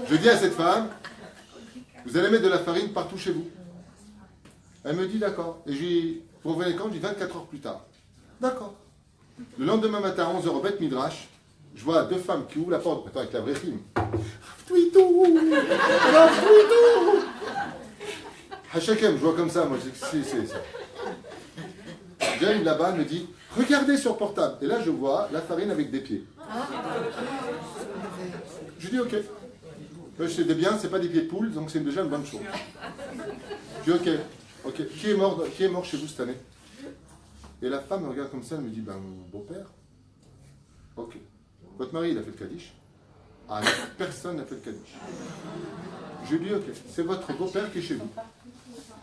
Je dis à cette femme, vous allez mettre de la farine partout chez vous. Elle me dit d'accord. Et j'ai, vous revenez quand? Je dis 24 heures plus tard. D'accord. Le lendemain matin, à 11h au Beth Midrash, je vois 2 femmes qui ouvrent la porte, attends, avec la vraie film. Hachakem, je vois comme ça, moi je dis c'est ça. J'arrive là-bas, elle me dit, regardez sur portable. Et là je vois la farine avec des pieds. Je dis ok. Je sais bien, c'est pas des pieds de poule, donc c'est déjà une bonne chose. Je dis ok. Qui est mort chez vous cette année? Et la femme me regarde comme ça, elle me dit, ben mon beau-père. Ok. Votre mari, il a fait le Kaddish? Ah non, personne n'a fait le Kaddish. Je lui dis, ok, c'est votre beau-père qui est chez vous.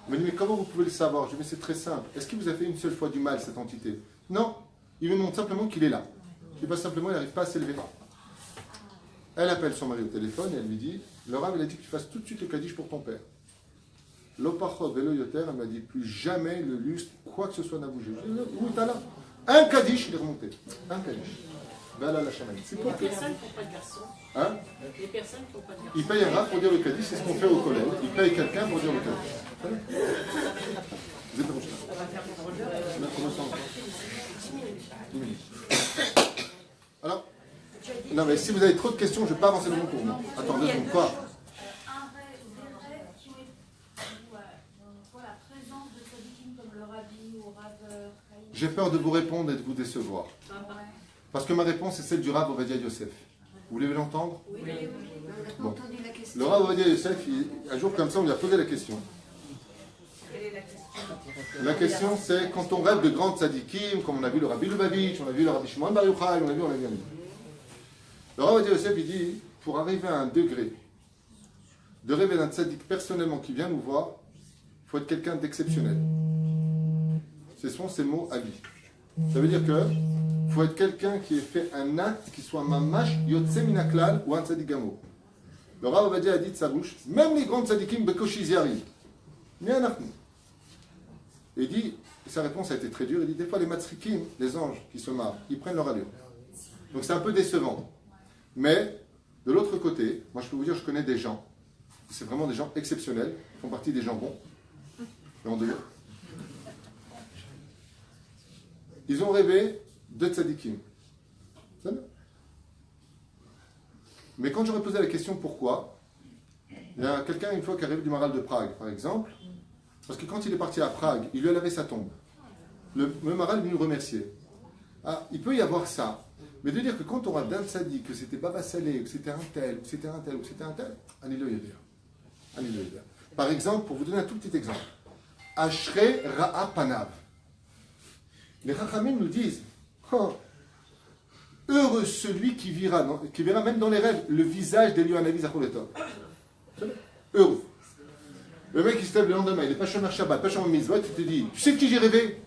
Il me dit, mais comment vous pouvez le savoir? Je lui dis, mais c'est très simple. Est-ce qu'il vous a fait une seule fois du mal, cette entité? Non. Il me montre simplement qu'il est là. qui passe simplement, il n'arrive pas à s'élever. Elle appelle son mari au téléphone et elle lui dit, le Rav, il a dit que tu fasses tout de suite le Kaddish pour ton père. L'opachot velo yoter, elle m'a dit, plus jamais le lustre, quoi que ce soit n'a bougé. Où t'as là? Un Kaddish, il est remonté. Un Kaddish. Bala la chamane. C'est quoi? Les personnes qui n'ont pas de garçon. Hein? Les personnes qui n'ont pas de garçon. Il paye un Rav pour dire le Kaddish, c'est ce qu'on fait au collège. Il paye quelqu'un pour dire le Kaddish. Vous êtes alors, non mais si vous avez trop de questions, je ne vais pas avancer dans mon cours. Non. Attendez, donc quoi? Des rêves qui ont été la présence de tzadikim comme le rabbi ou Rav. J'ai peur de vous répondre et de vous décevoir. Parce que ma réponse est celle du Rav Ovadia Yosef. Vous voulez l'entendre? Oui. Bon. Le Rav Ovadia Yosef, un jour comme ça, on lui a posé la question. Quelle est la question? La question c'est, quand on rêve de grands tzadikim, comme on a vu le Rabbi Lubavitch, on a vu le Rabbi Shimon Bar Yochai, on a vu. Le Rav Ovadia Yosef, il dit, pour arriver à un degré de rêver d'un tzadik personnellement qui vient nous voir, il faut être quelqu'un d'exceptionnel. Ce sont ses mots à lui. Ça veut dire que il faut être quelqu'un qui ait fait un acte qui soit mamash yotse minaklal ou un tzadik gamo. Le Rav Ovadia a dit de sa bouche, même les grands tzadikim bekoshi y arrivent. Mais anachnu. Et il dit, et sa réponse a été très dure, il dit des fois les matzrikim, les anges qui se marrent, ils prennent leur allure. Donc c'est un peu décevant. Mais de l'autre côté, moi je peux vous dire, je connais des gens, c'est vraiment des gens exceptionnels, ils font partie des gens bons. Ils ont rêvé de tzadikim. Mais quand j'aurais posé la question pourquoi, il y a quelqu'un une fois qui arrive du Maral de Prague, par exemple, parce que quand il est parti à Prague, il lui a lavé sa tombe. Le Maral est venu le remercier. Ah, il peut y avoir ça. Mais de dire que quand on aura d'un tzadik, que c'était Baba Salé, que c'était un tel, que c'était un tel, ou que c'était un tel, Anilo Yeder. Par exemple, pour vous donner un tout petit exemple, Ashrei Ra'a Panav. Les Chachamim nous disent, oh, heureux celui qui verra même dans les rêves le visage d'Eliyahu Hanavi Zacholetov. Heureux. Le mec qui se lève le lendemain, il n'est pas Shomer Shabbat, pas Shomer Mitzvot, tu te dis, tu sais de qui j'ai rêvé?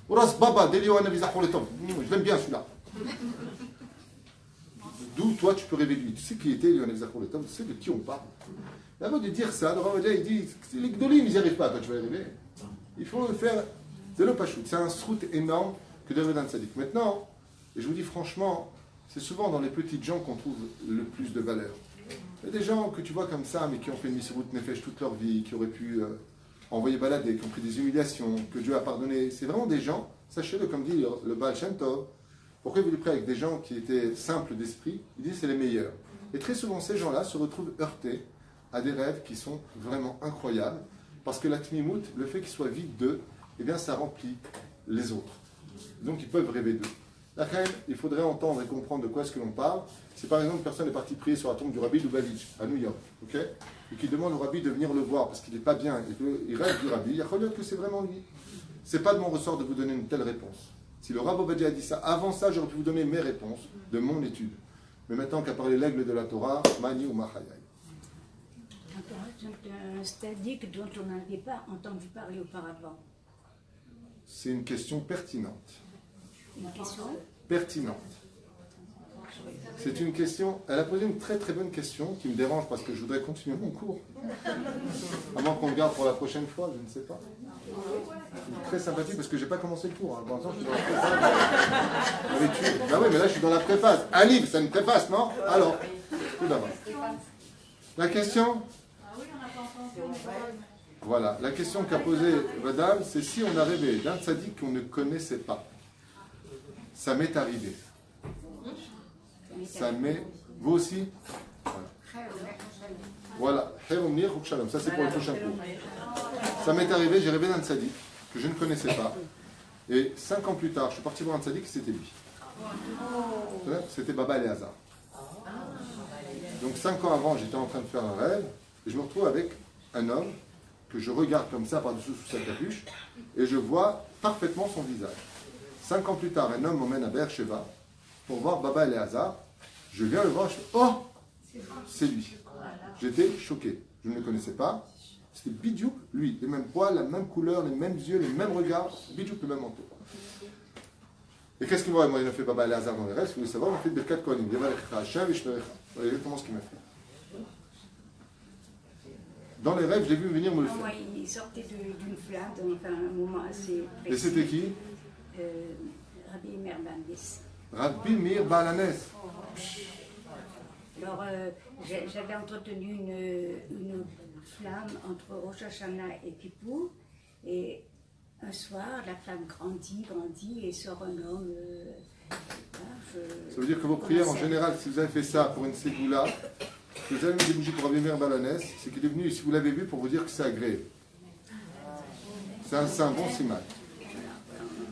Oras Baba d'Eliyahu Hanavi Zacholetov. Je l'aime bien celui-là. D'où toi tu peux rêver de lui. Tu sais qui était Eliyahu Hanavi Zacholetov, tu sais de qui on parle. Et avant de dire ça, le Rav il dit, les Gdolim, ils n'y arrivent pas, toi tu vas y rêver. Il faut le faire, c'est le pachout. C'est un srout énorme que de rêver d'un tzaddik. Maintenant, et je vous dis franchement, c'est souvent dans les petites gens qu'on trouve le plus de valeur. Il y a des gens que tu vois comme ça, mais qui ont fait une misrout nefesh toute leur vie, qui auraient pu envoyer balader, qui ont pris des humiliations, que Dieu a pardonné. C'est vraiment des gens, sachez-le, comme dit le Baal Shem Tov, pourquoi vous le prenez avec des gens qui étaient simples d'esprit? Il dit c'est les meilleurs. Et très souvent, ces gens-là se retrouvent heurtés à des rêves qui sont vraiment incroyables, parce que la tmimout, le fait qu'ils soient vides d'eux, eh bien ça remplit les autres. Donc ils peuvent rêver d'eux. La reine, il faudrait entendre et comprendre de quoi est-ce que l'on parle. Si par exemple une personne est partie prier sur la tombe du Rabbi Lubavitch à New York, ok, et qui demande au Rabbi de venir le voir parce qu'il n'est pas bien et qu'il rêve du Rabbi, il y a que c'est vraiment lui. C'est pas de mon ressort de vous donner une telle réponse. Si le Rav Ovadia a dit ça, avant ça j'aurais pu vous donner mes réponses de mon étude. Mais maintenant qu'a parlé l'aigle de la Torah, Mani ou Mahayai. Un tzaddik dont on n'avait pas entendu parler auparavant. C'est une question pertinente. Une question Pertinente. C'est une question, elle a posé une très très bonne question qui me dérange parce que je voudrais continuer mon cours. À moins qu'on le garde pour la prochaine fois, je ne sais pas. Très sympathique parce que j'ai pas commencé le cours. Hein. Pour l'instant, je suis dans la préface. L'étude. Ben oui, mais là, je suis dans la préface. Un livre, c'est une préface, non? Alors, tout d'abord. La question? Voilà, la question qu'a posée madame, c'est si on a rêvé d'un tzaddik qu'on ne connaissait pas. Ça m'est arrivé. Ça m'est... Vous aussi? Voilà. Ça c'est pour le prochain cours. Ça m'est arrivé, j'ai rêvé d'un tzaddik que je ne connaissais pas. Et 5 ans plus tard, je suis parti voir un tzaddik, c'était lui. C'était Baba Eleazar. Donc 5 ans avant, j'étais en train de faire un rêve, et je me retrouve avec un homme que je regarde comme ça par-dessous sous sa capuche, et je vois parfaitement son visage. 5 ans plus tard, un homme m'emmène à Beersheba pour voir Baba Eleazar. Je viens le voir, je fais « Oh, c'est lui !» J'étais choqué. Je ne le connaissais pas. C'était Bidjouk, lui. Les mêmes poils, la même couleur, les mêmes yeux, les mêmes regards. Bidjouk, le même manteau. Et qu'est-ce qu'il m'a dit? Moi, il a fait Baba Elazar dans les rêves. Si vous voulez savoir, on a fait Birkat Kohanim. Vous voyez exactement ce qu'il m'a fait. Dans les rêves, je l'ai vu venir me le Non, moi, faire. il sortait d'une flamme, donc un moment assez précis. Et c'était qui? Rabbi Merbandes. Rabbi Meir Balanes. Alors, j'avais entretenu une flamme entre Rosh Hashanah et Kippour. Et un soir, la flamme grandit et sort un homme. Ça veut dire que vos prières, en général, si vous avez fait ça pour une ségoula, que vous avez mis des bougies pour Rabbi Meir Balanes, c'est qu'il est venu, si vous l'avez vu, pour vous dire que c'est agréé. C'est un bon signal.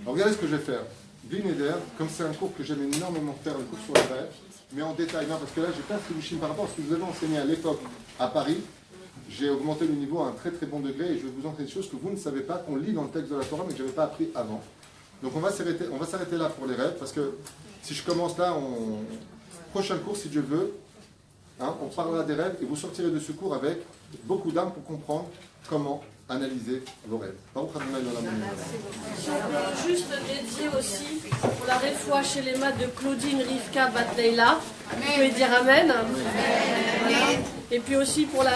Alors, regardez ce que je vais faire. Bineder, comme c'est un cours que j'aime énormément faire, le cours sur les rêves, mais en détail, non, parce que là, j'ai pas ce Kiddushin par rapport à ce que vous avez enseigné à l'époque à Paris. J'ai augmenté le niveau à un très très bon degré et je vais vous enseigner des choses que vous ne savez pas, qu'on lit dans le texte de la Torah, mais que je n'avais pas appris avant. Donc on va s'arrêter là pour les rêves, parce que si je commence là, prochain cours, si Dieu veut, hein, on parlera des rêves et vous sortirez de ce cours avec beaucoup d'âme pour comprendre comment analyser vos rêves. Juste dédié aussi pour la réfoua chez les maths de Claudine Rivka Batleila. Vous pouvez dire Amen. Et puis aussi pour la